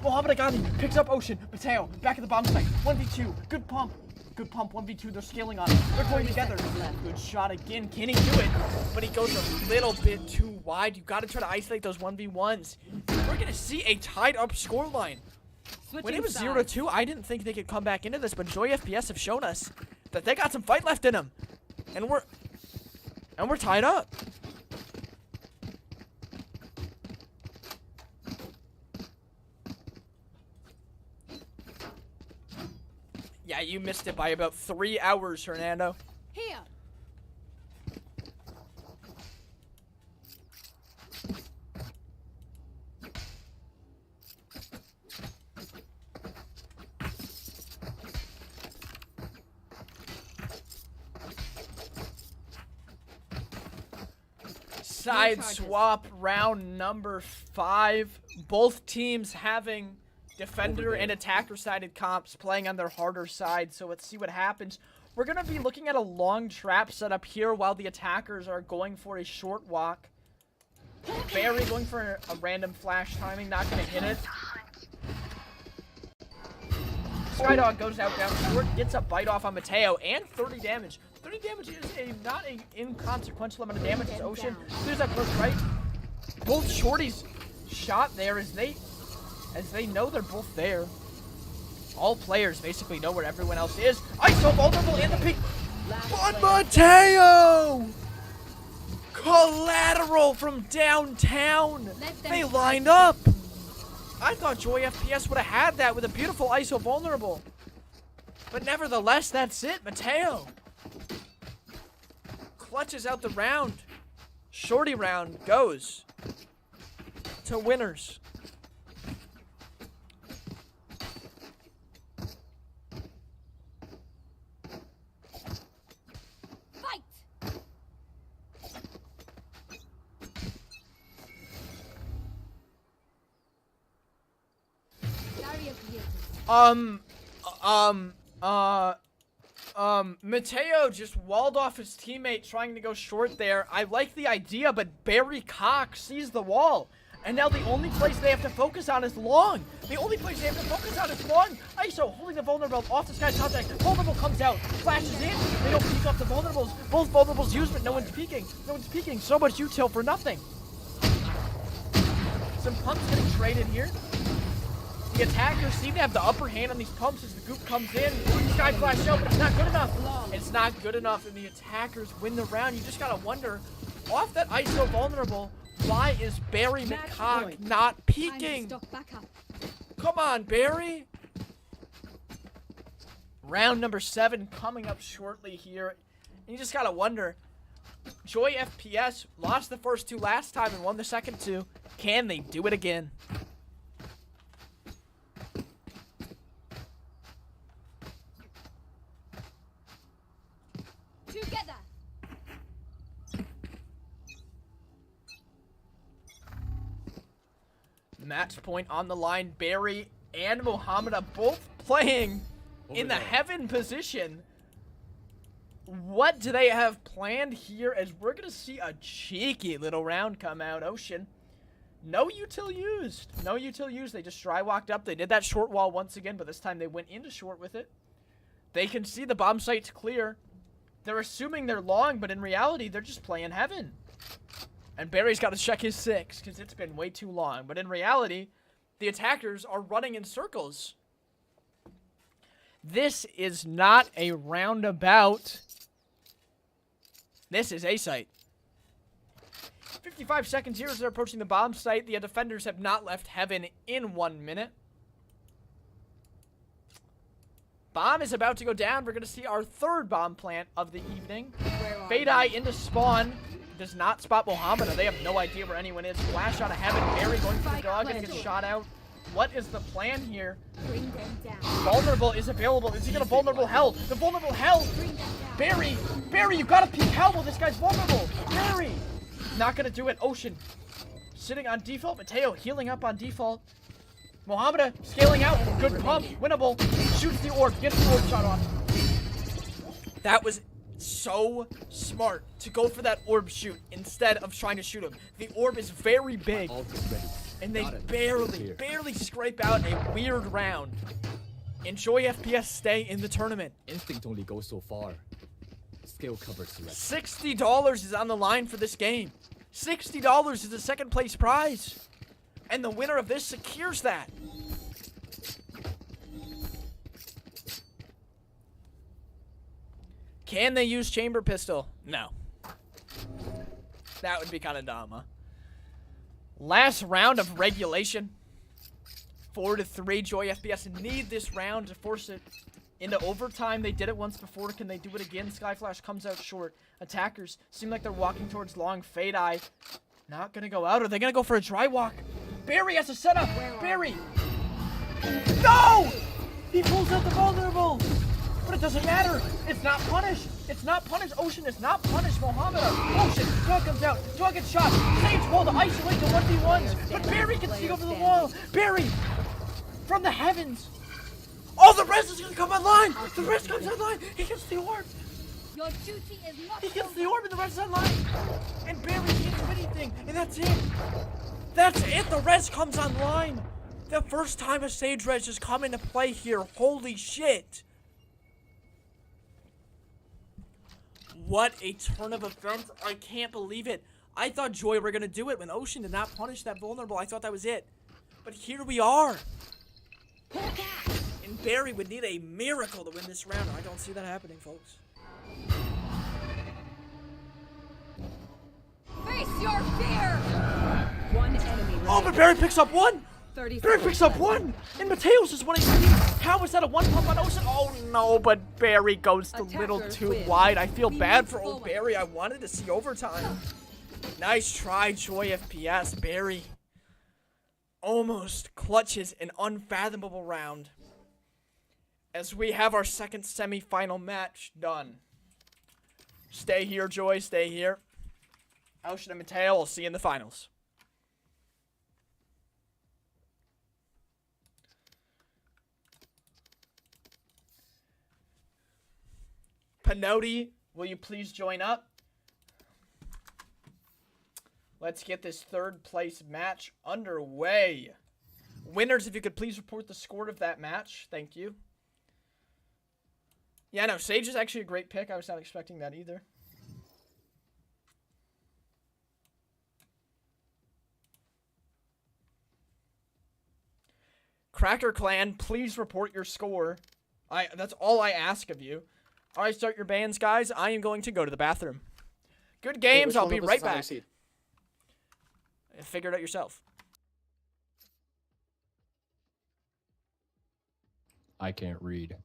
Mohamed Gandhi picks up Ocean. Mateo back at the bomb site. 1v2. Good pump. Good pump. 1v2. They're scaling on it. They're going together. Good shot again. Can he do it? But he goes a little bit too wide. You got to try to isolate those 1v1s. We're going to see a tied up scoreline. When it was 0-2, I didn't think they could come back into this, but Joy FPS have shown us that they got some fight left in them. And we're tied up. Yeah, you missed it by about 3 hours, Hernando. Here. Side swap round number 5. Both teams having defender and attacker sided comps playing on their harder side. So let's see what happens. We're going to be looking at a long trap setup here while the attackers are going for a short walk. Barry going for a random flash timing, not going to hit it. Skydog goes out down short, gets a bite off on Mateo, and 30 damage. 30 damage is not an inconsequential amount of damage as Ocean clears that close right. Both shorties shot there as they know they're both there. All players basically know where everyone else is. ISO vulnerable in the peak. But Mateo! Collateral from downtown. They lined up. I thought Joy FPS would have had that with a beautiful ISO vulnerable. But nevertheless, that's it. Mateo clutches out the round. Shorty round goes to winners. Mateo just walled off his teammate trying to go short there. I like the idea, but Barry Cox sees the wall. And now the only place they have to focus on is long. The only place they have to focus on is long. ISO holding the vulnerable off the sky contact. Vulnerable comes out, flashes in. They don't peek off the vulnerables. Both vulnerables used, but no one's peeking. No one's peeking. So much util for nothing. Some pumps getting traded here. The attackers seem to have the upper hand on these pumps as the goop comes in. Sky flash out, but it's not good enough. It's not good enough, and the attackers win the round. You just gotta wonder, off that ISO vulnerable, why is Barry McCock not peeking? Come on, Barry. Round number 7 coming up shortly here. And you just gotta wonder, Joy FPS lost the first 2 last time and won the second 2. Can they do it again? Together. Match point on the line. Barry and Mohammed are both playing in the heaven position. What do they have planned here as we're going to see a cheeky little round come out, Ocean? No util used. No util used. They just dry walked up. They did that short wall once again, but this time they went into short with it. They can see the bomb site's clear. They're assuming they're long, but in reality, they're just playing heaven. And Barry's got to check his 6 because it's been way too long. But in reality, the attackers are running in circles. This is not a roundabout. This is A site. 55 seconds here as they're approaching the bomb site. The defenders have not left heaven in 1 minute. Bomb is about to go down. We're going to see our third bomb plant of the evening. Fade Eye into spawn. Does not spot Mohammed. They have no idea where anyone is. Flash out of heaven. Barry going for the dog. Going to get shot out. What is the plan here? Vulnerable is available. Is he going to vulnerable hell? The vulnerable hell. Barry, you got to peek hell while this guy's vulnerable. Barry. Not going to do it. Ocean sitting on default. Mateo healing up on default. Mohammed scaling out. Good pump. Winnable. Shoots the orb. Gets the orb shot off. That was so smart to go for that orb shoot instead of trying to shoot him. The orb is very big. And they barely scrape out a weird round. Enjoy FPS stay in the tournament. Instinct only goes so far. Skill covers the rest. $60 is on the line for this game. $60 is the second place prize. And the winner of this secures that. Can they use chamber pistol? No. That would be kind of dumb, huh? Last round of regulation. 4-3. Joy FPS need this round to force it into overtime. They did it once before. Can they do it again? Skyflash comes out short. Attackers seem like they're walking towards long. Fade Eye not going to go out. Are they going to go for a dry walk? Barry has a setup. Barry. No! He pulls out the vulnerable. But it doesn't matter. It's not punished. It's not punished. Ocean is not punished. Mohammed. Ocean. Dog comes out. Dog gets shot. Sage wall to isolate the 1v1s. But Barry can see over the wall. Barry. From the heavens. Oh, the res is going to come online. The res comes online. He gets the orb. Your duty is not. He gets the orb and the res is online. And Barry can't do anything. And that's it. That's it. The res comes online. The first time a Sage res has come into play here. Holy shit. What a turn of events. I can't believe it. I thought Joy were going to do it when Ocean did not punish that vulnerable. I thought that was it. But here we are. And Barry would need a miracle to win this round. I don't see that happening, folks. Face your fear. One enemy. Oh, but Barry picks up one. 30 Barry picks up one. And Mateos is 1HP. How is that a one pump on Ocean? Oh no, but Barry goes a little too wide. I feel bad for old Barry. I wanted to see overtime. Nice try, Joy FPS. Barry almost clutches an unfathomable round as we have our second semi-final match done. Stay here, Joy. Stay here. Ocean and Mateo, we'll see you in the finals. Pinotti, will you please join up? Let's get this third place match underway. Winners, if you could please report the score of that match. Thank you. Yeah, no, Sage is actually a great pick. I was not expecting that either. Cracker Clan, please report your score. That's all I ask of you. All right, start your bands, guys. I am going to go to the bathroom. Good games. I'll be right back. Figure it out yourself. I can't read.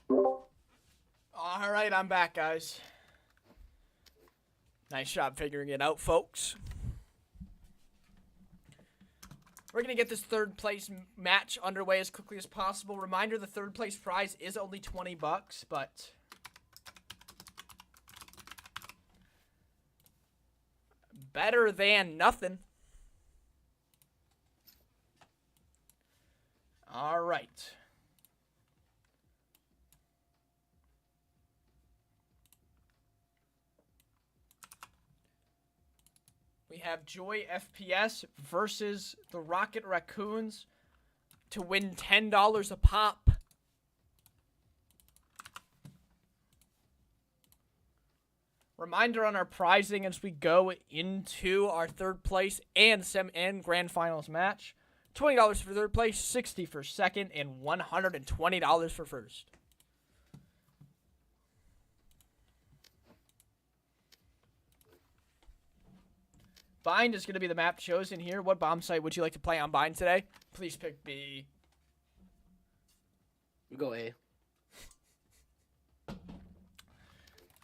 All right, I'm back, guys. Nice job figuring it out, folks. We're going to get this third place match underway as quickly as possible. Reminder, the third place prize is only $20, but better than nothing. All right. We have Joy FPS versus the Rocket Raccoons to win $10 a pop. Reminder on our prizing as we go into our third place and grand finals match. $20 for third place, $60 for second, and $120 for first. Bind is going to be the map chosen here. What bomb site would you like to play on Bind today? Please pick B. Go A.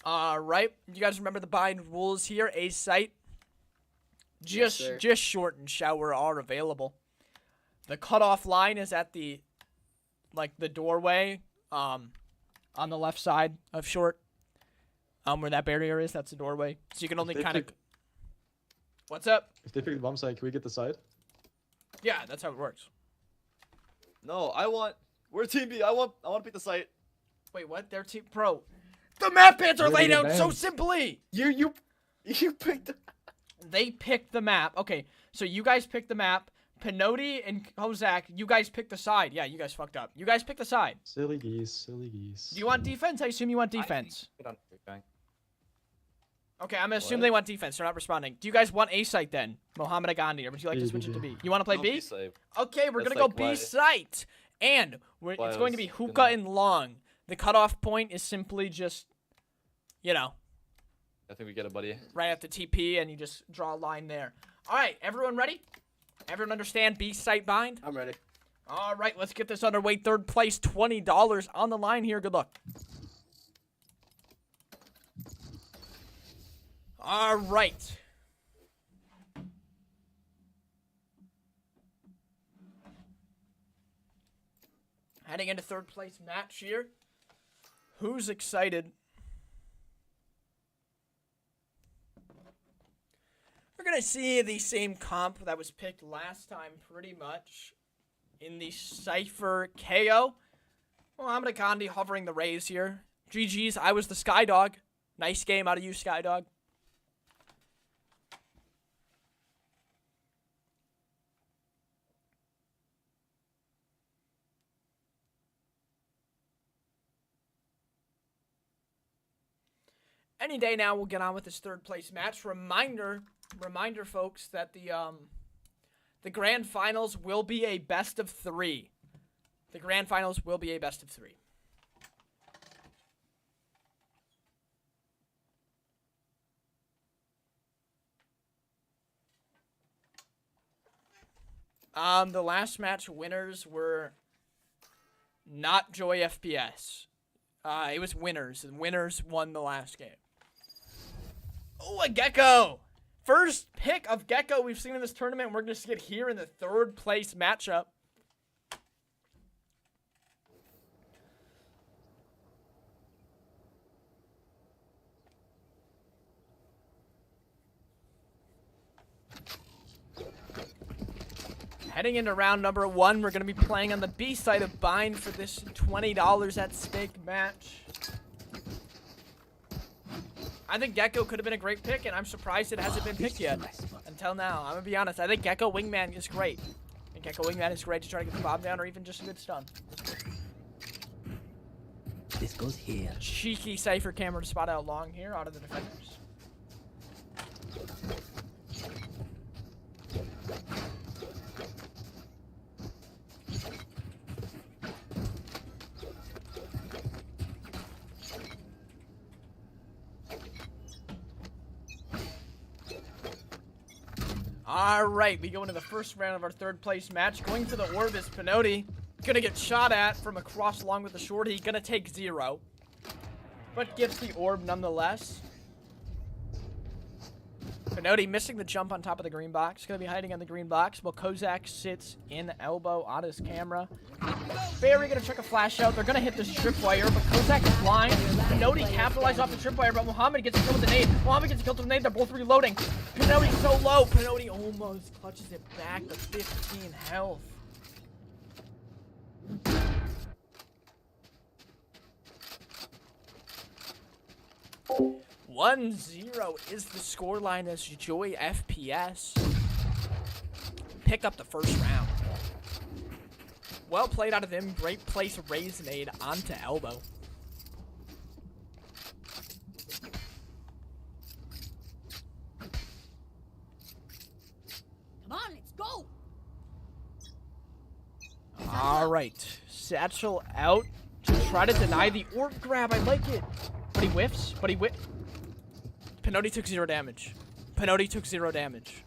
All right. You guys remember the Bind rules here. A site. Just short and shower are available. The cutoff line is at the doorway on the left side of short. Where that barrier is, that's the doorway. So you can only kind of... What's up? If they pick the bomb site, can we get the side? Yeah, that's how it works. No, we're team B. I want to pick the site. Wait, what? They're team Bro. The map pads are laid out so simply. You picked. They picked the map. Okay, so you guys picked the map. Pinotti and Kozak, you guys picked the side. Yeah, you guys fucked up. You guys picked the side. Silly geese, silly geese. Do you want defense? I assume you want defense. Okay, I'm gonna assume they want defense. They're not responding. Do you guys want A site then? Mohammed Gandhi, or would you like to switch it to B? You want to play B? Okay, we're gonna go B site. And it's going to be hookah and long. The cutoff point is simply just, I think we get it, buddy. Right at the TP, and you just draw a line there. All right, everyone ready? Everyone understand B site bind? I'm ready. All right, let's get this underway. Third place, $20 on the line here. Good luck. All right. Heading into third place match here. Who's excited? We're going to see the same comp that was picked last time pretty much in the Cypher KO. Well, I'm Gandhi hovering the Rays here. GG's, I was the Skydog. Nice game out of you, Skydog. Any day now, we'll get on with this third place match. Reminder, folks, that the grand finals will be a best of 3. The grand finals will be a best of 3. The last match winners were not Joy FPS. It was winners, and winners won the last game. Oh, a Gecko! First pick of Gecko we've seen in this tournament, and we're going to see it here in the third place matchup. Heading into round number 1, we're going to be playing on the B side of Bind for this $20 at stake match. I think Gecko could have been a great pick, and I'm surprised it hasn't been picked yet until now. I'm going to be honest. I think Gecko Wingman is great. I think Gecko Wingman is great to try to get the bomb down or even just a good stun. This goes here. Cheeky Cypher camera to spot out long here out of the defenders. All right, we go into the first round of our third place match. Going for the orb is Pinotti. Gonna get shot at from across along with the shorty. Gonna take 0. But gets the orb nonetheless. Pinotti missing the jump on top of the green box. Gonna be hiding on the green box while Kozak sits in elbow on his camera. Barry gonna check a flash out. They're gonna hit this tripwire, but Kozak is blind. Pinotti capitalized off the tripwire, but Muhammad gets killed with a nade. Muhammad gets killed with a nade. They're both reloading. Pinotti's so low. Pinotti almost clutches it back to 15 health. 1-0 is the scoreline as Joy FPS pick up the first round. Well played out of him. Great place raise nade onto elbow. Come on, let's go. All right, Satchel out to try to deny the orb grab. I like it, but he whiffs. Pinotti took 0 damage. Pinotti took 0 damage.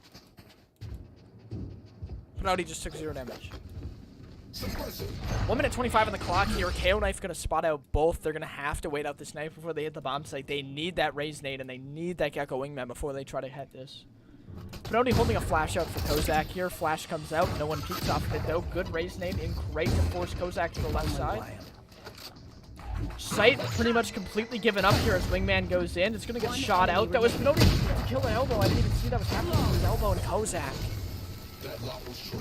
Pinotti just took 0 damage. 1 minute 25 on the clock here. KO Knife gonna spot out both. They're gonna have to wait out this knife before they hit the bomb site. They need that raise nade and they need that Gecko Wingman before they try to hit this. Pinotti holding a flash out for Kozak here. Flash comes out. No one peeks off of it though. Good raise nade in crate to force Kozak to the left side. Sight pretty much completely given up here as Wingman goes in. It's gonna get shot out. That was Pinotti to kill the elbow. I didn't even see that was happening to his elbow, and Kozak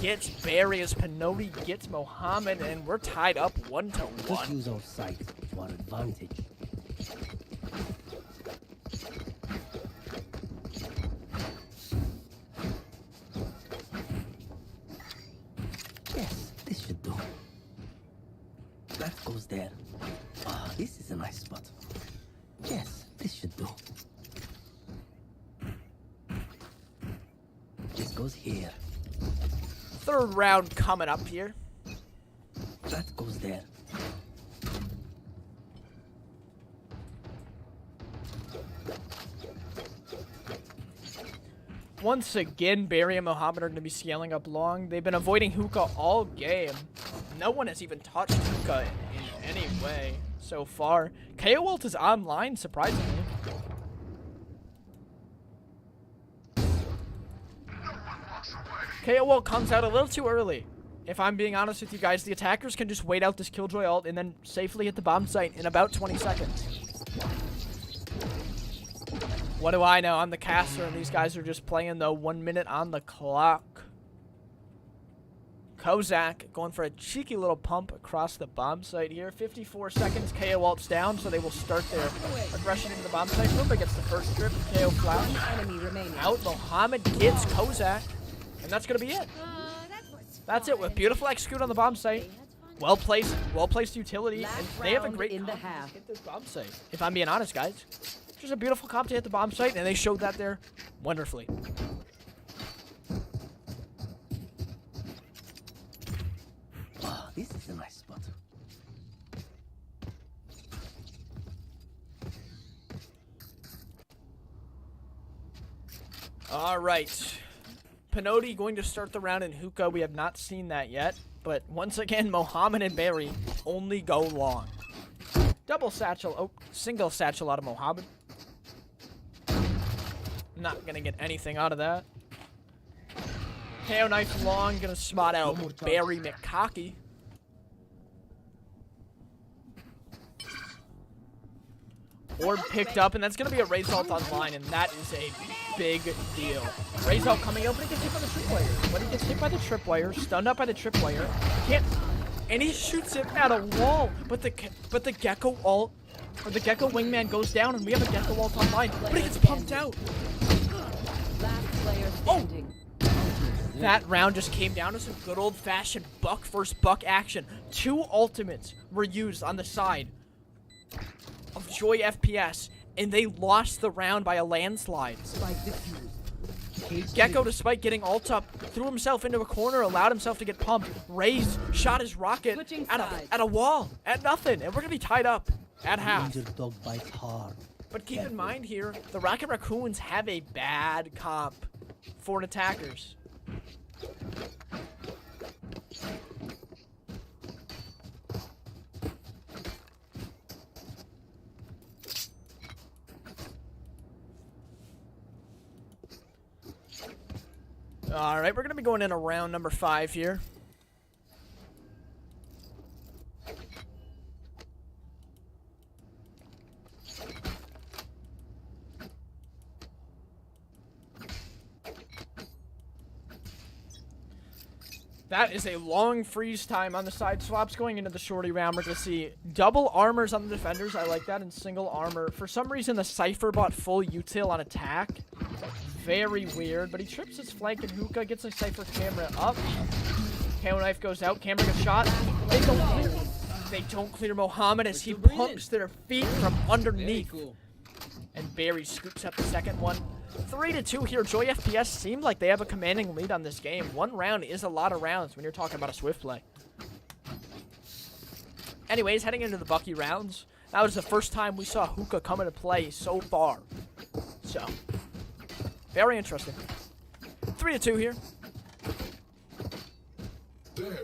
gets Barry as Pinotti gets Mohammed, and we're tied up 1-1. Just use our sight to our advantage. Yes, this should do. That goes there. Ah, this is a nice spot. Yes, this should do. This goes here. Third round coming up here. That goes there. Once again, Barry and Mohammed are going to be scaling up long. They've been avoiding hookah all game. No one has even touched hookah in any way so far. KO Walt is online, surprisingly. KO Walt comes out a little too early. If I'm being honest with you guys, the attackers can just wait out this Killjoy ult and then safely hit the bomb site in about 20 seconds. What do I know? I'm the caster, and these guys are just playing the 1 minute on the clock. Kozak going for a cheeky little pump across the bomb site here. 54 seconds. KO ult's down, so they will start their aggression into the bomb site. Roomba gets the first strip. KO flash. Out. Mohammed gets Kozak, and that's going to be it. That's it with beautiful execute on the bomb site. Well placed utility, and they have a great comp to hit this bomb site. If I'm being honest, guys. Just a beautiful comp to hit the bomb site, and they showed that there wonderfully. Ah, this is a nice spot. All right. Pinotti going to start the round in hookah. We have not seen that yet, but once again, Mohammed and Barry only go long. Double satchel, oh, single satchel out of Mohammed. Not gonna get anything out of that. KO knife long, gonna spot out Barry McCocky. Orb picked up, and that's gonna be a Raise ult online, and that is a big deal. Raise ult coming out, but he gets hit by the tripwire. But he gets hit by the tripwire, stunned up by the tripwire. Can't, and he shoots it at a wall. But the Gecko ult, or the Gecko Wingman goes down, and we have a Gecko ult online. But he gets pumped out. Oh! That round just came down to some good old-fashioned buck versus buck action. 2 ultimates were used on the side of Joy FPS, and they lost the round by a landslide. Gecko, despite getting ult up, threw himself into a corner, allowed himself to get pumped. Raze shot his rocket at a wall, at nothing, and we're gonna be tied up at half. Dog bites hard. But keep in mind here, the Rocket Raccoons have a bad comp for attackers. All right, we're going to be going into round number 5 here. That is a long freeze time on the side swaps going into the shorty round. We're going to see double armors on the defenders. I like that. And single armor. For some reason, the Cypher bought full util on attack. Very weird. But he trips his flank, and Hookah gets a Cypher camera up. KO knife goes out. Camera gets shot. They don't clear Mohammed as he pumps their feet from underneath. And Barry scoops up the second one. 3-2 here. Joy FPS seemed like they have a commanding lead on this game. One round is a lot of rounds when you're talking about a Swift play. Anyways, heading into the Bucky rounds. That was the first time we saw Hookah come into play so far. So, very interesting. 3-2 here. There.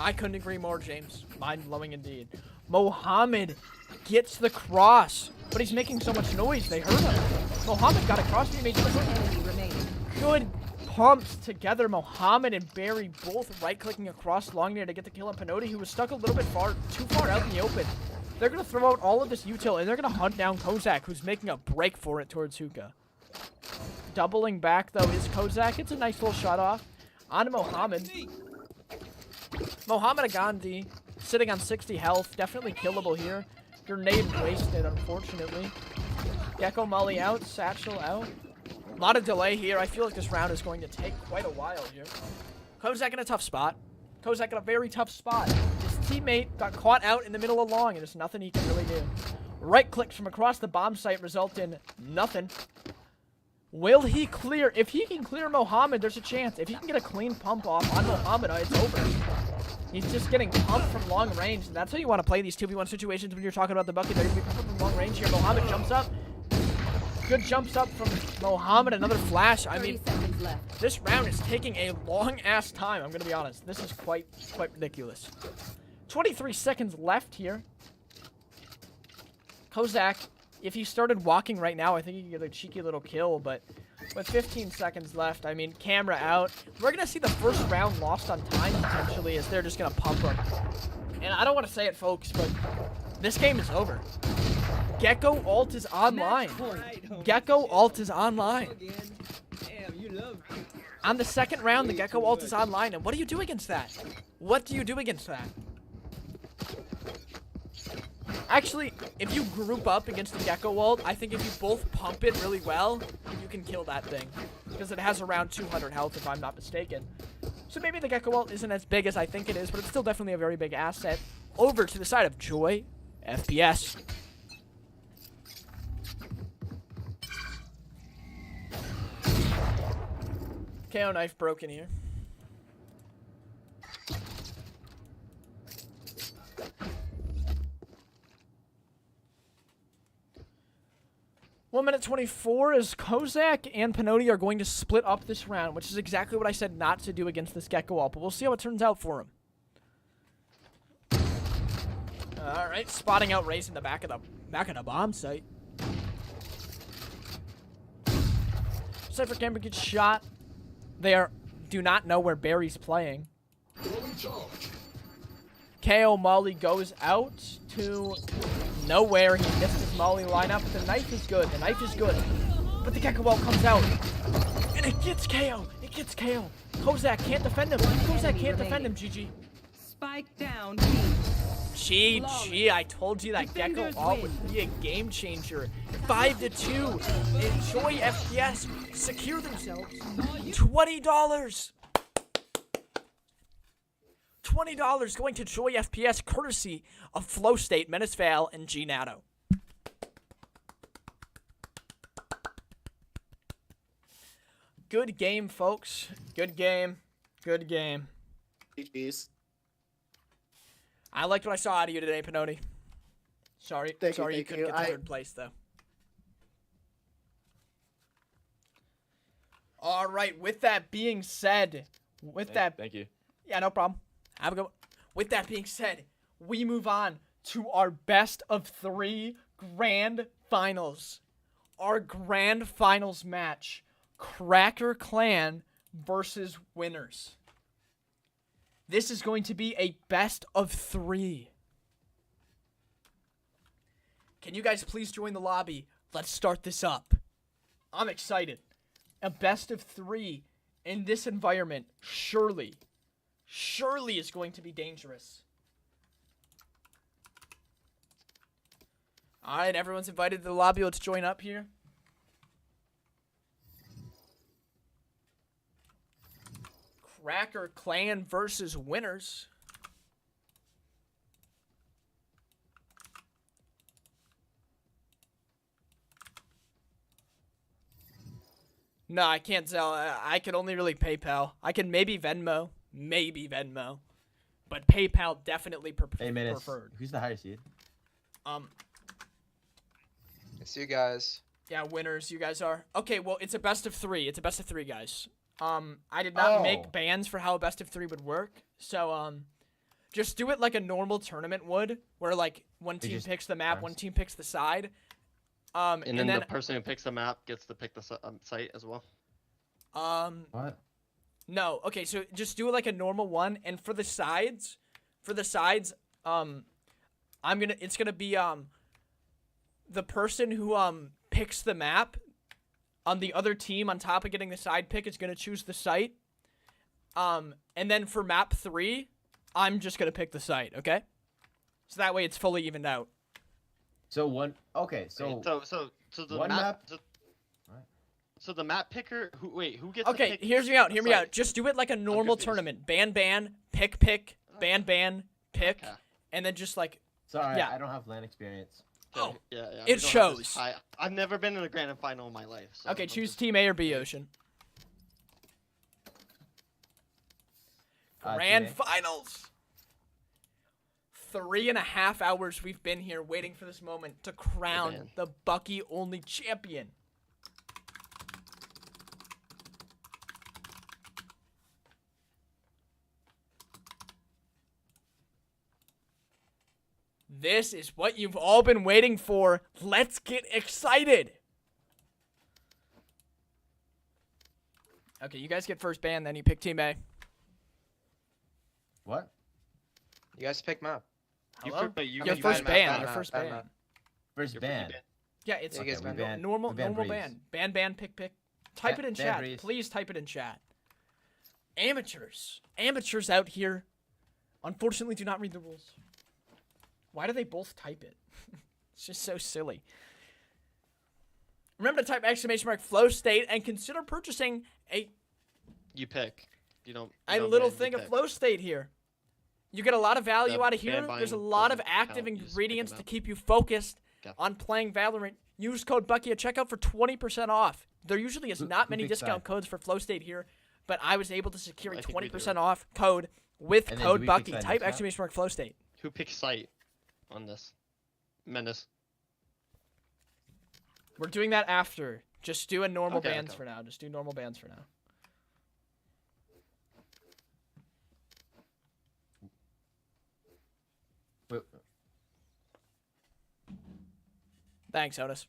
I couldn't agree more, James. Mind-blowing indeed. Mohammed gets the cross, but he's making so much noise, they heard him. Mohammed got a cross, but he made good pumps together. Mohammed and Barry both right-clicking across long near to get the kill on Pinotti, who was stuck a little bit too far out in the open. They're going to throw out all of this util, and they're going to hunt down Kozak, who's making a break for it towards Hookah. Doubling back, though, is Kozak. It's a nice little shot off on Mohammed. Mohammed Agandi, sitting on 60 health, definitely killable here. Grenade wasted, unfortunately. Gecko Molly out, Satchel out. A lot of delay here. I feel like this round is going to take quite a while here. Kozak in a tough spot. Kozak in a very tough spot. His teammate got caught out in the middle of long, and there's nothing he can really do. Right clicks from across the bomb site result in nothing. Will he clear? If he can clear Mohammed, there's a chance. If he can get a clean pump off on Mohammed, it's over. He's just getting pumped from long range, and that's how you want to play these 2v1 situations when you're talking about the Bucky. They're going to be pumped from long range here. Mohammed jumps up. Good jumps up from Mohammed. Another flash. I mean, this round is taking a long-ass time. I'm going to be honest. This is quite ridiculous. 23 seconds left here. Kozak, if he started walking right now, I think he could get a cheeky little kill, but with 15 seconds left, I mean, camera out. We're going to see the first round lost on time, potentially, as they're just going to pump him. And I don't want to say it, folks, but this game is over. Gecko ult is online. Gecko ult is online. On the second round, the Gecko ult is online, and what do you do against that? What do you do against that? Actually, if you group up against the Gecko ult, I think if you both pump it really well, you can kill that thing. Because it has around 200 health, if I'm not mistaken. So maybe the Gecko ult isn't as big as I think it is, but it's still definitely a very big asset. Over to the side of Joy FPS. KO knife broken here. One minute 24 as Kozak and Pinotti are going to split up this round, which is exactly what I said not to do against this Gecko ult, but we'll see how it turns out for him. Alright, spotting out Raze in the back of the bomb site. Cypher camera gets shot. They do not know where Barry's playing. KO Molly goes out to nowhere. He missed his Molly lineup, but the knife is good. The knife is good. But the Gecko ult comes out. And it gets KO. It gets KO. Kozak can't defend him. Kozak can't defend him, GG. Spike down. GG. I told you that Gecko ult would be a game changer. 5-2. Enjoy FPS. Secure themselves. $20. $20 going to Joy FPS, courtesy of FLOWSTATE, Menace and G Nato. Good game, folks. Good game. Good game. GG's. I liked what I saw out of you today, Pinotti. Sorry you couldn't get third place, though. All right, with that being said, Thank you. Yeah, no problem. Have a good one. With that being said, we move on to our best of 3 grand finals. Our grand finals match. Cracker Clan versus Winners. This is going to be a best of 3. Can you guys please join the lobby? Let's start this up. I'm excited. A best of 3 in this environment, surely is going to be dangerous. All right, everyone's invited to the lobby. Let's join up here. Cracker Clan versus Winners. No, I can't sell. I can only really PayPal. I can maybe Venmo. But PayPal definitely preferred. Who's the higher seed? It's you guys. Yeah, Winners, you guys are. Okay, well, it's a best of 3. It's a best of 3, guys. I did not make bans for how a best of 3 would work. So, just do it like a normal tournament would, where, like, one team picks the map, one team picks the side. And then the person who picks the map gets to pick the site as well. What? No. Okay, so just do it like a normal one, and for the sides, it's gonna be the person who picks the map on the other team on top of getting the side pick is gonna choose the site. And then for map 3, I'm just gonna pick the site. Okay. So that way it's fully evened out. So one. Okay. So the one map. So the map picker. Who gets? Okay. Hear me out. Just do it like a normal tournament. Ban, pick, ban, pick, and then just like. Sorry, yeah. I don't have LAN experience. Oh. Yeah. It shows. I've never been in a grand final in my life. So okay. Choose team A or B, Ocean. Grand finals. 3.5 hours we've been here waiting for this moment to crown the Bucky Only champion. This is what you've all been waiting for. Let's get excited. Okay, you guys get first ban, then you pick team A. What? You guys pick map. Hello? Your first ban. First ban. Yeah, it's normal ban. Ban, pick. Type it in chat. Please type it in chat. Amateurs out here, unfortunately, do not read the rules. Why do they both type it? It's just so silly. Remember to type !FlowState and consider purchasing a... You pick. You don't little thing of FlowState here. You get a lot of value out of here. There's a lot of active ingredients to keep you focused on playing Valorant. Use code Bucky at checkout for 20% off. There usually is not many discount codes for FlowState here, but I was able to secure a 20% off code with code Bucky. Type !FlowState. Who picks site on this? Menace. We're doing that after. Just do a normal bans for now. Just do normal bans for now. Thanks, Otis.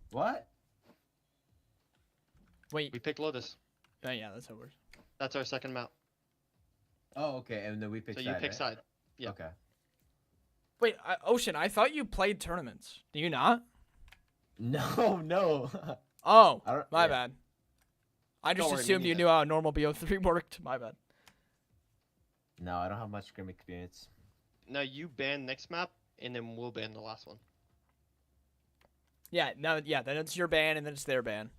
What? Wait. We picked Lotus. Oh, yeah, that's how it works. That's our second map. Oh, okay, and then we pick side. So you pick right? side. Yeah. Okay. Wait, Ocean, I thought you played tournaments. Do you not? No. Oh, my bad. I just assumed you knew how normal BO3 worked. My bad. No, I don't have much Grim experience. Now you ban next map, and then we'll ban the last one. Yeah, then it's your ban, and then it's their ban.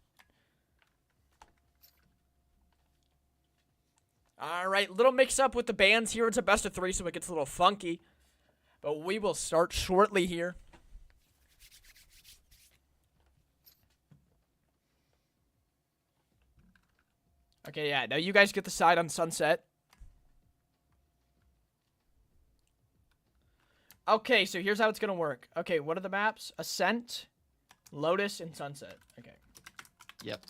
All right, little mix-up with the bans here. It's a best of 3, so it gets a little funky. But we will start shortly here. Okay, yeah, now you guys get the side on Sunset. Okay, so here's how it's going to work. Okay, what are the maps? Ascent, Lotus, and Sunset. Okay. Yep.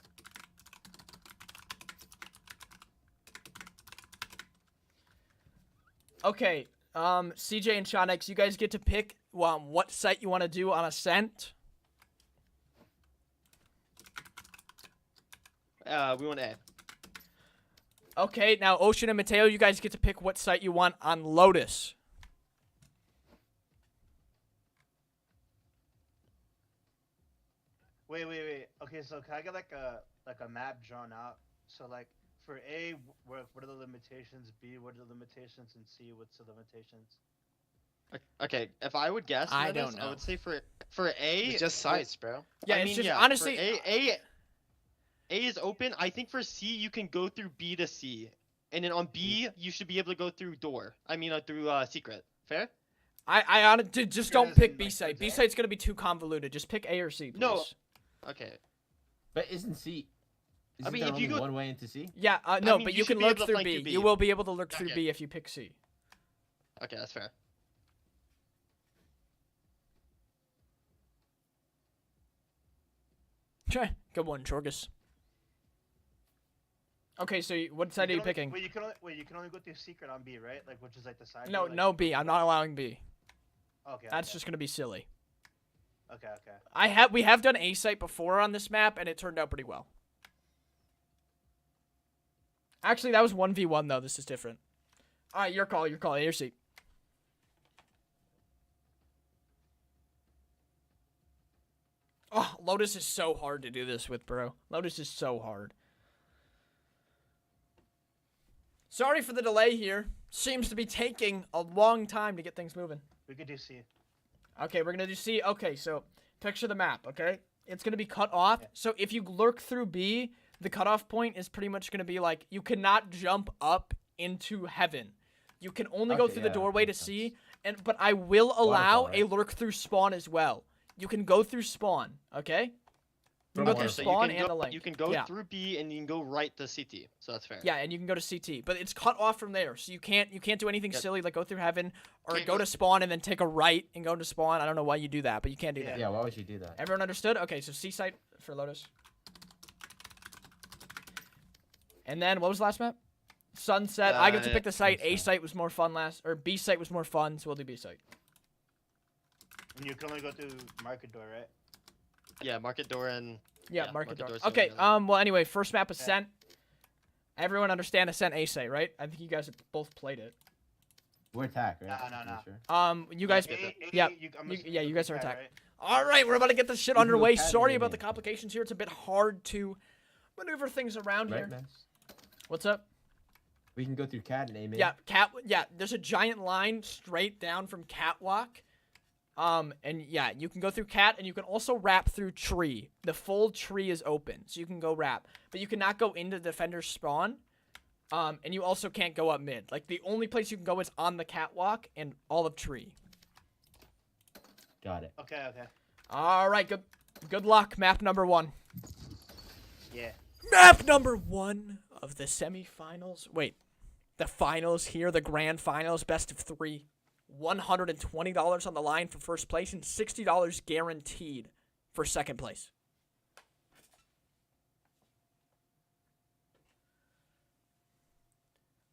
Okay. CJ and Shawnex, you guys get to pick what site you want to do on Ascent. We want A. Okay, now Ocean and Mateo, you guys get to pick what site you want on Lotus. Wait. Okay, so can I get like a map drawn out? So like for A, what are the limitations? B, what are the limitations? And C, what's the limitations? Okay, if I would guess, I Menace, don't know. I would say for A, It's just sites, bro. Yeah, I it's mean, just yeah, honestly. for A is open. I think for C you can go through B to C, and then on B you should be able to go through door. I mean, through secret. Fair? I honestly just don't pick B site. B site's gonna be too convoluted. Just pick A or C, please. No. Okay. But isn't C? Isn't I mean, there if only you go- one way into C? Yeah, no, mean, but you you should can be lurk able to through flank B. through B. You will be able to lurk through Okay. B if you pick C. Okay, that's fair. Okay, good one, Chorgus. Okay, so what side are you picking? Wait, you can only go through secret on B, right? Like, which is like the side. No, door, like- no B. I'm not allowing B. Okay. That's okay. just gonna be silly. Okay. We have done A site before on this map, and it turned out pretty well. Actually, that was 1v1 though. This is different. All right, your call. A or C. Oh, Lotus is so hard to do this with, bro. Lotus is so hard. Sorry for the delay here. Seems to be taking a long time to get things moving. We could do C. Okay, we're gonna do C. Okay, so picture the map, okay? It's gonna be cut off. Yeah. So if you lurk through B, the cutoff point is pretty much gonna be like, you cannot jump up into heaven. You can only go Okay, through the yeah, doorway to makes C, but I will allow Waterfall, a right? lurk through spawn as well. You can go through spawn, okay? You can go through So spawn you and can a go, link. you can go Yeah. through B and you can go right to CT. So that's fair. Yeah, and you can go to CT, but it's cut off from there, so you can't do anything Yeah. silly like go through heaven or Can't go go- to spawn and then take a right and go to spawn. I don't know why you do that, but you can't do that. Yeah, why would you do that? Everyone understood? Okay, so C site for Lotus. And then what was the last map? Sunset. I get to pick the site. A site was more fun or B site was more fun, so we'll do B site. And you can only go through market door, right? Yeah, market door and Yeah, market door. door's Okay, together. well anyway, first map Ascent. Everyone understand Ascent A site, right? I think you guys have both played it. We're attack, right? No. Sure. You guys Yeah, you guys are attack, attack. right? All right, we're about to get this shit can go underway. cat Sorry and about aim the it. complications here. It's a bit hard to maneuver things around Right, here. man? What's up? We can go through cat and aim in. Yeah, there's a giant line straight down from catwalk. And yeah, you can go through cat and you can also wrap through tree. The full tree is open, so you can go wrap. But you cannot go into defender's spawn. And you also can't go up mid. Like the only place you can go is on the catwalk and all of tree. Got it. Okay. All right, good luck. Map number 1. Yeah. Map number 1 of the semifinals. Wait, the finals here, the grand finals, best of 3. $120 on the line for first place and $60 guaranteed for second place.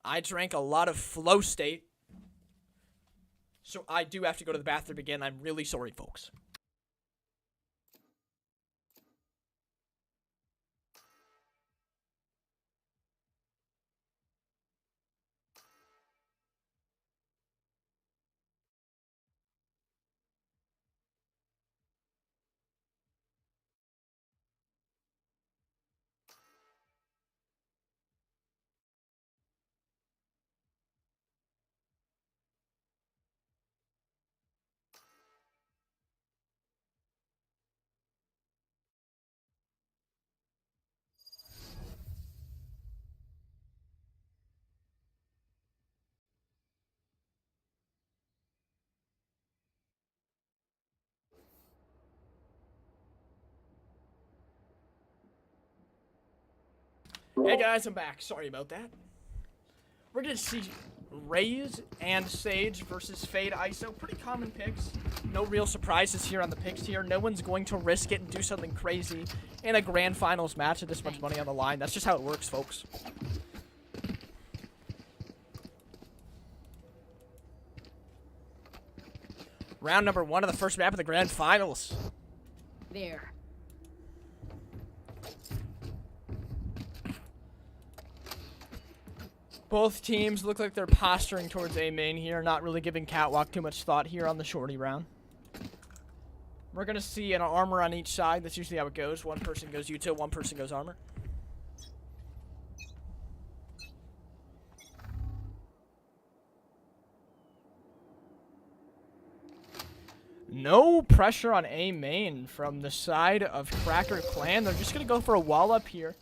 I drank a lot of FLOWSTATE, so I do have to go to the bathroom again. I'm really sorry, folks. Hey guys, I'm back. Sorry about that. We're gonna see Raze and Sage versus Fade ISO. Pretty common picks. No real surprises here on the picks here. No one's going to risk it and do something crazy in a grand finals match with this much money on the line. That's just how it works, folks. Round number 1 of the first map of the grand finals. There. Both teams look like they're posturing towards A main here, not really giving Catwalk too much thought here on the shorty round. We're going to see an armor on each side. That's usually how it goes. One person goes util, one person goes armor. No pressure on A main from the side of Cracker Clan. They're just going to go for a wall up here.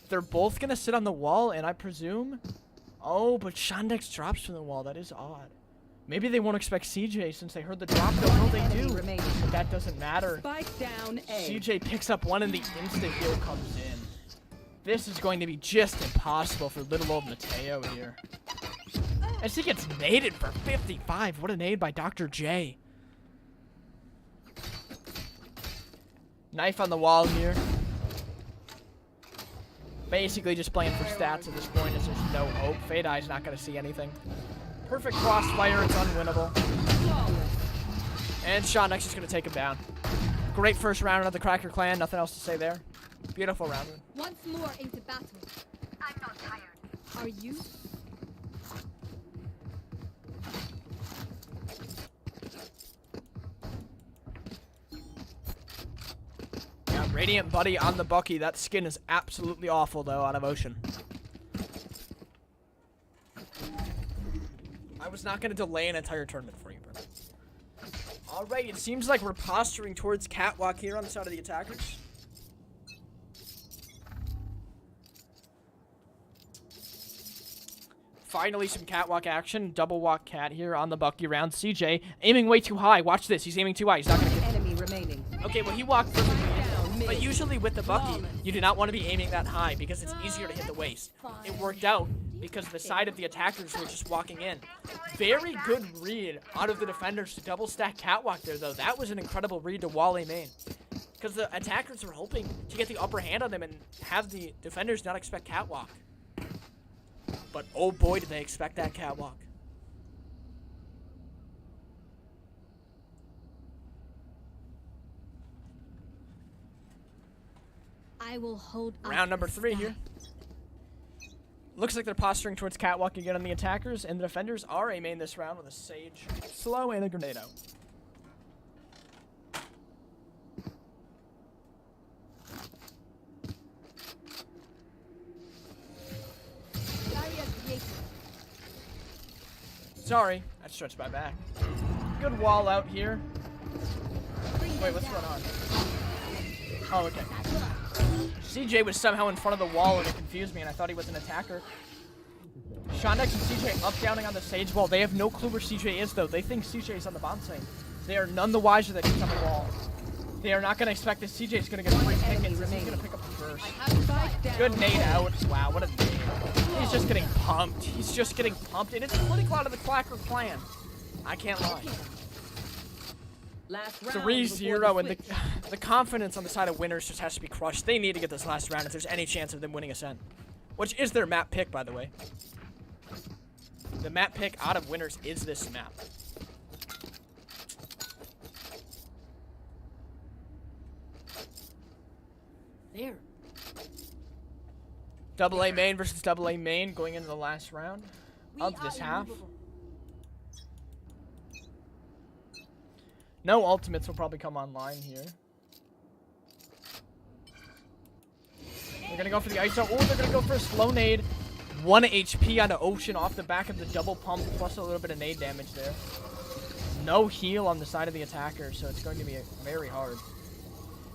They're both going to sit on the wall, and I presume... Oh, but Shandex drops from the wall. That is odd. Maybe they won't expect CJ since they heard the drop. No, they do. But that doesn't matter. Spike down A. CJ picks up one and the instant heal comes in. This is going to be just impossible for little old Mateo here. As he gets naded for 55. What a nade by Dr. J. Knife on the wall here. Basically just playing for stats at this point as there's no hope. Fade Eye's not going to see anything. Perfect crossfire, it's unwinnable. And Shandex is going to take him down. Great first round of the Cracker Clan, nothing else to say there. Beautiful round. Once more into battle. I'm not tired. Are you? Yeah, Radiant Buddy on the Bucky. That skin is absolutely awful, though, out of Ocean. I was not going to delay an entire tournament for you, bro. Alright, it seems like we're posturing towards Catwalk here on the side of the attackers. Finally, some Catwalk action. Double walk Cat here on the Bucky round. CJ aiming way too high. Watch this. He's aiming too high. He's not going to get... Enemy remaining. Okay, well, he walked perfectly. But usually with the Bucky, you do not want to be aiming that high because it's easier to hit the waist. It worked out because the side of the attackers were just walking in. Very good read out of the defenders to double stack Catwalk there, though. That was an incredible read to Wally main. Because the attackers were hoping to get the upper hand on them and have the defenders not expect Catwalk. But oh boy, did they expect that Catwalk. I will hold Round number 3 here. Looks like they're posturing towards Catwalk again on the attackers, and the defenders are A main this round with a Sage, Slow, and a Grenado. Sorry, I stretched my back. Good wall out here. Wait, what's going on? Oh, okay. CJ was somehow in front of the wall and it confused me and I thought he was an attacker. Shandex and CJ up downing on the Sage wall. They have no clue where CJ is though. They think CJ is on the bomb site. They are none the wiser that he's on the wall. They are not going to expect that CJ is going to get free pickings. He's going to pick up the first. Good nade out. Wow, what a nade. He's just getting pumped. He's just getting pumped. And it's political out of the Cracker Clan. I can't lie. 3-0, and the confidence on the side of winners just has to be crushed. They need to get this last round if there's any chance of them winning Ascent. Which is their map pick, by the way. The map pick out of winners is this map. There. Double A main versus double A main going into the last round of this half. No ultimates will probably come online here. They're going to go for the ISO. Oh, they're going to go for a slow nade. 1 HP on the Ocean off the back of the double pump, plus a little bit of nade damage there. No heal on the side of the attacker, so it's going to be very hard.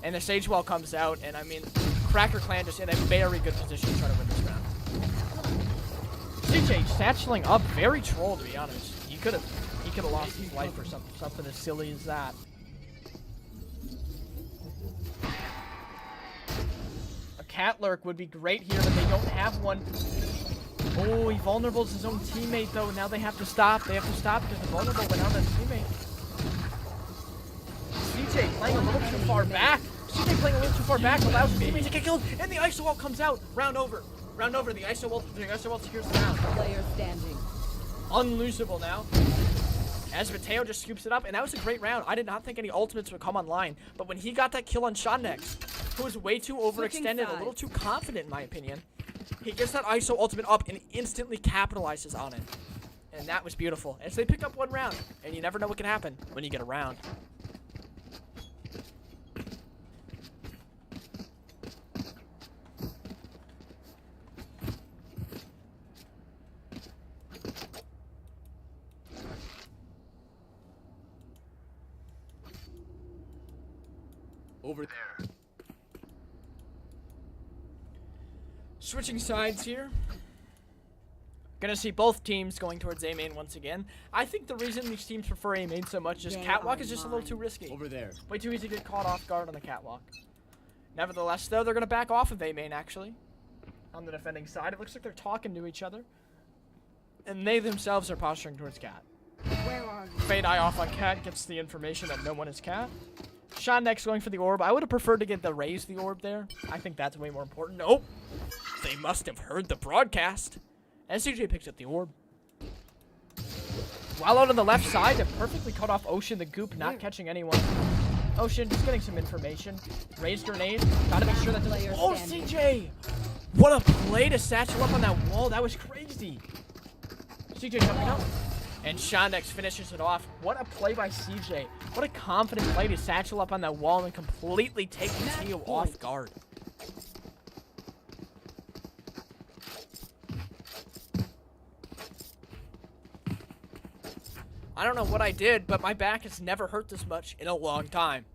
And the Sage Wall comes out, and I mean, Cracker Clan just in a very good position to try to win this round. CJ satcheling up, very troll to be honest. He could have lost his life or something as silly as that. A cat lurk would be great here, but they don't have one. Oh, he vulnerables his own teammate though. Now they have to stop. They have to stop because the vulnerable went out on his teammate. CJ playing a little too far back. CJ playing a little too far back allows his teammate to get killed, and the ISO wall comes out. Round over. Round over. The ISO wall secures the round. Player standing. Unloosable now. as Mateo just scoops it up, and that was a great round. I did not think any ultimates would come online, but when he got that kill on Shonnex, who was way too overextended, a little too confident in my opinion, he gets that ISO ultimate up and instantly capitalizes on it. And that was beautiful. And so they pick up one round, and you never know what can happen when you get a round. Over there. Switching sides here. Gonna see both teams going towards A main once again. I think the reason these teams prefer A main so much is catwalk is just a little too risky. Over there. Way too easy to get caught off guard on the catwalk. Nevertheless, though, they're gonna back off of A main actually. On the defending side, it looks like they're talking to each other. And they themselves are posturing towards Cat. Where are you? Fade eye off on Cat gets the information that no one is Cat. Sean next going for the orb. I would have preferred to get the raise the orb there. I think that's way more important. Nope. They must have heard the broadcast. As CJ picks up the orb. While out on the left side, it perfectly cut off Ocean the Goop, not catching anyone. Ocean just getting some information. Raised grenade. Gotta make sure that doesn't. Oh, CJ! What a play to satchel up on that wall. That was crazy. CJ jumping up. And Shondex finishes it off. What a play by CJ. What a confident play to satchel up on that wall and completely take Mateo off guard. I don't know what I did, but my back has never hurt this much in a long time.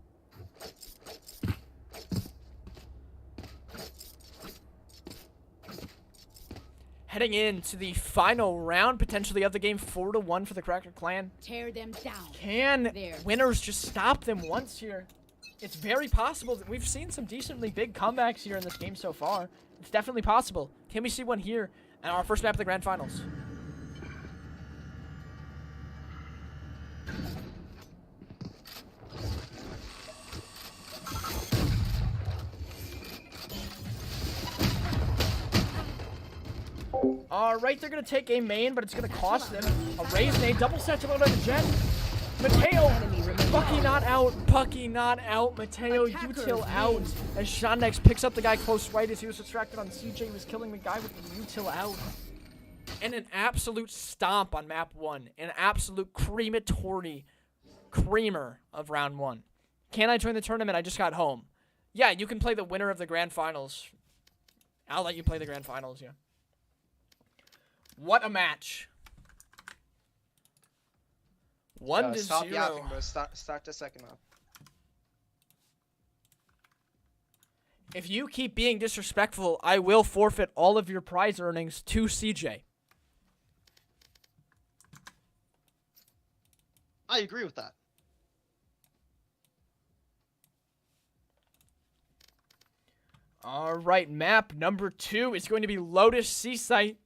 Heading into the final round, potentially of the game, 4-1 for the Cracker Clan. Tear them down. Can winners just stop them once here? It's very possible that we've seen some decently big comebacks here in this game so far. It's definitely possible. Can we see one here at our first map of the Grand Finals? Alright, they're going to take a main, but it's going to cost them. A raise nade, double satchel out of the jet. Mateo, Bucky not out, Bucky not out. Mateo, util out. As Shondex picks up the guy close right as he was distracted on CJ, he was killing the guy with the util out. And an absolute stomp on map 1. An absolute crematory creamer of round 1. Can I join the tournament? I just got home. Yeah, you can play the winner of the Grand Finals. I'll let you play the Grand Finals, yeah. What a match. 1-0. Stop yapping, bro. Start the second half. If you keep being disrespectful, I will forfeit all of your prize earnings to CJ. I agree with that. All right, map number 2 is going to be Lotus Seasite.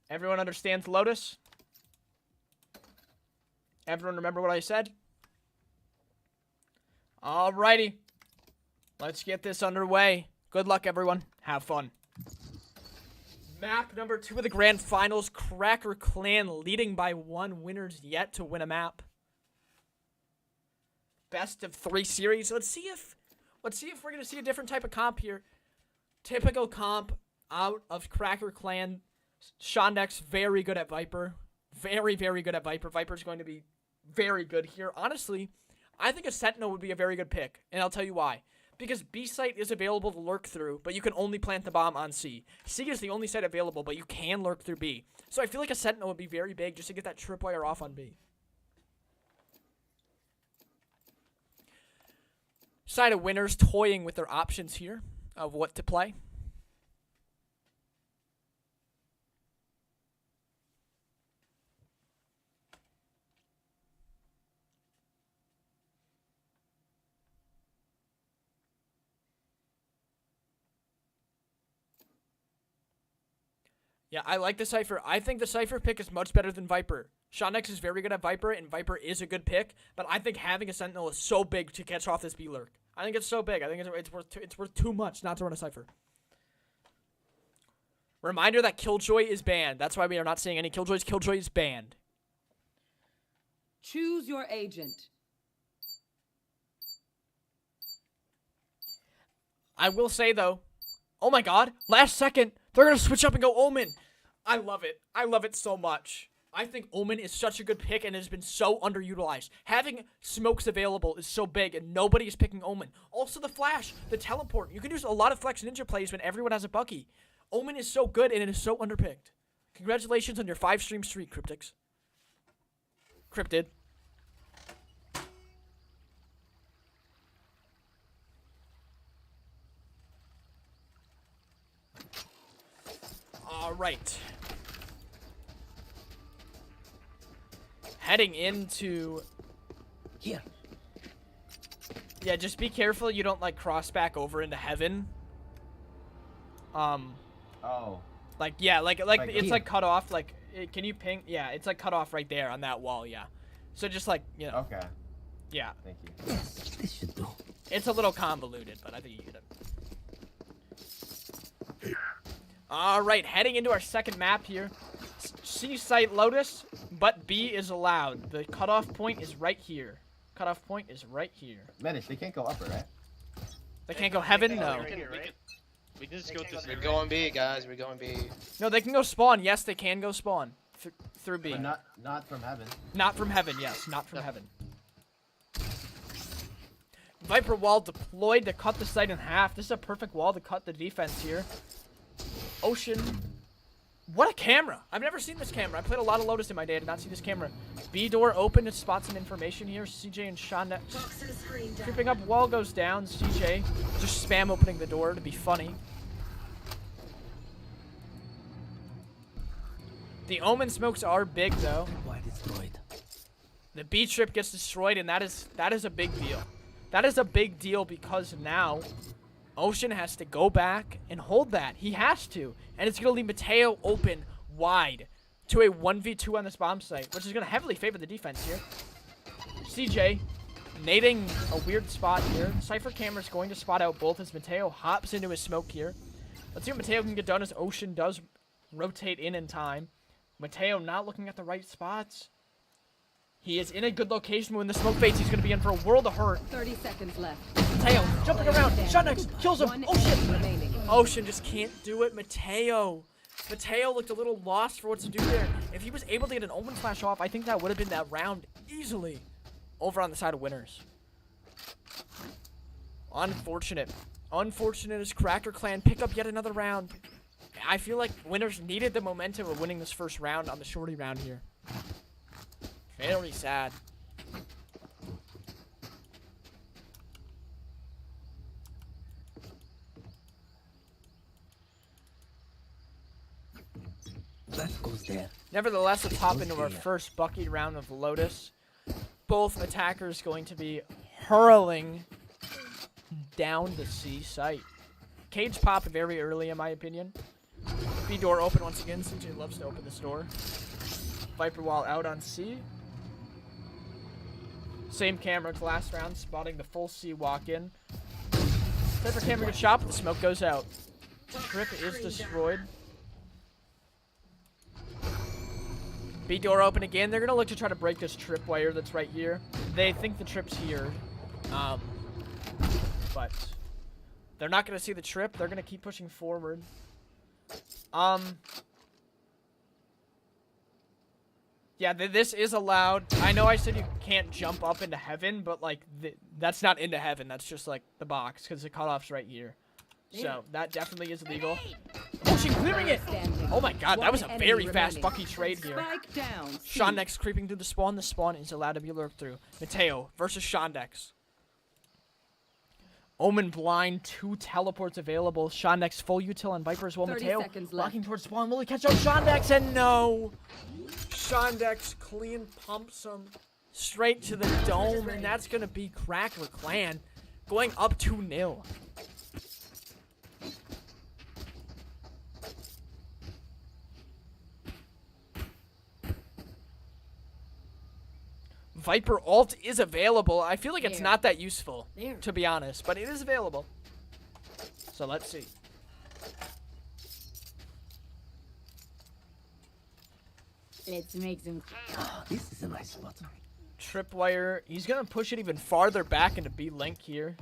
Everyone understands Lotus? Everyone remember what I said? Alrighty. Let's get this underway. Good luck, everyone. Have fun. Map number 2 of the Grand Finals. Cracker Clan leading by 1. Winners yet to win a map. Best of 3 series. Let's see if we're going to see a different type of comp here. Typical comp out of Cracker Clan. Shondex, very good at Viper. Very, very good at Viper. Viper's going to be very good here. Honestly, I think a Sentinel would be a very good pick, and I'll tell you why. Because B site is available to lurk through, but you can only plant the bomb on C. C is the only site available, but you can lurk through B. So I feel like a Sentinel would be very big just to get that tripwire off on B. Side of winners toying with their options here of what to play. Yeah, I like the Cypher. I think the Cypher pick is much better than Viper. Shondex is very good at Viper, and Viper is a good pick, but I think having a Sentinel is so big to catch off this B-Lurk. I think it's so big. I think it's worth too much not to run a Cypher. Reminder that Killjoy is banned. That's why we are not seeing any Killjoys. Killjoy is banned. Choose your agent. I will say, though, oh my god, last second, they're going to switch up and go Omen. I love it. I love it so much. I think Omen is such a good pick and has been so underutilized. Having smokes available is so big, and nobody is picking Omen. Also, the flash, the teleport. You can do a lot of flex ninja plays when everyone has a Bucky. Omen is so good, and it is so underpicked. Congratulations on your 5-stream streak, Cryptix. Cryptid. All right. Heading into... Here. Yeah, just be careful you don't, like, cross back over into heaven. Oh. Like, yeah, like it's, here. like, cut off, like, can you ping? Yeah, it's, like, cut off right there on that wall, yeah. So just, like, you know. Okay. Yeah. Thank you. Yes, this should do. It's a little convoluted, but I think you get it. All right, heading into our second map here. C site Lotus, but B is allowed. The cutoff point is right here. Cutoff point is right here. Manish, they can't go upper, right? They can't go heaven? No. We can just go to We're going B, guys. We're going B. No, they can go spawn. Yes, they can go spawn through B. But not from heaven. Not from heaven, yes. Not from heaven. Viper wall deployed to cut the site in half. This is a perfect wall to cut the defense here. Ocean. What a camera. I've never seen this camera. I played a lot of Lotus in my day. I did not see this camera. B door open to spot some information here. CJ and Sean next. Creeping up, wall goes down. CJ just spam opening the door to be funny. The Omen smokes are big, though. Why destroyed? The B trip gets destroyed, and that is a big deal. That is a big deal because now Ocean has to go back and hold that. He has to. And it's going to leave Mateo open wide to a 1v2 on this bomb site, which is going to heavily favor the defense here. CJ nading a weird spot here. Cypher camera's going to spot out both as Mateo hops into his smoke here. Let's see what Mateo can get done as Ocean does rotate in time. Mateo not looking at the right spots. He is in a good location when the smoke fades. He's going to be in for a world of hurt. 30 seconds left. Mateo jumping around. Shot next. Kills him. One Ocean. enemy remaining. Ocean just can't do it. Mateo looked a little lost for what to do there. If he was able to get an Omen flash off, I think that would have been that round easily over on the side of winners. Unfortunate. Unfortunate as Cracker Clan pick up yet another round. I feel like winners needed the momentum of winning this first round on the shorty round here. Very sad. That goes there. Nevertheless, let's hop into our first Bucky round of Lotus. Both attackers going to be hurling down the C site. Cage pop very early, in my opinion. B door open once again. CJ loves to open this door. Viper wall out on C. Same camera as last round, spotting the full C walk in. Cypher camera gets shot, but the smoke goes out. Trip is destroyed. B door open again. They're gonna look to try to break this trip wire that's right here. They think the trip's here, but they're not gonna see the trip. They're gonna keep pushing forward. Yeah, this is allowed. I know I said you can't jump up into heaven, but like that's not into heaven. That's just like the box because the cutoff's right here. So that definitely is illegal. Oh, she's clearing it! Oh my god, that was a very fast Bucky trade here. Shondex creeping through the spawn. The spawn is allowed to be lurked through. Mateo versus Shondex. Omen blind, 2 teleports available. Shondex full util on Viper as well. Mateo walking towards spawn. Will he catch up Shondex? And no! Shondex clean pumps him straight to the dome, and that's gonna be Cracker Clan going up 2-0. Viper ult is available. I feel like it's not that useful, to be honest, but it is available. So let's see. Let's make some. This is a nice spot. Tripwire. He's going to push it even farther back into B link here.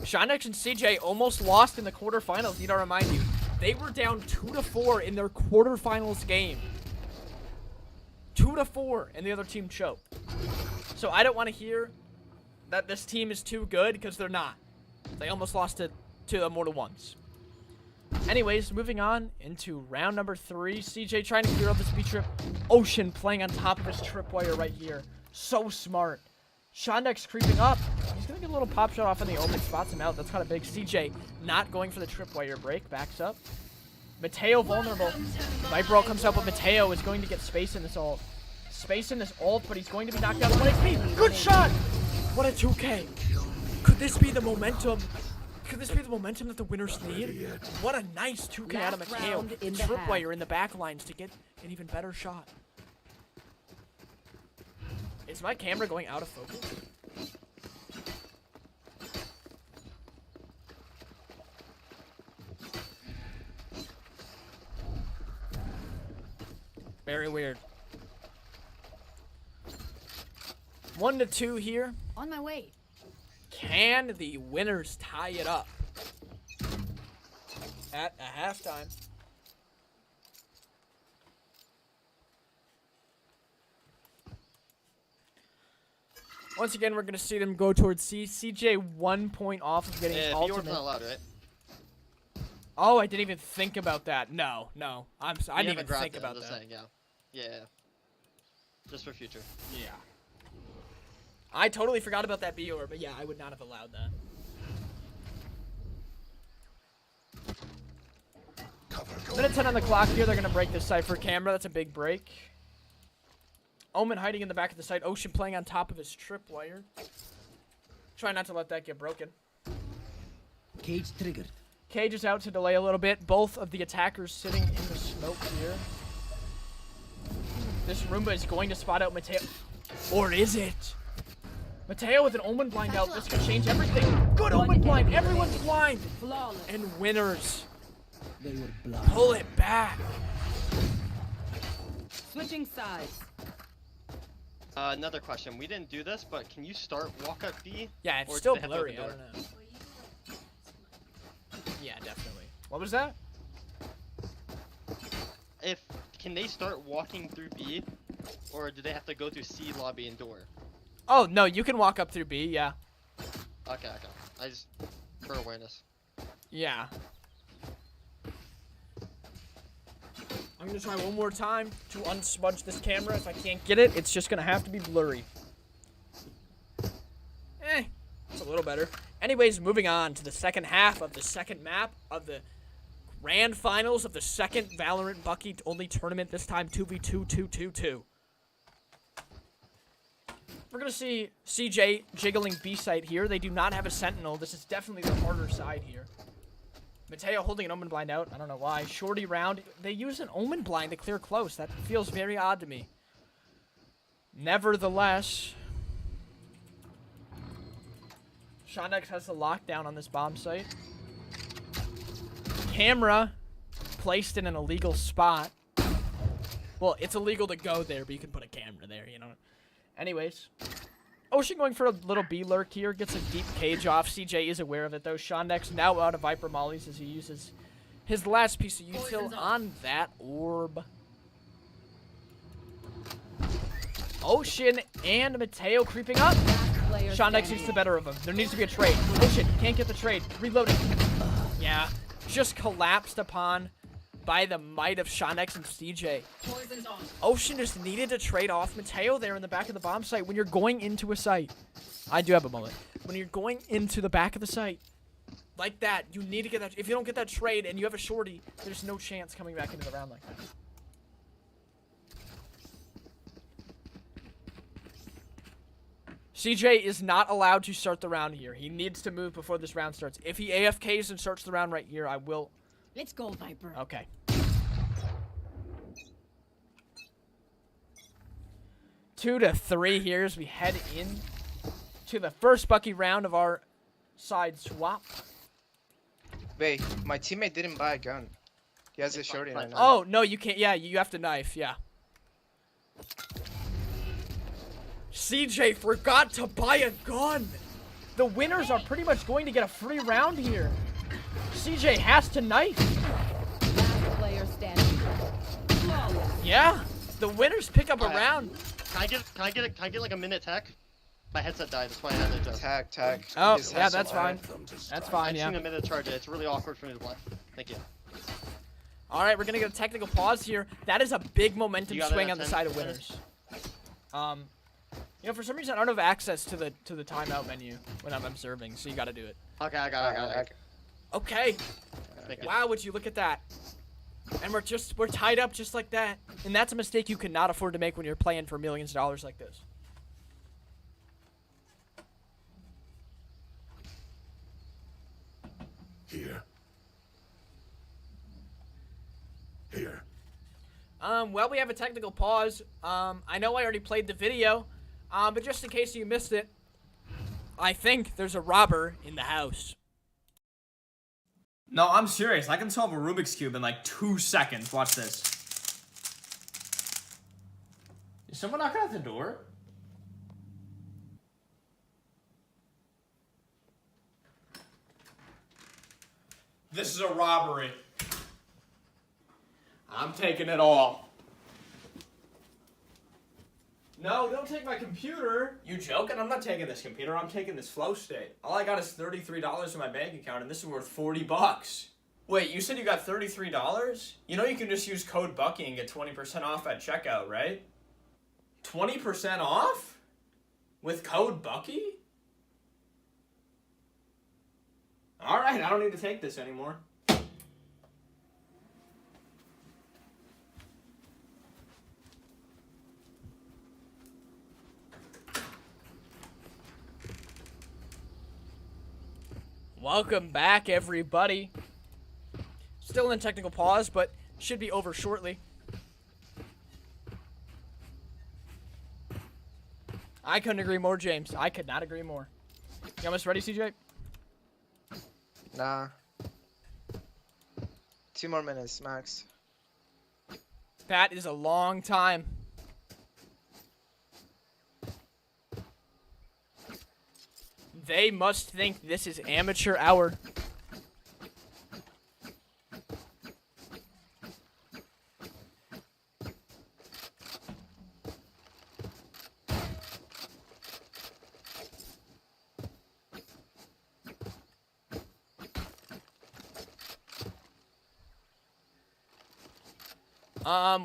Shondex and CJ almost lost in the quarterfinals. Need to remind you, they were down 2-4 in their quarterfinals game. 2-4, and the other team choked. So I don't want to hear that this team is too good, because they're not. They almost lost to Immortal once. Anyways, moving on into round number 3. CJ trying to clear out this B trip. Ocean playing on top of his tripwire right here. So smart. Shondex creeping up. He's going to get a little pop shot off on the Omen. Spots him out. That's kind of big. CJ not going for the tripwire break. Backs up. Mateo vulnerable. Viper ult comes out, but Mateo is going to get space in this ult. Space in this ult, but he's going to be knocked out. 1 HP. Good shot. What a 2K. Could this be the momentum? Could this be the momentum that the winners need? What a nice 2K out of Mateo. Tripwire in the back lines to get an even better shot. Is my camera going out of focus? Very weird. 1-2 here. On my way. Can the winners tie it up at a halftime? Once again, we're going to see them go towards C. CJ 1 point off of getting ultimate. Not allowed, right? Oh, I didn't even think about that. No. I didn't even think about that. Saying, yeah. Just for future. Yeah. I totally forgot about that B orb, but yeah, I would not have allowed that. Minute 10 on the clock here. They're going to break this Cypher camera. That's a big break. Omen hiding in the back of the site. Ocean playing on top of his tripwire. Try not to let that get broken. Cage triggered. Cage is out to delay a little bit. Both of the attackers sitting in the smoke here. This Roomba is going to spot out Mateo. Or is it? Mateo with an Omen blind out. This could change everything. Good Omen blind. Everyone's blind. And winners. They were blind. Pull it back. Switching sides. Another question. We didn't do this, but can you start walk up B? Yeah, it's or still do they have to blurry. I open don't know. Yeah, definitely. What was that? Can they start walking through B, or do they have to go through C lobby and door? Oh no, you can walk up through B. Yeah. Okay. I just for awareness. Yeah. I'm gonna try one more time to unsmudge this camera. If I can't get it, it's just gonna have to be blurry. It's a little better. Anyways, moving on to the second half of the second map of the grand finals of the second Valorant Bucky Only tournament. This time 2v2-2-2-2. We're gonna see CJ jiggling B site here. They do not have a sentinel. This is definitely the harder side here. Mateo holding an Omen blind out. I don't know why. Shorty round. They use an Omen blind to clear close. That feels very odd to me. Nevertheless, Shondex has the lockdown on this bomb site. Camera placed in an illegal spot. Well, it's illegal to go there, but you can put a camera there, you know. Anyways. Ocean going for a little B lurk here. Gets a deep cage off. CJ is aware of it, though. Shondex now out of Viper Mollies as he uses his last piece of util on that orb. Ocean and Mateo creeping up. Shondex needs the better of him. There needs to be a trade. Ocean can't get the trade. Reloading. Yeah. Just collapsed upon by the might of Shondex and CJ. Ocean just needed to trade off Mateo there in the back of the bomb site when you're going into a site. I do have a mullet. When you're going into the back of the site, like that, you need to get that. If you don't get that trade and you have a shorty, there's no chance coming back into the round like that. CJ is not allowed to start the round here. He needs to move before this round starts. If he AFKs and starts the round right here, I will... Let's go, Viper. Okay. Two to 3 here as we head in to the first Bucky round of our side swap. Wait, my teammate didn't buy a gun. He has a shorty right now. Oh, no, you can't. Yeah, you have to knife. Yeah. CJ forgot to buy a gun. The winners are pretty much going to get a free round here. CJ has to knife. Last player standing. Yeah, the winners pick up a round. Can I get like a minute tech? My headset died, that's why I had to adjust. Tag. Oh, yeah, that's fine. That's fine, yeah. I just need a minute to charge it. It's really awkward for me to play. Thank you. All right, we're gonna get a technical pause here. That is a big momentum swing on the side of winners. You know, for some reason I don't have access to the timeout menu when I'm observing, so you gotta do it. Okay, I got it. Okay. Wow, would you look at that? And we're tied up just like that. And that's a mistake you cannot afford to make when you're playing for millions of dollars like this. Here. Well, we have a technical pause. I know I already played the video, but just in case you missed it, I think there's a robber in the house. No, I'm serious. I can solve a Rubik's Cube in like 2 seconds. Watch this. Is someone knocking at the door? This is a robbery. I'm taking it all. No, don't take my computer. You joking? I'm not taking this computer. I'm taking this FLOWSTATE. All I got is $33 in my bank account, and this is worth 40 bucks. Wait, you said you got $33? You know you can just use code Bucky and get 20% off at checkout, right? 20% off? With code Bucky? Alright, I don't need to take this anymore. Welcome back, everybody. Still in technical pause, but should be over shortly. I couldn't agree more, James. I could not agree more. You almost ready, CJ? Nah. 2 more minutes, max. That is a long time. They must think this is amateur hour.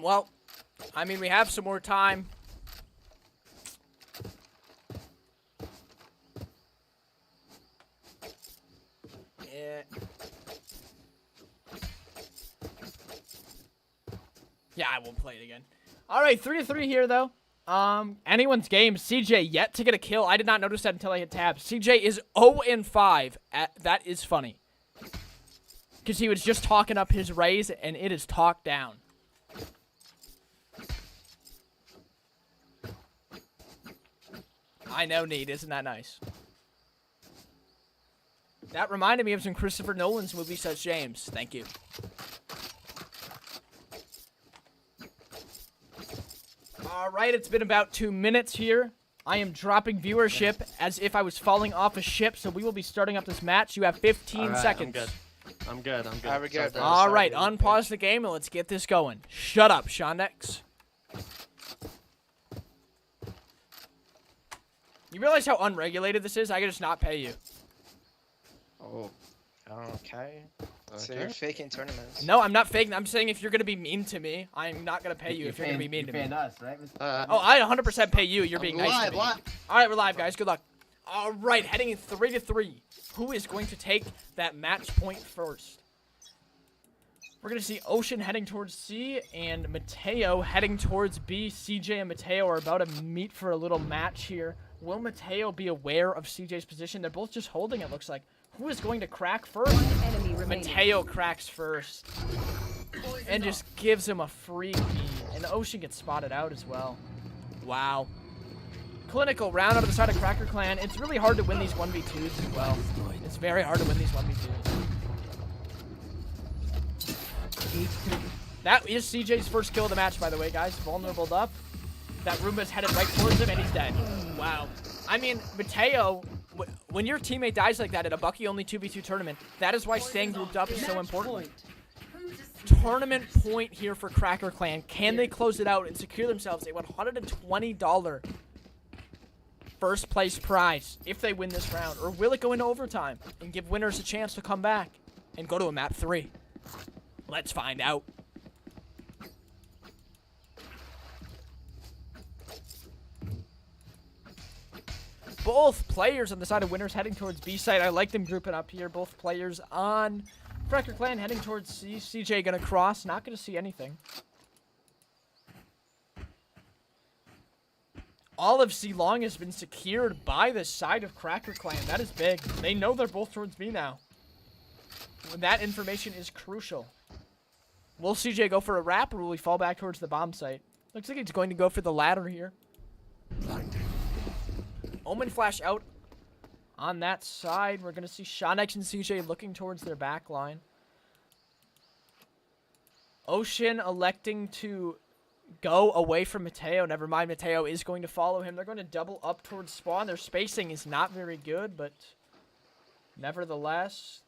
Well, I mean, we have some more time. Yeah, I won't play it again. All right, 3-3 here, though. Anyone's game. CJ yet to get a kill. I did not notice that until I hit tab. CJ is 0-5. That is funny. Because he was just talking up his raise, and it is talked down. I know, Nate. Isn't that nice? That reminded me of some Christopher Nolan's movie, such James. Thank you. All right, it's been about 2 minutes here. I am dropping viewership as if I was falling off a ship, so we will be starting up this match. You have 15 seconds. I'm good. All right, unpause the game and let's get this going. Shut up, Shondex. You realize how unregulated this is? I could just not pay you. Oh, okay. So you're faking tournaments? No, I'm not faking. I'm saying if you're gonna be mean to me, I'm not gonna pay you if you're gonna be mean to me. You're paying us, right? Oh, I 100% pay you. You're being nice to me. Live. All right, we're live, guys. Good luck. All right, heading in 3-3. Who is going to take that match point first? We're going to see Ocean heading towards C and Mateo heading towards B. CJ and Mateo are about to meet for a little match here. Will Mateo be aware of CJ's position? They're both just holding, it looks like. Who is going to crack first? Mateo cracks first. And just gives him a free key. And Ocean gets spotted out as well. Wow. Clinical round out of the side of Cracker Clan. It's really hard to win these 1v2s as well. It's very hard to win these 1v2s. That is CJ's first kill of the match, by the way, guys. Vulnerable up. That Roomba's headed right towards him, and he's dead. Wow. I mean, Mateo, when your teammate dies like that at a Bucky Only 2v2 tournament, that is why staying grouped up is so important. Tournament point here for Cracker Clan. Can they close it out and secure themselves a $120 first place prize if they win this round? Or will it go into overtime and give winners a chance to come back and go to a map 3? Let's find out. Both players on the side of winners heading towards B site. I like them grouping up here. Both players on Cracker Clan heading towards C. CJ gonna cross. Not gonna see anything. All of C long has been secured by the side of Cracker Clan. That is big. They know they're both towards B now. That information is crucial. Will CJ go for a wrap, or will he fall back towards the bomb site? Looks like he's going to go for the latter here. Omen flash out on that side. We're going to see Shawnex and CJ looking towards their back line. Ocean electing to go away from Mateo. Never mind, Mateo is going to follow him. They're going to double up towards spawn. Their spacing is not very good, but nevertheless,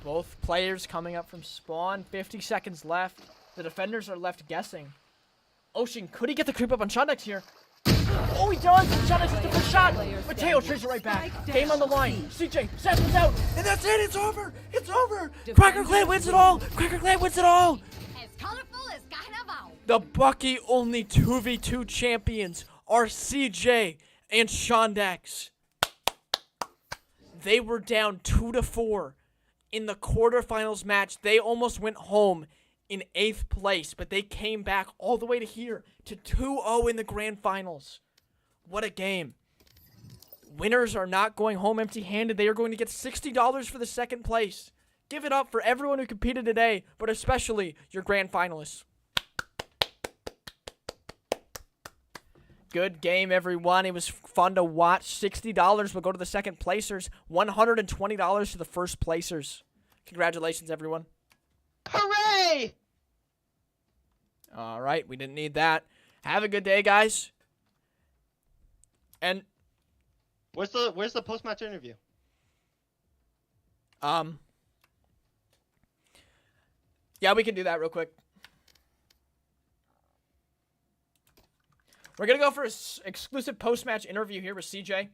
both players coming up from spawn. 50 seconds left. The defenders are left guessing. Ocean, could he get the creep up on Shawnex here? Oh, he does! Shawnex is the first shot! Mateo traces it right back. Game on the line. CJ, Sassman's out! And that's it! It's over! It's over! Cracker Clan wins it all! Cracker Clan wins it all! As colorful as Carnival. The Bucky Only 2v2 champions are CJ and Shawnex. They were down 2-4 in the quarterfinals match. They almost went home in 8th place, but they came back all the way to here to 2-0 in the grand finals. What a game. Winners are not going home empty-handed. They are going to get $60 for the second place. Give it up for everyone who competed today, but especially your grand finalists. Good game, everyone. It was fun to watch. $60 will go to the second placers. $120 to the first placers. Congratulations, everyone. Hooray! All right, we didn't need that. Have a good day, guys. And where's the post-match interview? Yeah, we can do that real quick. We're going to go for an exclusive post-match interview here with CJ.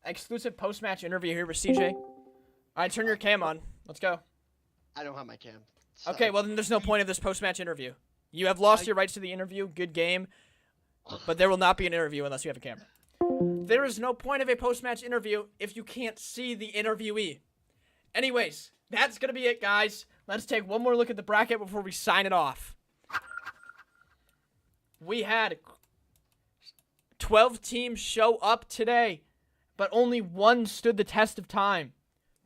Exclusive post-match interview here with CJ. All right, turn your cam on. Let's go. I don't have my cam. Okay, well, then there's no point of this post-match interview. You have lost your rights to the interview. Good game. But there will not be an interview unless you have a camera. There is no point of a post-match interview if you can't see the interviewee. Anyways, that's going to be it, guys. Let's take one more look at the bracket before we sign it off. We had 12 teams show up today, but only one stood the test of time.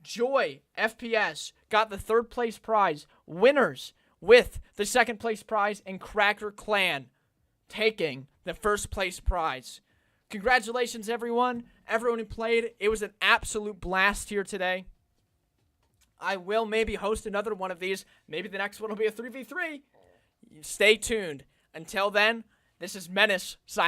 Joy FPS got the third place prize. Winners with the second place prize, and Cracker Clan taking the first place prize. Congratulations, everyone. Everyone who played. It was an absolute blast here today. I will maybe host another one of these. Maybe the next one will be a 3v3. Stay tuned. Until then, this is Menace signing.